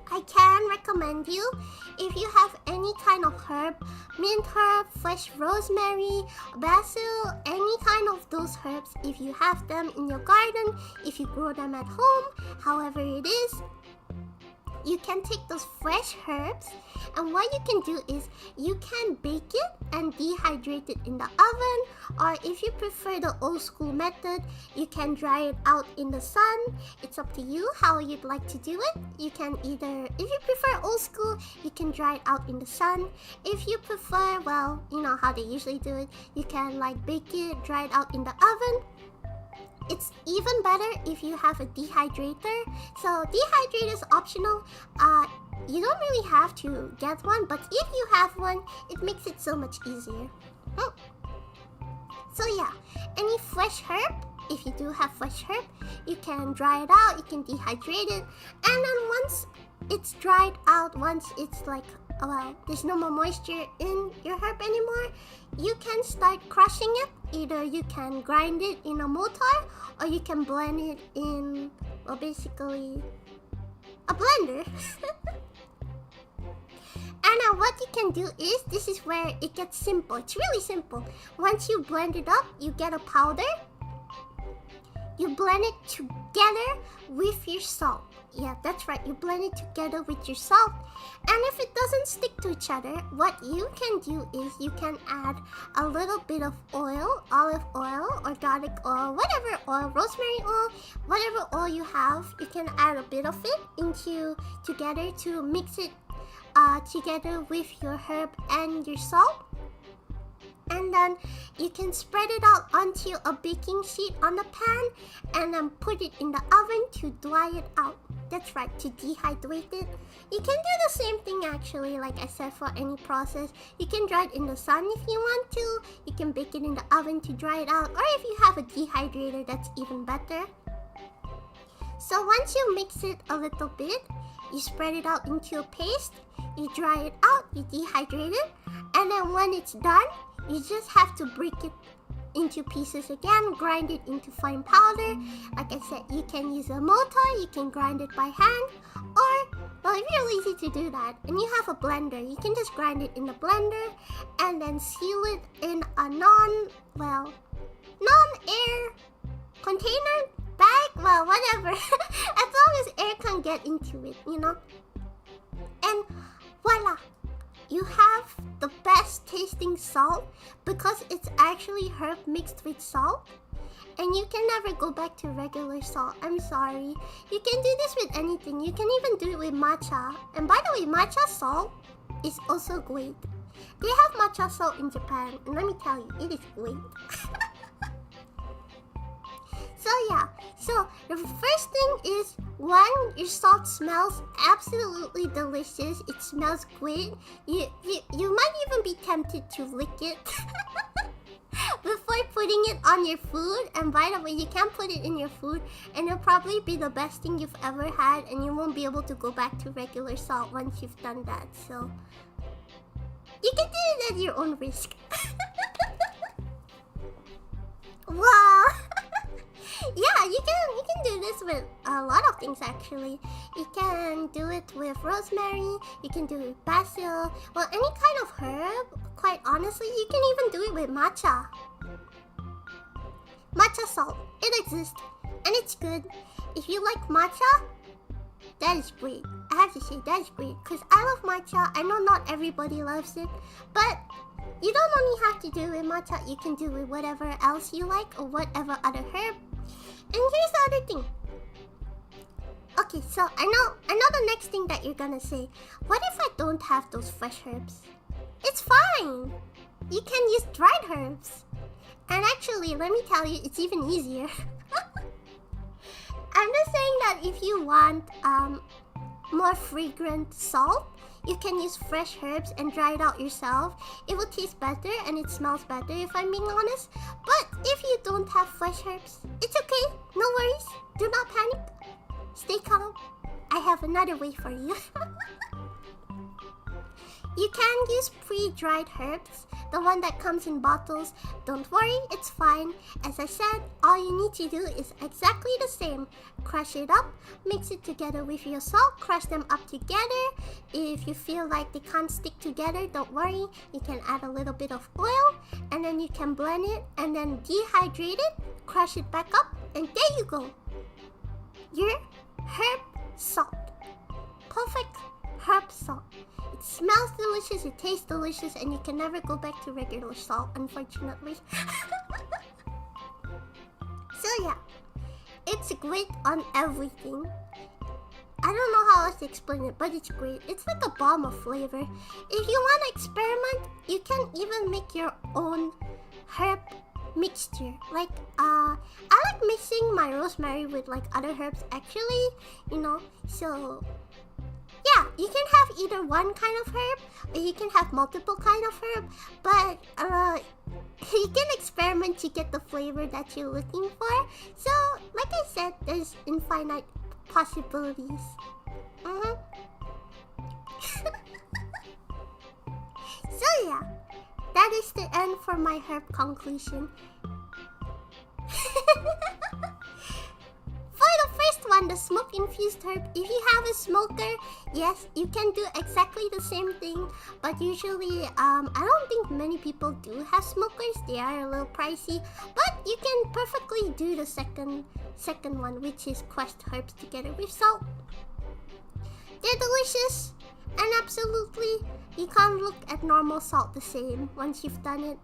I can recommend you, if you have any kind of herb, mint herb, fresh rosemary, basil, any kind of those herbs, if you have them in your garden, if you grow them at home, however it is, you can take those fresh herbs, and what you can do is you can bake it and dehydrate it in the oven, or if you prefer the old school method, you can dry it out in the sun. It's up to you how you'd like to do it. You can either, if you prefer old school, you can dry it out in the sun. If you prefer, well, you know how they usually do it, you can like bake it, dry it out in the oven. It's even better if you have a dehydrator. So dehydrator is optional. You don't really have to get one, but if you have one, it makes it so much easier. So yeah, any fresh herb, if you do have fresh herb, you can dry it out, you can dehydrate it, and then once it's dried out, once it's like well, there's no more moisture in your herb anymore, you can start crushing it. Either you can grind it in a mortar or you can blend it in, well, basically a blender. And what you can do is, this is where it gets simple. It's really simple. Once you blend it up, you get a powder. You blend it together with your salt. Yeah, that's right. You blend it together with your salt. And if it doesn't stick to each other, what you can do is you can add a little bit of oil, olive oil or garlic oil, whatever oil, rosemary oil, whatever oil you have. You can add a bit of it together to mix it together with your herb and your salt. And then you can spread it out onto a baking sheet on the pan and then put it in the oven to dry it out. That's right, to dehydrate it. You can do the same thing actually, like I said, for any process. You can dry it in the sun if you want to. You can bake it in the oven to dry it out. Or if you have a dehydrator, that's even better. So once you mix it a little bit, you spread it out into a paste. You dry it out, you dehydrate it. And then when it's done, you just have to break it into pieces again, grind it into fine powder. Like I said, you can use a mortar, you can grind it by hand, or, well, if you're lazy to do that and you have a blender, you can just grind it in the blender and then seal it in a non-air container, bag, well, whatever. As long as air can get into it, you know. And voila! You have the best tasting salt because it's actually herb mixed with salt. And you can never go back to regular salt. I'm sorry. You can do this with anything. You can even do it with matcha. And by the way, matcha salt is also great. They have matcha salt in Japan. And let me tell you, it is great. So yeah, so the first thing is, one, your salt smells absolutely delicious. It smells great. You might even be tempted to lick it before putting it on your food. And by the way, you can put it in your food and it'll probably be the best thing you've ever had, and you won't be able to go back to regular salt once you've done that. So you can do it at your own risk. Wow. Yeah, you can do this with a lot of things actually. You can do it with rosemary, you can do it with basil, well, any kind of herb. Quite honestly, you can even do it with matcha. Matcha salt, it exists and it's good. If you like matcha, that is great. I have to say, that is great because I love matcha. I know not everybody loves it, but you don't only have to do it with matcha. You can do it with whatever else you like or whatever other herb. And here's the other thing. Okay, so I know the next thing that you're gonna say. What if I don't have those fresh herbs? It's fine. You can use dried herbs. And actually, let me tell you, it's even easier. I'm just saying that if you want more fragrant salt, you can use fresh herbs and dry it out yourself. It will taste better and it smells better, if I'm being honest. But if you don't have fresh herbs, it's okay. No worries. Do not panic. Stay calm. I have another way for you. You can use pre-dried herbs, the one that comes in bottles. Don't worry, it's fine. As I said, all you need to do is exactly the same. Crush it up, mix it together with your salt, crush them up together. If you feel like they can't stick together, don't worry. You can add a little bit of oil and then you can blend it and then dehydrate it, crush it back up, and there you go. Your herb salt. Perfect herb salt. It smells delicious, it tastes delicious, and you can never go back to regular salt, unfortunately. So yeah, it's great on everything. I don't know how else to explain it, but it's great. It's like a bomb of flavor. If you want to experiment, you can even make your own herb mixture. Like, I like mixing my rosemary with like other herbs actually, you know, so yeah, you can have either one kind of herb or you can have multiple kind of herb, but you can experiment to get the flavor that you're looking for. So, like I said, there's infinite possibilities. for my herb conclusion. For the first one, the smoke-infused herb, if you have a smoker, yes, you can do exactly the same thing. But usually, I don't think many people do have smokers. They are a little pricey. But you can perfectly do the second one, which is crushed herbs together with salt. They're delicious. And absolutely, you can't look at normal salt the same once you've done it.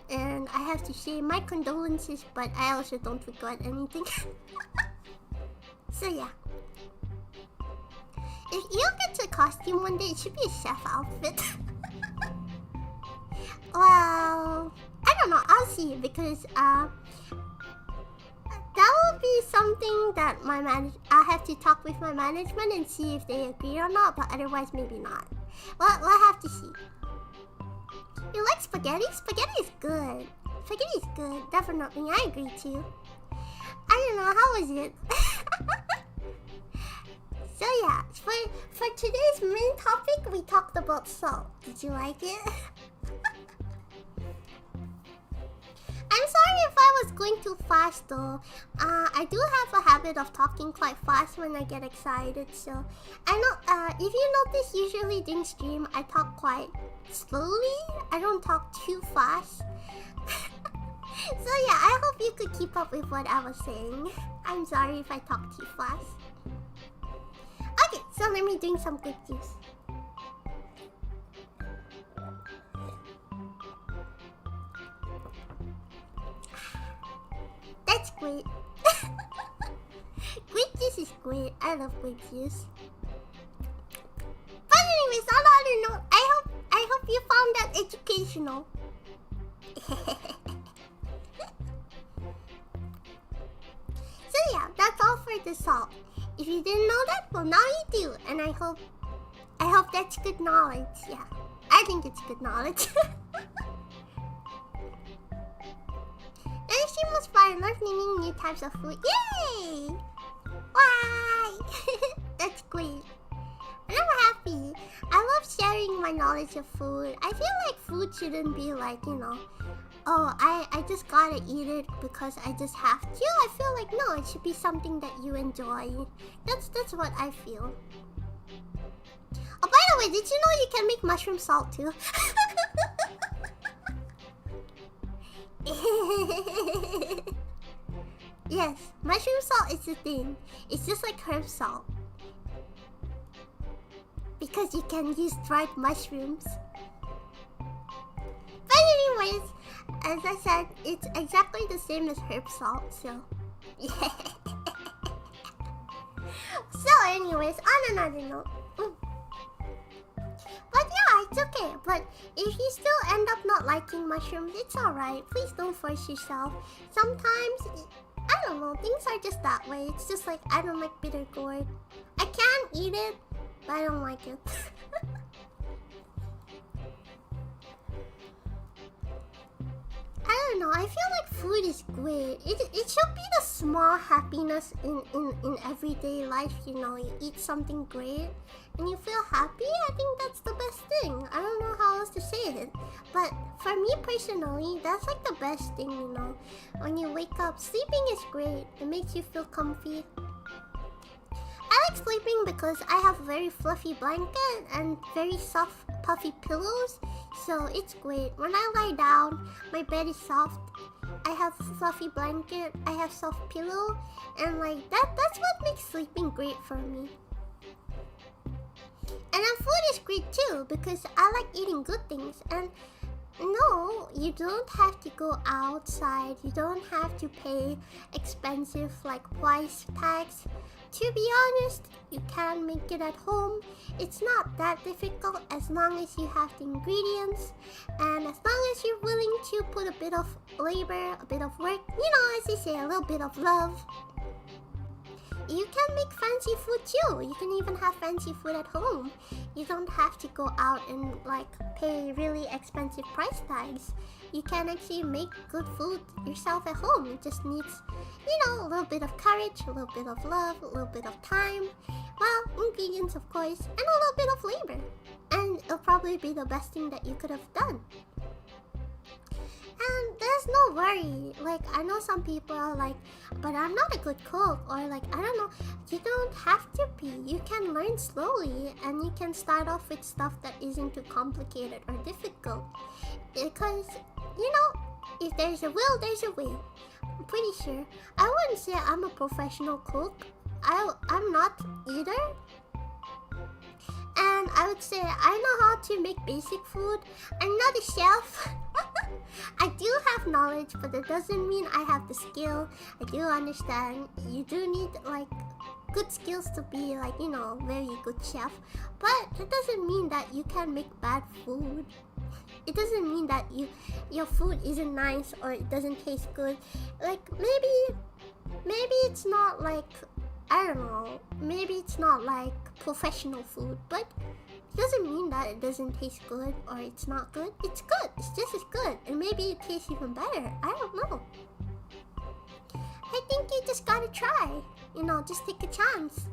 And I have to say my condolences, but I also don't regret anything. So yeah. If you get to costume one day, it should be a chef outfit. Well, I don't know. I'll see, because that will be something that I have to talk with my management and see if they agree or not. But otherwise, maybe not. Well, we'll have to see. You like spaghetti? Spaghetti is good. Spaghetti is good, definitely. I agree too. I don't know, how was it? So yeah, for today's main topic, we talked about salt. Did you like it? I'm sorry if I was going too fast though. I do have a habit of talking quite fast when I get excited, so I know if you notice, usually during stream I talk quite slowly. I don't talk too fast. So yeah, I hope you could keep up with what I was saying. I'm sorry if I talk too fast. Okay, so let me drink some good juice. That's great. Grape juice is great. I love grape juice. But anyways, on another note, I hope you found that educational. So yeah, that's all for the salt. If you didn't know that, well now you do, and I hope that's good knowledge. Yeah, I think it's good knowledge. And she was fun. Love naming new types of food. Yay! Why? That's great. And I'm happy. I love sharing my knowledge of food. I feel like food shouldn't be like, you know, oh, I just gotta eat it because I just have to. I feel like no, it should be something that you enjoy. That's what I feel. Oh, by the way, did you know you can make mushroom salt too? Yes, mushroom salt is a thing. It's just like herb salt. Because you can use dried mushrooms. But anyways, as I said, it's exactly the same as herb salt, so yeah. So anyways, on another note. But yeah, it's okay. But if you still end up not liking mushrooms, it's alright. Please don't force yourself. Sometimes, I don't know, things are just that way. It's just like, I don't like bitter gourd. I can eat it, but I don't like it. I don't know, I feel like food is great. It should be the small happiness in everyday life, you know. You eat something great and you feel happy. I think that's the best thing. I don't know how else to say it. But for me personally, that's like the best thing, you know. When you wake up, sleeping is great. It makes you feel comfy. I like sleeping because I have a very fluffy blanket and very soft, puffy pillows. So it's great. When I lie down, my bed is soft. I have a fluffy blanket. I have soft pillow. And like that's what makes sleeping great for me. And then food is great too because I like eating good things. And no, you don't have to go outside. You don't have to pay expensive like price tags. To be honest, you can make it at home. It's not that difficult as long as you have the ingredients and as long as you're willing to put a bit of labor, a bit of work, you know, as you say, a little bit of love. You can make fancy food too. You can even have fancy food at home. You don't have to go out and like pay really expensive price tags. You can actually make good food yourself at home. It just needs, you know, a little bit of courage, a little bit of love, a little bit of time. Well, ingredients of course, and a little bit of labor. And it'll probably be the best thing that you could have done. And there's no worry. Like, I know some people are like, but I'm not a good cook, or like, I don't know. You don't have to be. You can learn slowly, and you can start off with stuff that isn't too complicated or difficult. Because, if there's a will, there's a way. I'm pretty sure. I wouldn't say I'm a professional cook. I'm not either. And I would say I know how to make basic food. I'm not a chef. I do have knowledge, but it doesn't mean I have the skill. I do understand you do need like good skills to be like, very good chef. But it doesn't mean that you can make bad food. It doesn't mean that your food isn't nice or it doesn't taste good. Like maybe it's not like, I don't know, maybe it's not like professional food, but it doesn't mean that it doesn't taste good or it's not good. It's good. It's just as good. And maybe it tastes even better. I don't know. I think you just gotta try. Just take a chance.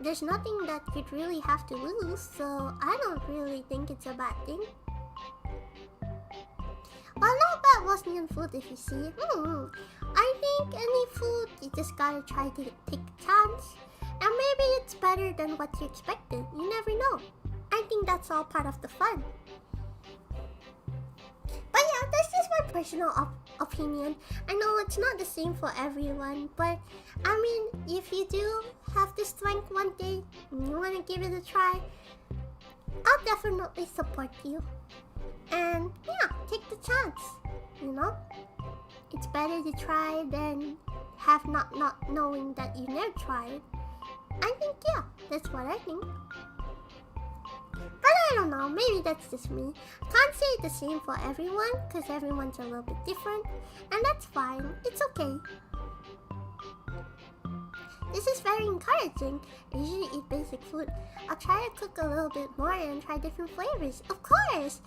There's nothing that you'd really have to lose, so I don't really think it's a bad thing. Well, not bad Bosnian food if you see. I think any food, you just gotta try to take a chance. And maybe it's better than what you expected. You never know. I think that's all part of the fun. But yeah, that's just my personal opinion. I know it's not the same for everyone, but I mean, if you do have the strength one day and you want to give it a try, I'll definitely support you. And yeah, take the chance. It's better to try than have not knowing that you never tried. I think, yeah, that's what I think. But I don't know, maybe that's just me. Can't say it the same for everyone, because everyone's a little bit different. And that's fine, it's okay. This is very encouraging. I usually eat basic food. I'll try to cook a little bit more and try different flavors. Of course!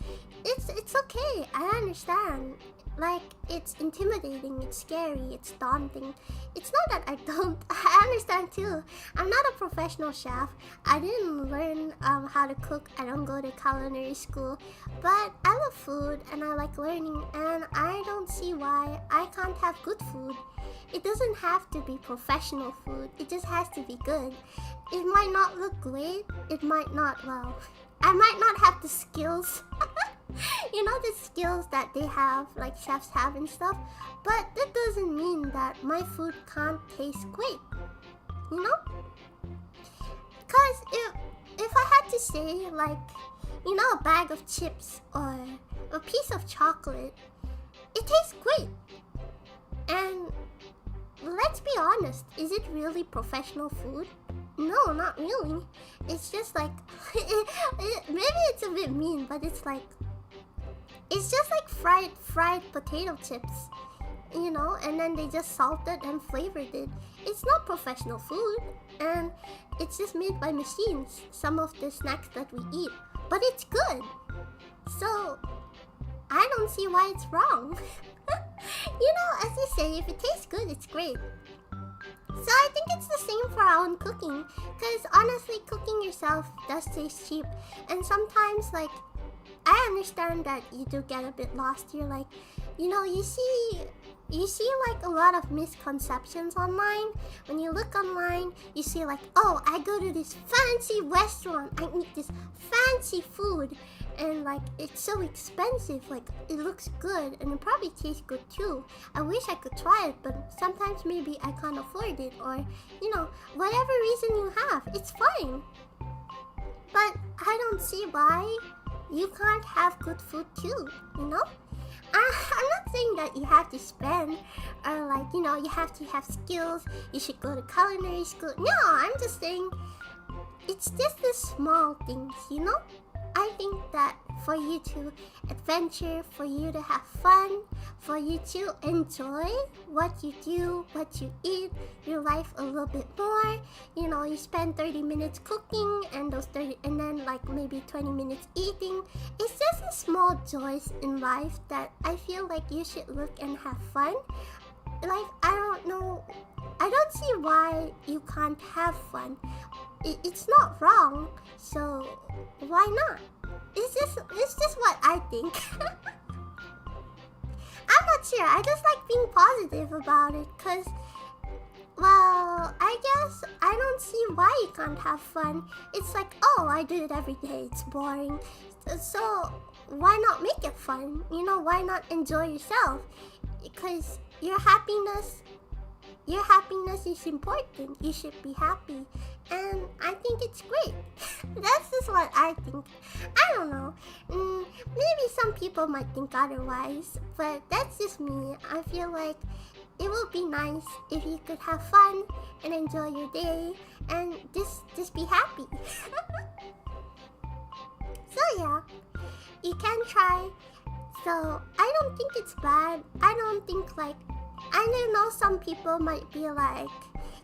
It's okay, I understand. Like, it's intimidating, it's scary, it's daunting. It's not that I don't. I understand too. I'm not a professional chef. I didn't learn how to cook. I don't go to culinary school. But I love food and I like learning, and I don't see why I can't have good food. It doesn't have to be professional food. It just has to be good. It might not look great. It might not, well, I might not have the skills. The skills that they have, like chefs have and stuff. But that doesn't mean that my food can't taste great. Because if I had to say, like, a bag of chips or a piece of chocolate, it tastes great. And let's be honest, is it really professional food? No, not really. It's just like, maybe it's a bit mean, but it's just like fried potato chips, and then they just salted and flavored it. It's not professional food, and it's just made by machines, some of the snacks that we eat. But it's good. So, I don't see why it's wrong. As they say, if it tastes good, it's great. So I think it's the same for our own cooking. Because honestly, cooking yourself does taste cheap. And sometimes, like, I understand that you do get a bit lost. You're like, you see like a lot of misconceptions online. When you look online, you see like, oh, I go to this fancy restaurant, I eat this fancy food, and like it's so expensive. Like, it looks good and it probably tastes good too. I wish I could try it, but sometimes maybe I can't afford it, or whatever reason you have, it's fine. But I don't see why you can't have good food too, I'm not saying that you have to spend, or like, you have to have skills, you should go to culinary school. No, I'm just saying, it's just the small things, I think that for you to adventure, for you to have fun, for you to enjoy what you do, what you eat, your life a little bit more. You spend 30 minutes cooking and then like maybe 20 minutes eating. It's just the small joys in life that I feel like you should look and have fun. Like, I don't know, I don't see why you can't have fun. It's not wrong, so why not? It's just what I think. I'm not sure. I just like being positive about it because, well, I guess I don't see why you can't have fun. It's like, oh, I do it every day. It's boring. So why not make it fun? You know, why not enjoy yourself? Because your happiness is important. You should be happy. And I think it's great. That's just what I think. I don't know. Maybe some people might think otherwise, but that's just me. I feel like it would be nice if you could have fun and enjoy your day and just be happy. So yeah, you can try. So I don't think it's bad. I don't think like, I know some people might be like,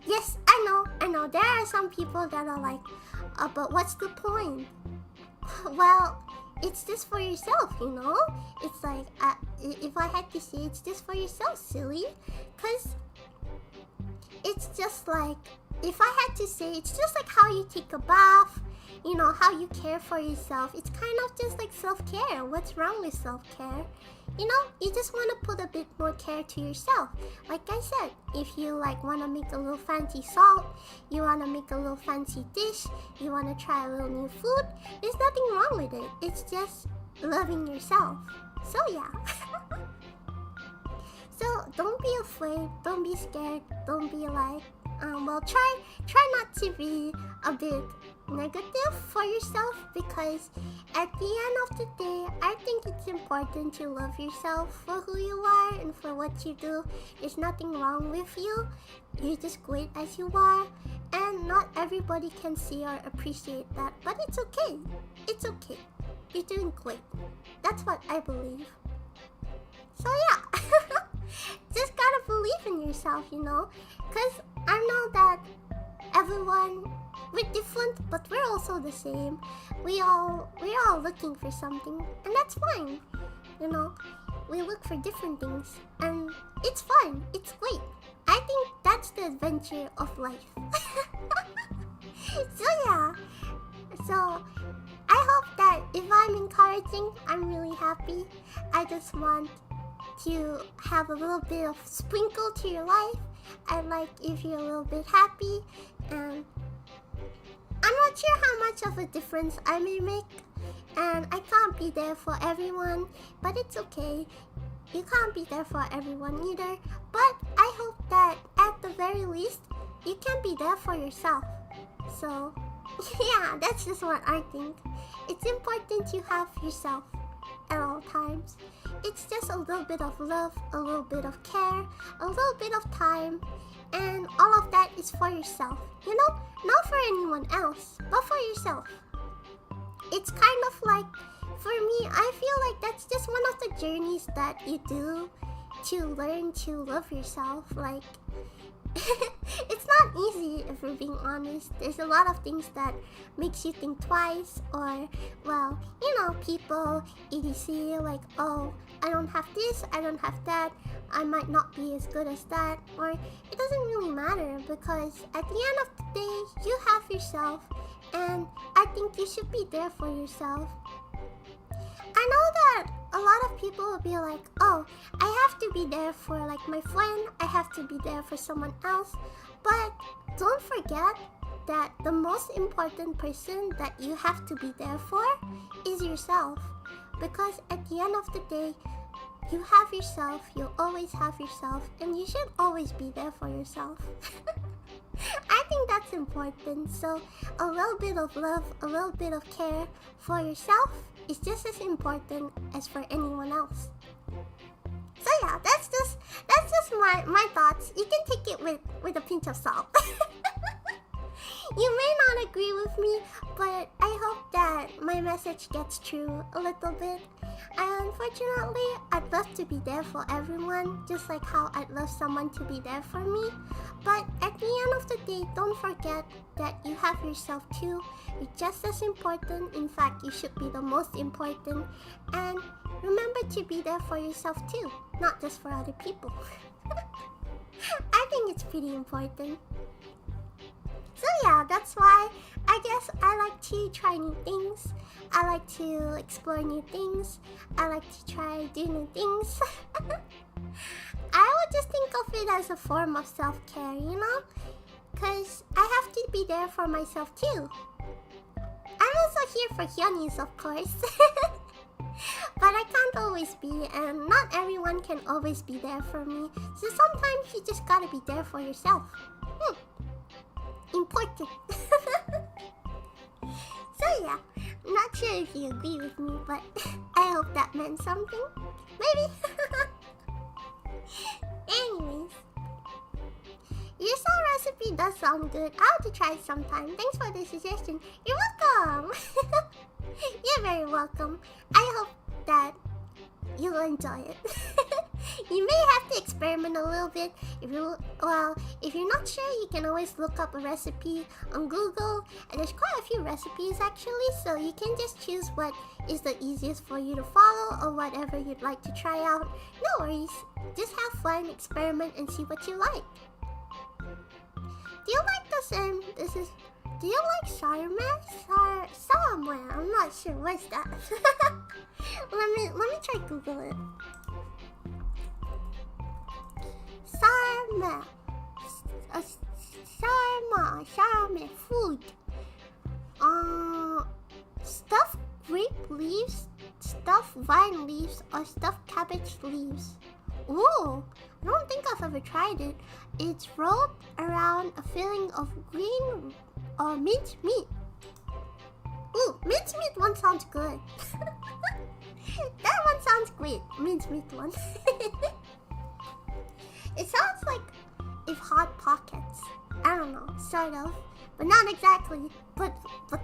yes, I know. There are some people that are like, but what's the point? Well, it's just for yourself, you know? It's like, if I had to say, it's just for yourself, silly. Because it's just like, if I had to say, it's just like how you take a bath, you know, how you care for yourself. It's kind of just like self-care. What's wrong with self-care? You know, you just want to put a bit more care to yourself. Like I said, if you like want to make a little fancy salt, you want to make a little fancy dish, you want to try a little new food, there's nothing wrong with it. It's just loving yourself. So yeah. So don't be afraid, don't be scared, don't be like, well, try not to be a bit negative for yourself, because at the end of the day, I think it's important to love yourself for who you are and for what you do. There's nothing wrong with you. You're just great as you are, and not everybody can see or appreciate that, but it's okay. It's okay. You're doing great. That's what I believe. So yeah. Just gotta believe in yourself, you know, because I know that everyone, we're different, but we're also the same. We're all looking for something, and that's fine. You know, we look for different things, and it's fun. It's great. I think that's the adventure of life. So yeah. So I hope that if I'm encouraging, I'm really happy. I just want to have a little bit of sprinkle to your life. I like if you're a little bit happy, and I'm not sure how much of a difference I may make, and I can't be there for everyone, but it's okay. You can't be there for everyone either, but I hope that at the very least, you can be there for yourself. So yeah, that's just what I think. It's important to have yourself at all times. It's just a little bit of love, a little bit of care, a little bit of time, and all of that is for yourself. You know, not for anyone else, but for yourself. It's kind of like, for me, I feel like that's just one of the journeys that you do to learn to love yourself. Like, it's not easy if we're being honest. There's a lot of things that makes you think twice, or, well, you know, people EDC like, oh, I don't have this, I don't have that, I might not be as good as that, or it doesn't really matter, because at the end of the day, you have yourself, and I think you should be there for yourself. I know that a lot of people will be like, oh, I have to be there for like my friend, I have to be there for someone else, but don't forget that the most important person that you have to be there for is yourself. Because at the end of the day, you have yourself, you'll always have yourself, and you should always be there for yourself. I think that's important. So a little bit of love, a little bit of care for yourself is just as important as for anyone else. So yeah, that's just my thoughts. You can take it with a pinch of salt. You may not agree with me, but I hope that my message gets through a little bit. And unfortunately, I'd love to be there for everyone, just like how I'd love someone to be there for me. But at the end of the day, don't forget that you have yourself too. You're just as important. In fact, you should be the most important. And remember to be there for yourself too, not just for other people. I think it's pretty important. So yeah, that's why I guess I like to try new things. I like to explore new things. I like to try do new things. I would just think of it as a form of self-care, you know? Because I have to be there for myself too. I'm also here for Hyunis, of course. But I can't always be, and not everyone can always be there for me. So sometimes you just gotta be there for yourself. Important. So yeah, I'm not sure if you agree with me, but I hope that meant something. Maybe. Anyways, your soul recipe does sound good. I'll have to try it sometime. Thanks for the suggestion. You're welcome. You're very welcome. I hope that you'll enjoy it. You may have to experiment a little bit. If you're not sure, you can always look up a recipe on Google. And there's quite a few recipes actually, so you can just choose what is the easiest for you to follow or whatever you'd like to try out. No worries. Just have fun, experiment, and see what you like. Do you like do you like sarma? Sarma? I'm not sure. What's that? let me try Google it. Sarma. Sarma food. Stuffed grape leaves, stuffed vine leaves, or stuffed cabbage leaves. Ooh, I don't think I've ever tried it. It's rolled around a filling of green or minced meat. Ooh, minced meat one sounds good. That one sounds great. Minced meat one. It sounds like if Hot Pockets. I don't know, sort of, but not exactly. But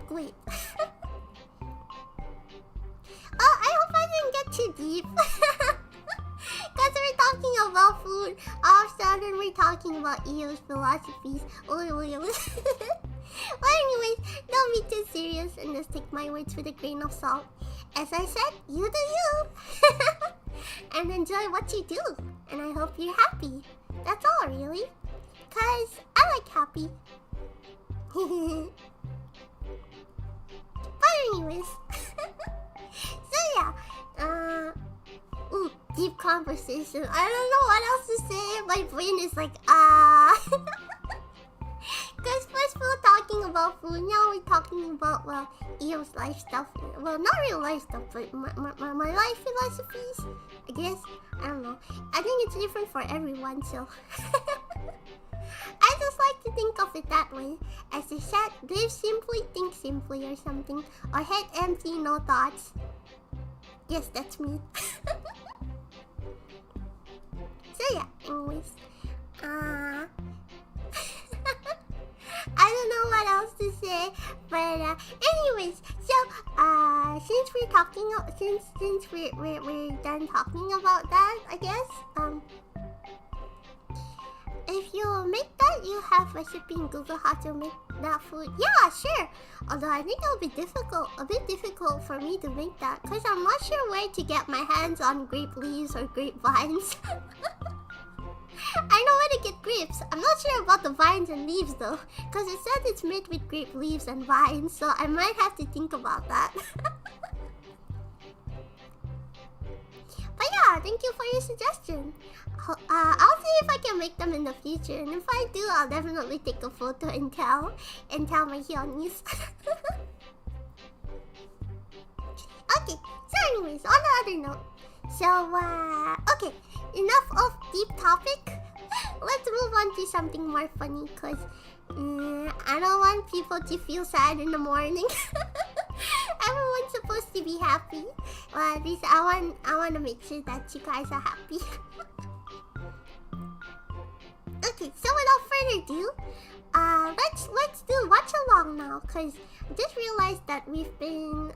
great. Oh, I hope I didn't get too deep. Because we're talking about food, all of a sudden we're talking about EO's philosophies. Well, anyways, don't be too serious and just take my words with a grain of salt. As I said, you do you. And enjoy what you do. And I hope you're happy. That's all, really. Because I like happy. But anyways. So yeah. Ooh, deep conversation. I don't know what else to say. My brain is like, Because first we were talking about food, now we're talking about, well, EO's life stuff. Well, not real life stuff, but my life philosophies, I guess. I don't know. I think it's different for everyone, so... I just like to think of it that way. As they said, live simply, think simply or something. Or head empty, no thoughts. Yes, that's me. So yeah, anyways. I don't know what else to say, but anyways, so since we're talking, since we're done talking about that, I guess if you make that, you have recipe in Google how to make that food. Yeah, sure. Although I think it'll be a bit difficult for me to make that, because I'm not sure where to get my hands on grape leaves or grapevines. I know where to get grapes. I'm not sure about the vines and leaves though, because it said it's made with grape leaves and vines, so I might have to think about that. But yeah, thank you for your suggestion. I'll see if I can make them in the future, and if I do, I'll definitely take a photo and tell my Hyunis. Okay, so anyways, on the other note, so okay, enough of deep topic. Let's move on to something more funny, cause I don't want people to feel sad in the morning. Everyone's supposed to be happy. Well, at least I want to make sure that you guys are happy. Okay, so without further ado, let's do watch along now, cause I just realized that we've been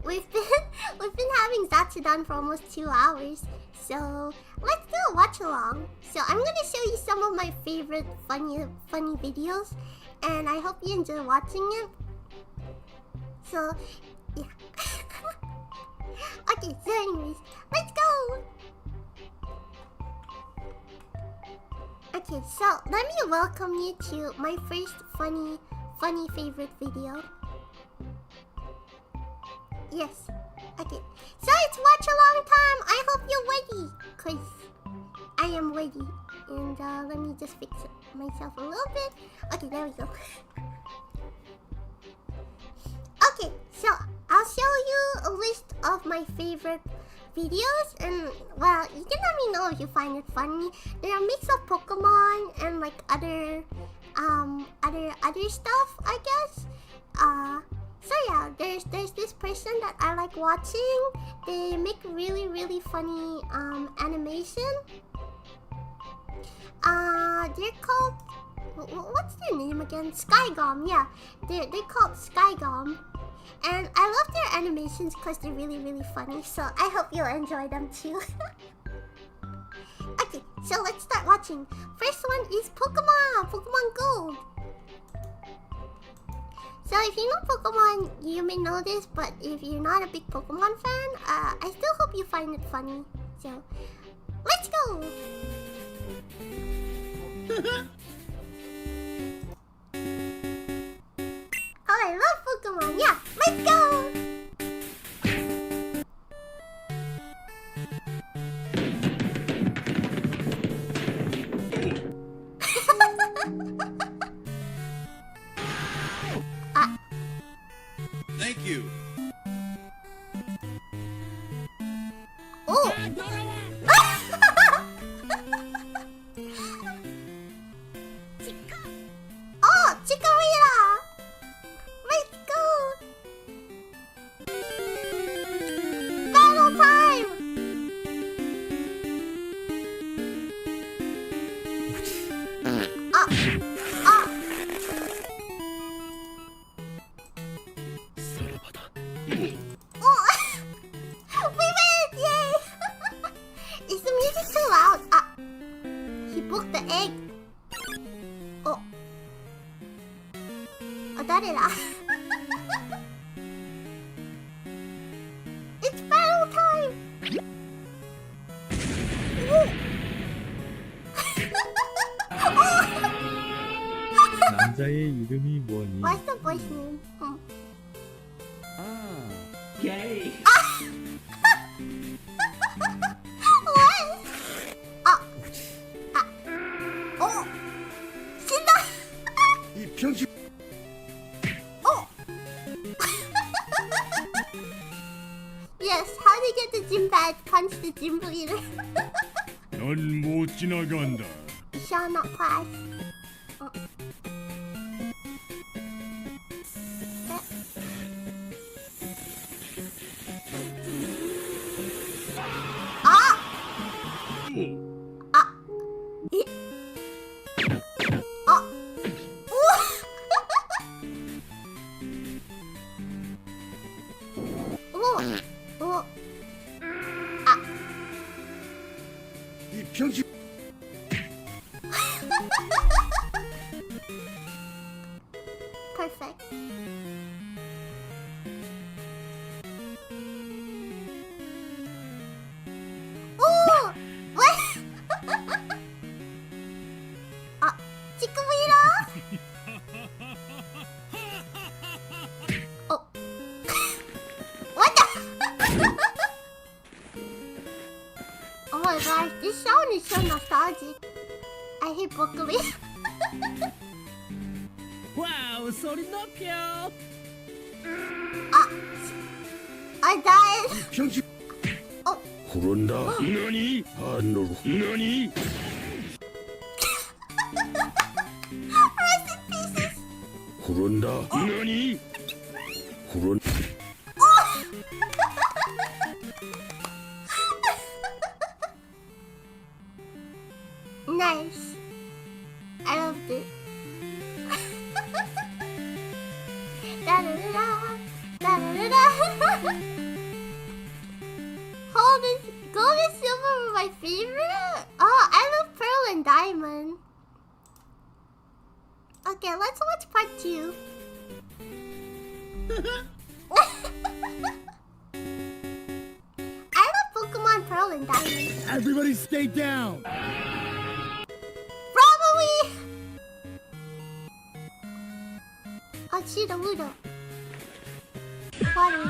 having Zatsudan for almost 2 hours. So let's do a watch along. So I'm gonna show you some of my favorite funny videos, and I hope you enjoy watching it. So yeah. Okay, so anyways, let's go. Okay, Okay, so let me welcome you to my first funny favorite video. Yes. Okay. So it's watch along time. I hope you're ready, cause I am ready. And let me just fix myself a little bit. Okay, there we go. Okay, so I'll show you a list of my favorite videos, and well, you can let me know if you find it funny. They're a mix of Pokemon and like other stuff, I guess. So yeah, there's this person that I like watching. They make really funny animation. They're called, what's their name again? Skygom. Yeah, they're called Skygom. And I love their animations because they're really funny. So I hope you'll enjoy them too. Okay, so let's start watching. First one is Pokemon Gold. So if you know Pokemon, you may know this, but if you're not a big Pokemon fan, I still hope you find it funny. So, let's go! Oh, I love Pokemon! Yeah, let's go! Thank you. Oh! Oh, Guerilla! Let's go! Battle time! We win! Yay! Is the music too loud? He broke the egg. Oh. Oh, it's battle time! 남자의 이름이 뭐니? What's the boy's name? Gay. What? Oh! 신나! 이 병신. Oh! Yes, how to get the gym badge? Punch the gym leader. 넌 못 지나간다. Shall not pass. 이 병신. Perfect. Ooh! What? Chikorita? Oh. What the? Oh my gosh, this sound is so nostalgic. I hate broccoli. 와우 소리 높여. I died. 병신. Oh. 그런다. 너니? 안 놀고. 너니? Rest in pieces. 그런다. 너니? 그런. Nice. I loved it. Da-da-da-da, da-da-da-da. Gold and silver were my favorite. Oh, I love pearl and diamond. Okay, let's watch part 2. I love Pokemon Pearl and Diamond. Everybody stay down. Bravo 싫어 울어. 와루.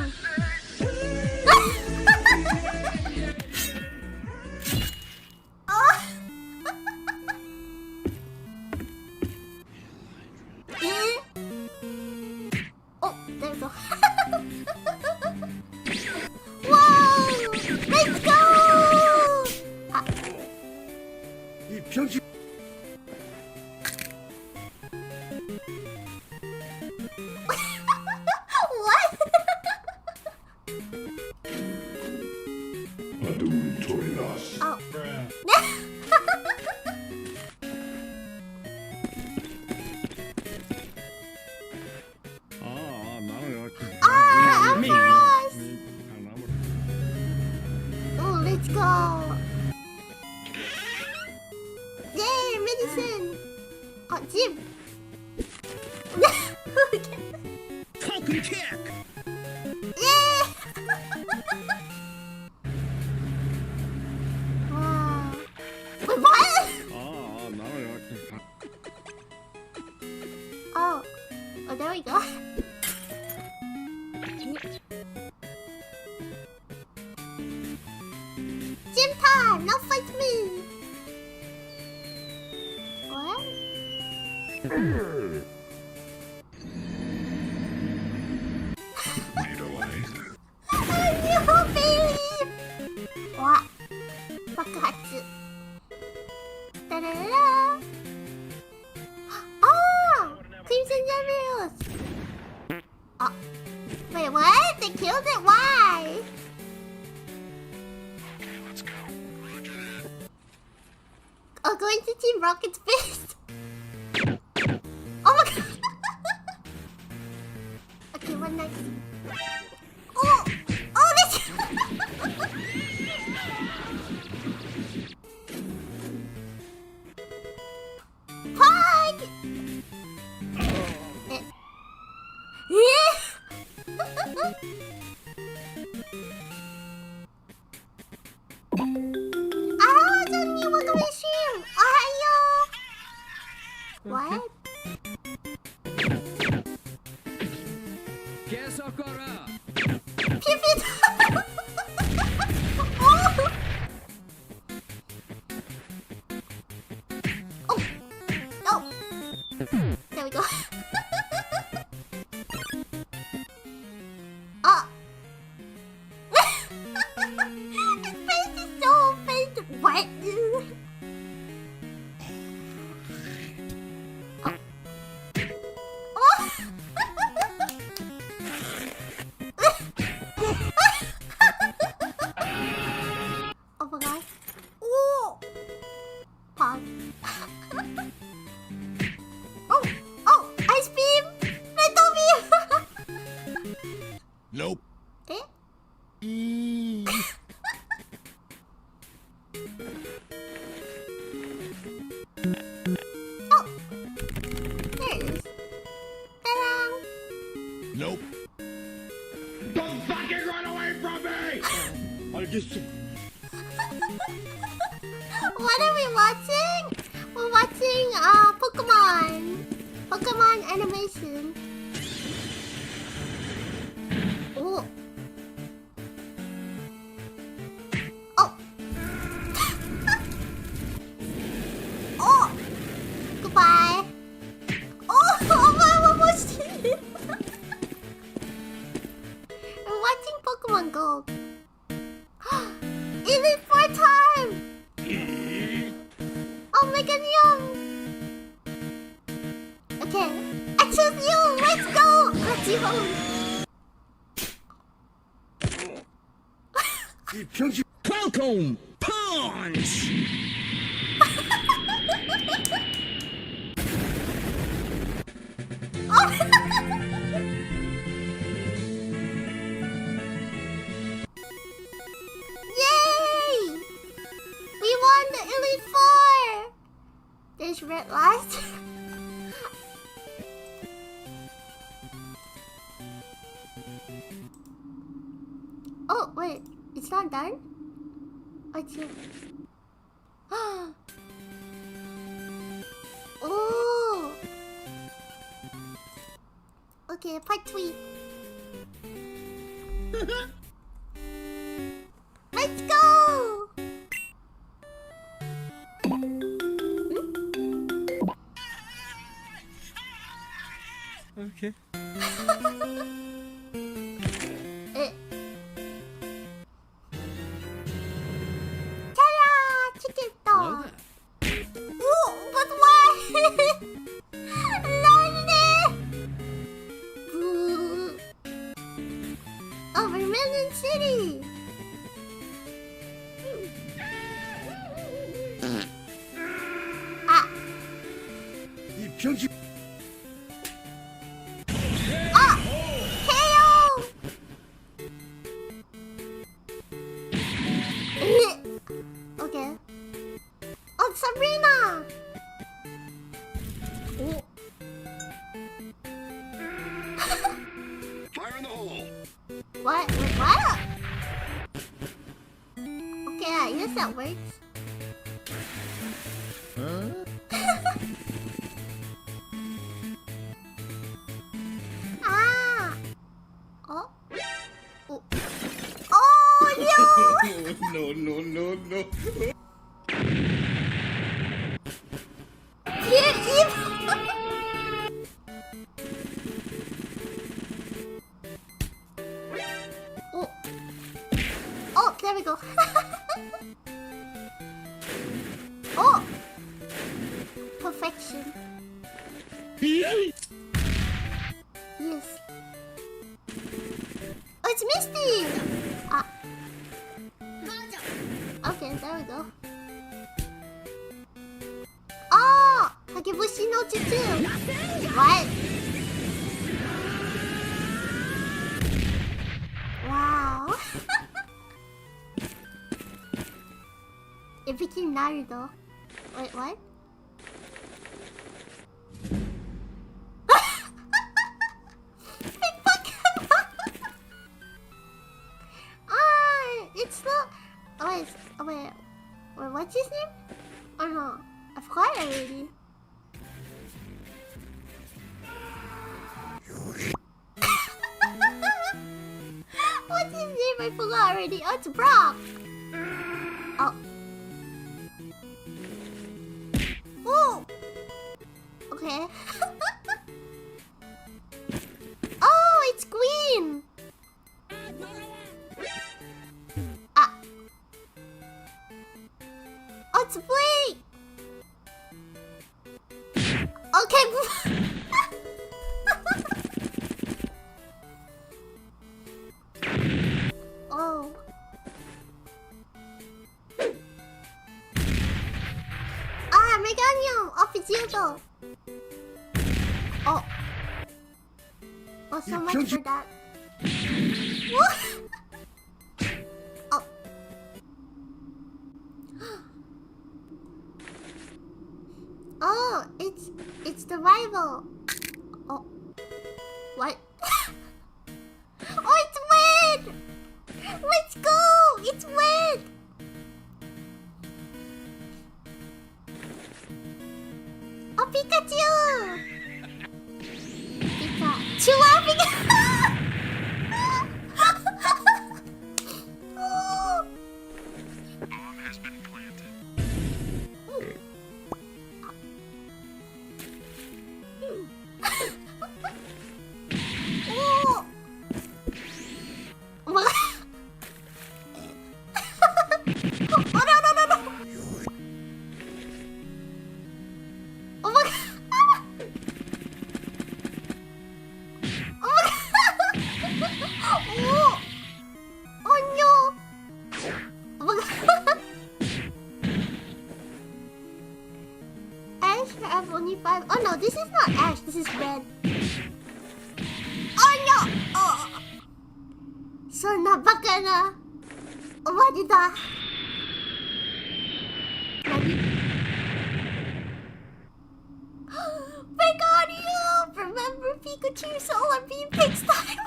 There we go. Wow! Let's go! 이 병신. What? 어둠 조리나스. Oh. 나는 이렇게. Ambrose! Oh, let's go. Yay, medicine. Oh, Jim. Falcon kick. Yeah. Wow. Wait, what? 나는 이렇게. Oh, there we go. Gym time, now fight me. What? I believe. What? Bakatsu. Da-da-da-da. Oh, Crimson Jarrios. Oh, wait, what? They killed it? Why? Oh, going to Team Rocket's base. Oh my god. Okay, one next. Oh, this. Pug. 아하전님 welcome Ohio. What? Kesokora. Pipit. Oh. Oh. There we go. Oh. His face is so face wet. Oh my god. Oh! Pause. Oh! Ice beam! Metal beam! Nope. Eh? Oh! There it is. Ta-da! Nope. Don't fucking run away from me! 알겠어. What are we watching? We're watching Pokemon animation. Oh. Oh. Oh. Goodbye. Oh, one more shit. We're watching Pokemon Go. Elite 4 time. Oh my god, young. Okay, I choose you. Let's go. Let's go. 이 병신. Falcon punch. Yay! We won the Elite Four. There's red lights. Oh wait, it's not done. Oh, it's here. Oh. Okay, part 3. Let's go! Okay. Ta-da! Chicken Hello dog. there. Ooh, but why? Lonely. Boo. Oh, Vermilion City. Ah. Ah! KO! Okay. Oh, Sabrina! Oh. Fire in the hole! What? Wait, what? Okay, I guess that works. Ah! Oh? Oh, oh no! No. Here, oh. Oh, there we go. Oh! Perfection. Yes. Oh, it's Misty! Ah. Okay, there we go. Oh! Hagebushi no Jutsu! What? Wow. It became Naruto. Wait, what? It's not. Wait, what's his name? Oh no, I forgot already. What's his name? I forgot already. Oh, it's Brock. Oh. Ooh. Okay. Oh, it's Queen. Ah. Oh, it's Blake. Okay. Oh. Ah, Meganium! Officioso! Oh. Oh, so much for that. What? Oh. Oh, it's the rival. Oh. What? Oh, it's Wed! Let's go! It's Wed! Oh, Pikachu! Pikachu! Oh, Pikachu! Oh. Bomb has been planted. Oh. What? Oh, no. Oh my god. Oh my god. Oh. Oh no. Oh my god. Ash, I have only 5. Oh no, this is not Ash, this is Red. Oh no. Oh. So baka na. Oh, what is that? Wingardium! Remember Pikachu Solar Beam takes time!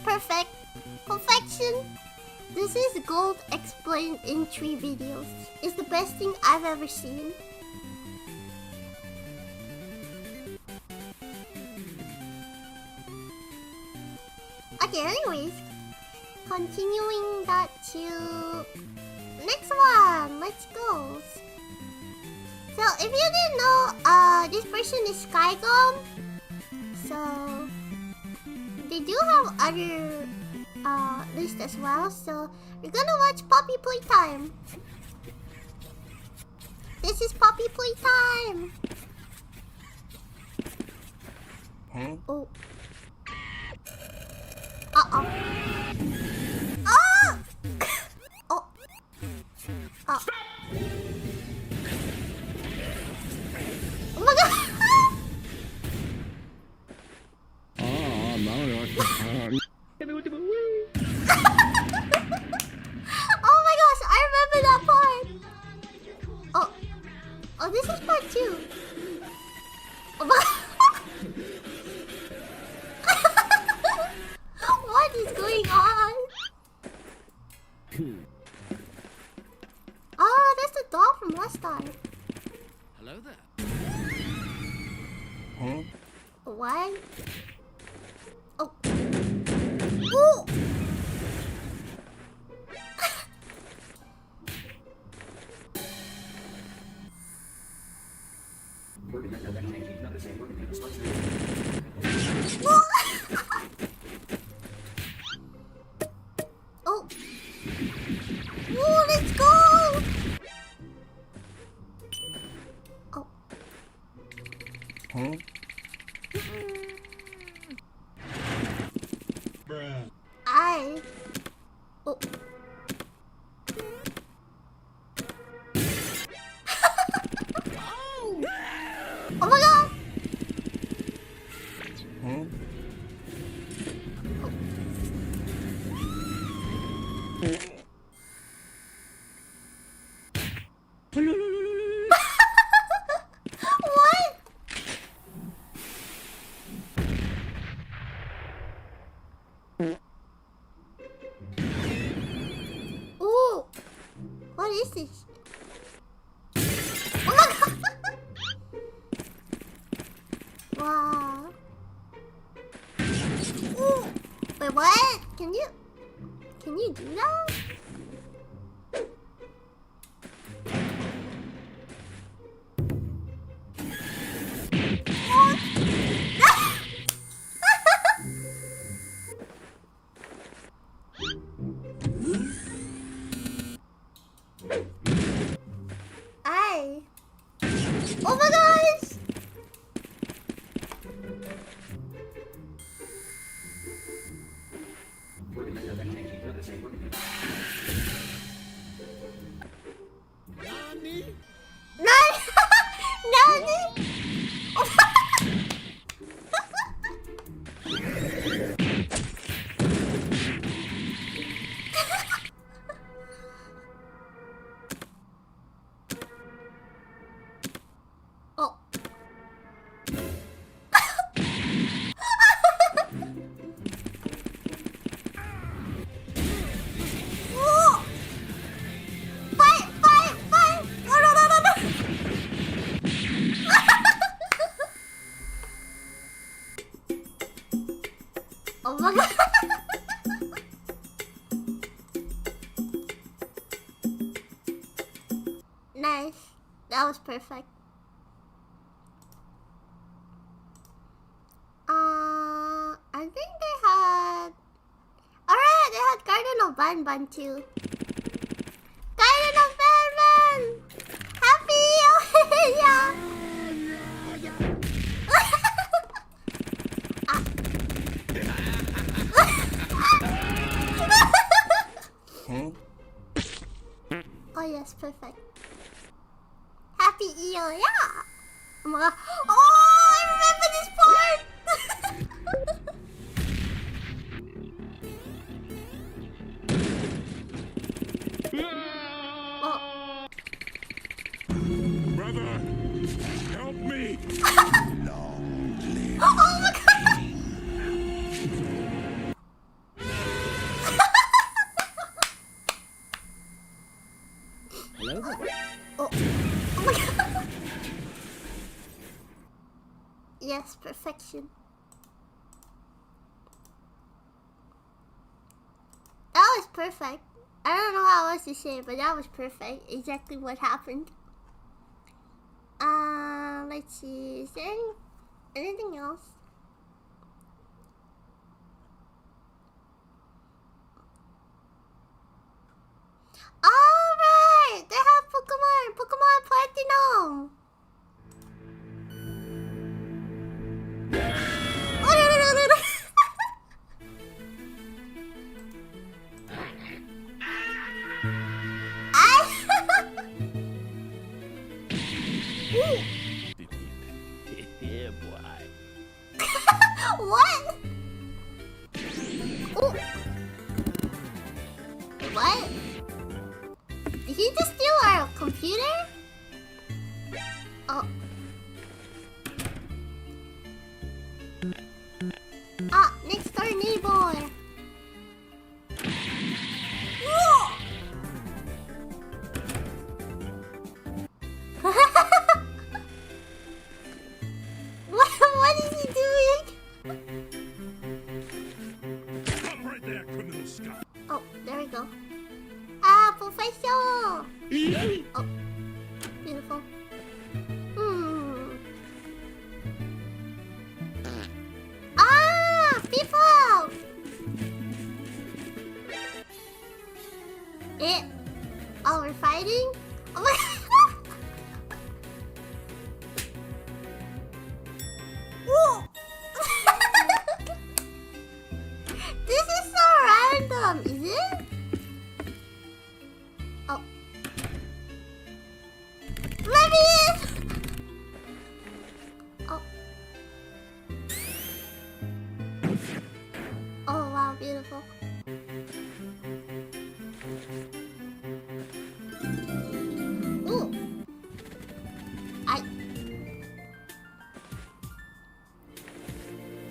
Perfect! expression? This is gold explained in 3 videos. It's the best thing I've ever seen. Okay, anyways. Continuing that to... next one! Let's go! So, if you didn't know, this person is Skygum. So... they do have other list as well, so we're gonna watch Poppy Playtime. This is Poppy Playtime. Huh? Oh. Uh-oh. Oh! Oh. Oh. Oh my god! Oh my gosh, I remember that part. Oh. Oh, this is part 2. Oh my what is going on? Oh, that's the doll from last time. Hello there. Huh? What? Oh. Ooh! Oh. Ooh, let's go! Oh. Huh? I. Oh. Oh my god! Huh? What? Ooh. What is this? Oh my god! Wow. Ooh. Wait, what? Can you do that? I. Oh my gosh! Nani? Nani? Oh. Ooh. Fight! Fight! Fight! No, no, no, no, no! Oh my god! Nice. That was perfect. I think they had... Alright, they had Garden of Banban too. Garden of Banban! Happy! Yeah! Huh? Oh yes, perfect. Happy eel, yeah! Oh my god. Oh, I remember this part! Oh. Brother, help me! Oh my god! Hello there. Oh. Oh my god. Yes, perfection. That was perfect. I don't know how else to say it, but that was perfect. Exactly what happened. Let's see. Is there anything else? Alright! They have Pokemon! Pokemon Platinum! Yeah, boy. What? Ooh. What? Did he just steal our computer? Oh. Ah, next door neighbor. Whoa. What is he doing? Stop right there, criminal scum. Oh, there we go. Ah, Professor! Oh, beautiful. Ah, people! Oh, we're fighting? Oh my Whoa! This is so random, is it? Oh. Let me in! Oh. Oh wow, beautiful. Ooh.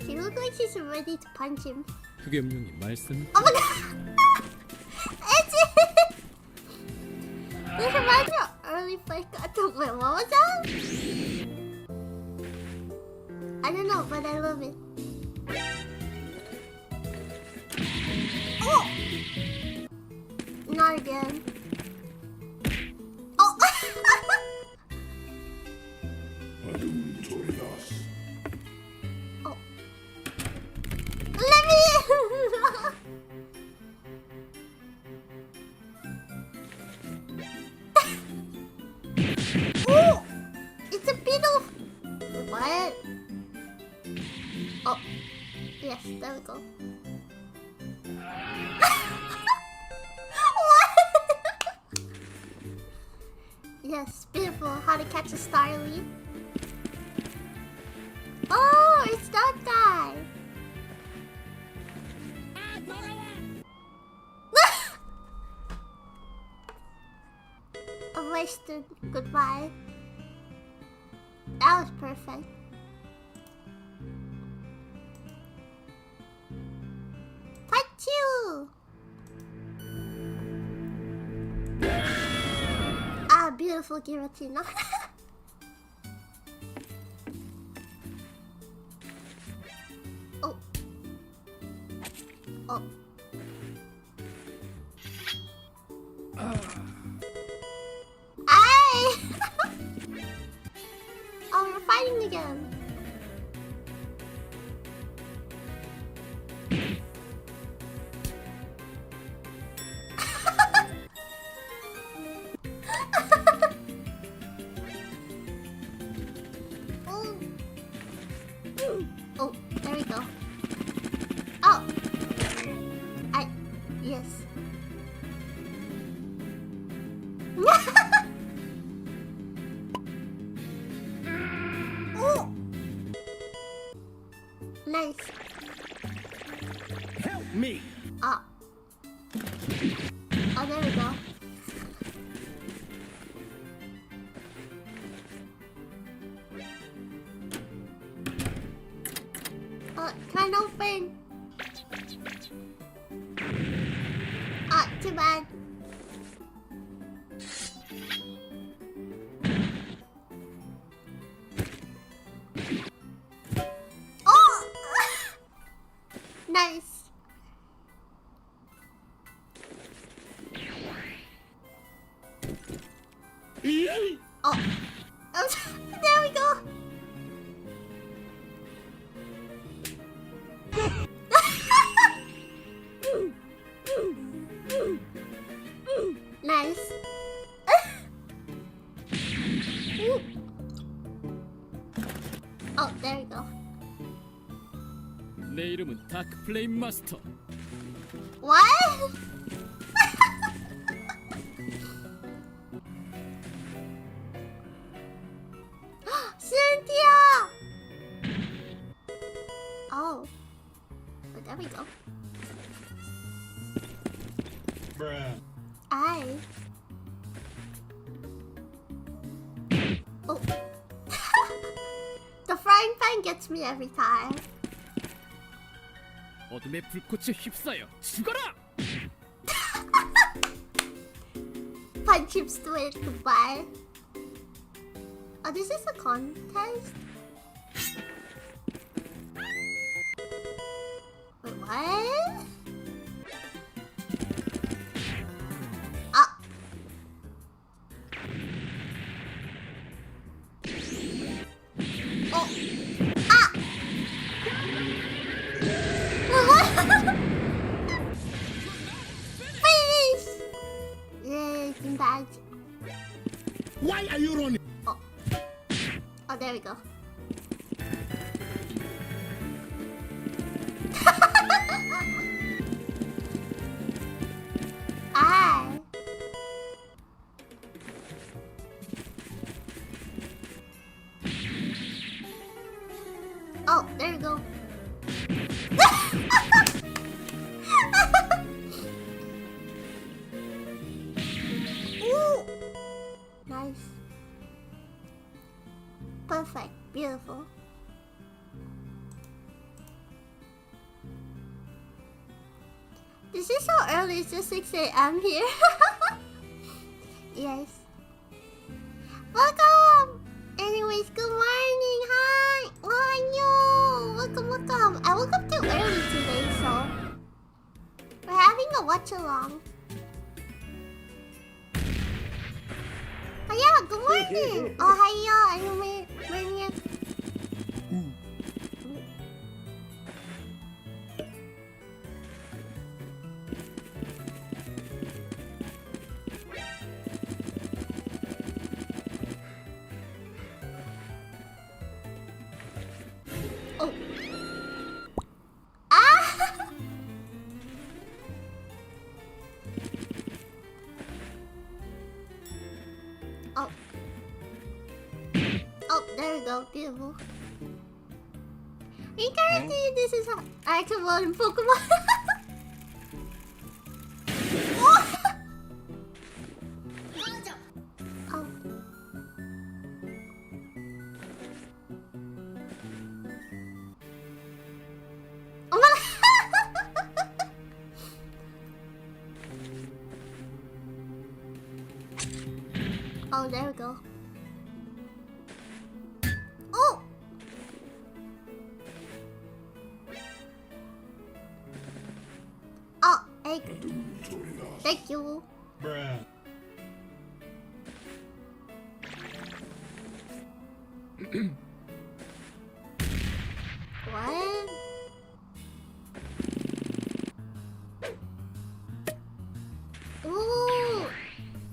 She looks like she's ready to punch him. 흑염룡이 말씀. Oh my god! It's This reminds me of early fight cartoon. Wait, what was that? I don't know, but I love it. Oh! Not again. Oh! Oh. Let me in! Oh! It's a beetle! What? Oh. Yes, there we go. What? Yes, beautiful. How to catch a Starly. Oh, it's that guy. I wasted. Goodbye. That was perfect. Pachu! Ah, beautiful Giratina. Oh. Oh. Aye! Oh, we're fighting again. Oh. Oh, there we go. Oh. Yes. Oh. Nice. Help me. Oh. Oh, there we go. Oh, can't open. Oh, too bad. Oh. There we go. Nice. Oh, there we go. 내 이름은 다크 플레임 마스터. What? Cynthia! Oh. Oh, there we go. Bruh. I. Oh. The frying pan gets me every time. 어둠의 불꽃에 휩싸여 죽어라! Punch him straight goodbye. Oh, this is a contest? Wait, what? Ah. Oh. Ah. Finish! Yay, team badge. Why are you running? Oh. Oh, there we go. I. Oh, there we go. Ooh. Nice. Perfect. Beautiful. This is so early. It's just 6 a.m. here. Yes. Welcome! Anyways, good morning. Hi. How are you? Welcome, welcome. I woke up too early today, so we're having a watch along. Oh yeah, good morning. Oh hi, are you ready? Oh. Ah! Oh. Oh, there we go. Beautiful. Currently, this is active mode in Pokemon. Oh. Oh. Oh my. Oh, there we go. Oh! Oh, egg. Thank you. Bruh. What? Ooh!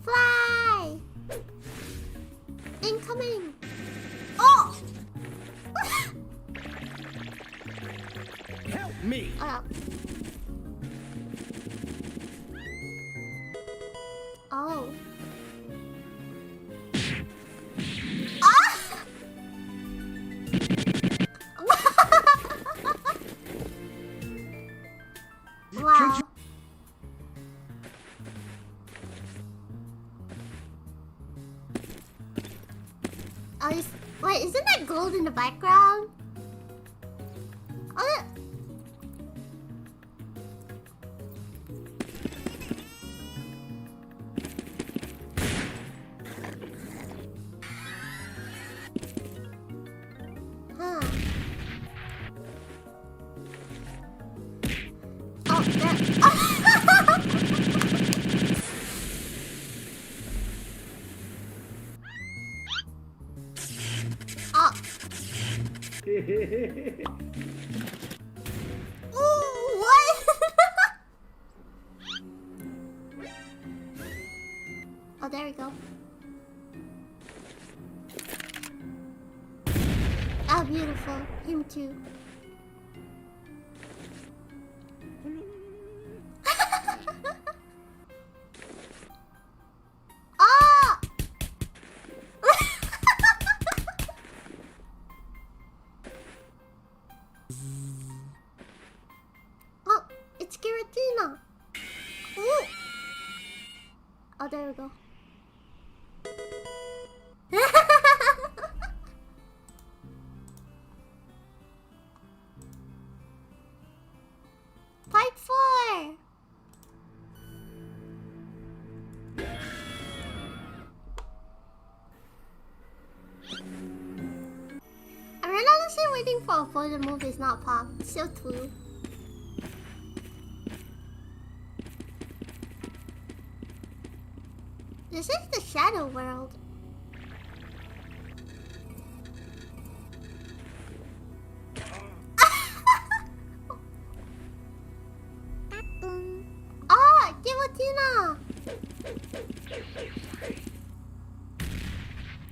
Fly! Incoming! Oh! Help me! Oh. Oh. Ah! Wow. Oh, wait, isn't that gold in the background? Oh, huh. Oh, there. Ooh, what? Oh, there we go. Oh, beautiful. Him too. Ah! Oh, it's Giratina. Ooh. Oh, there we go. Part 4. I'm really honestly waiting for the movies not pop. So true. This is the Shadow World. Ah, Giratina.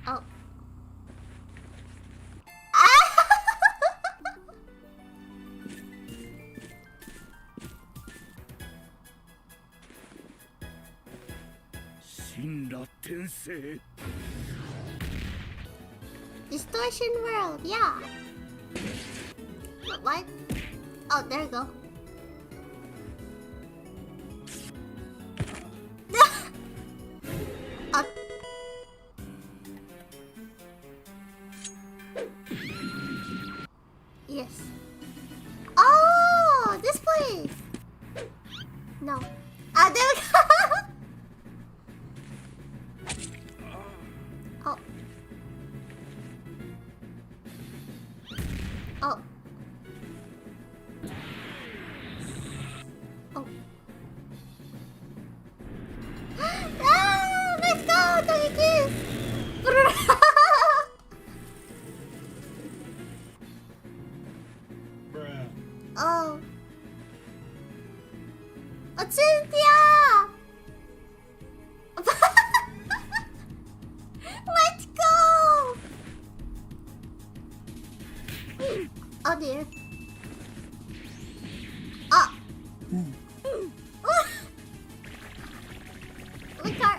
Oh. Distortion World, yeah. What? Oh, there you go. Oh. Yes. Oh, this place. No. Ah, there we go. Oh. Oh. Oh. Ah, let's go, Doggy Kiss. Bruh. Oh. Oh, Cynthia! Let's go! Oh dear. Ah. Look our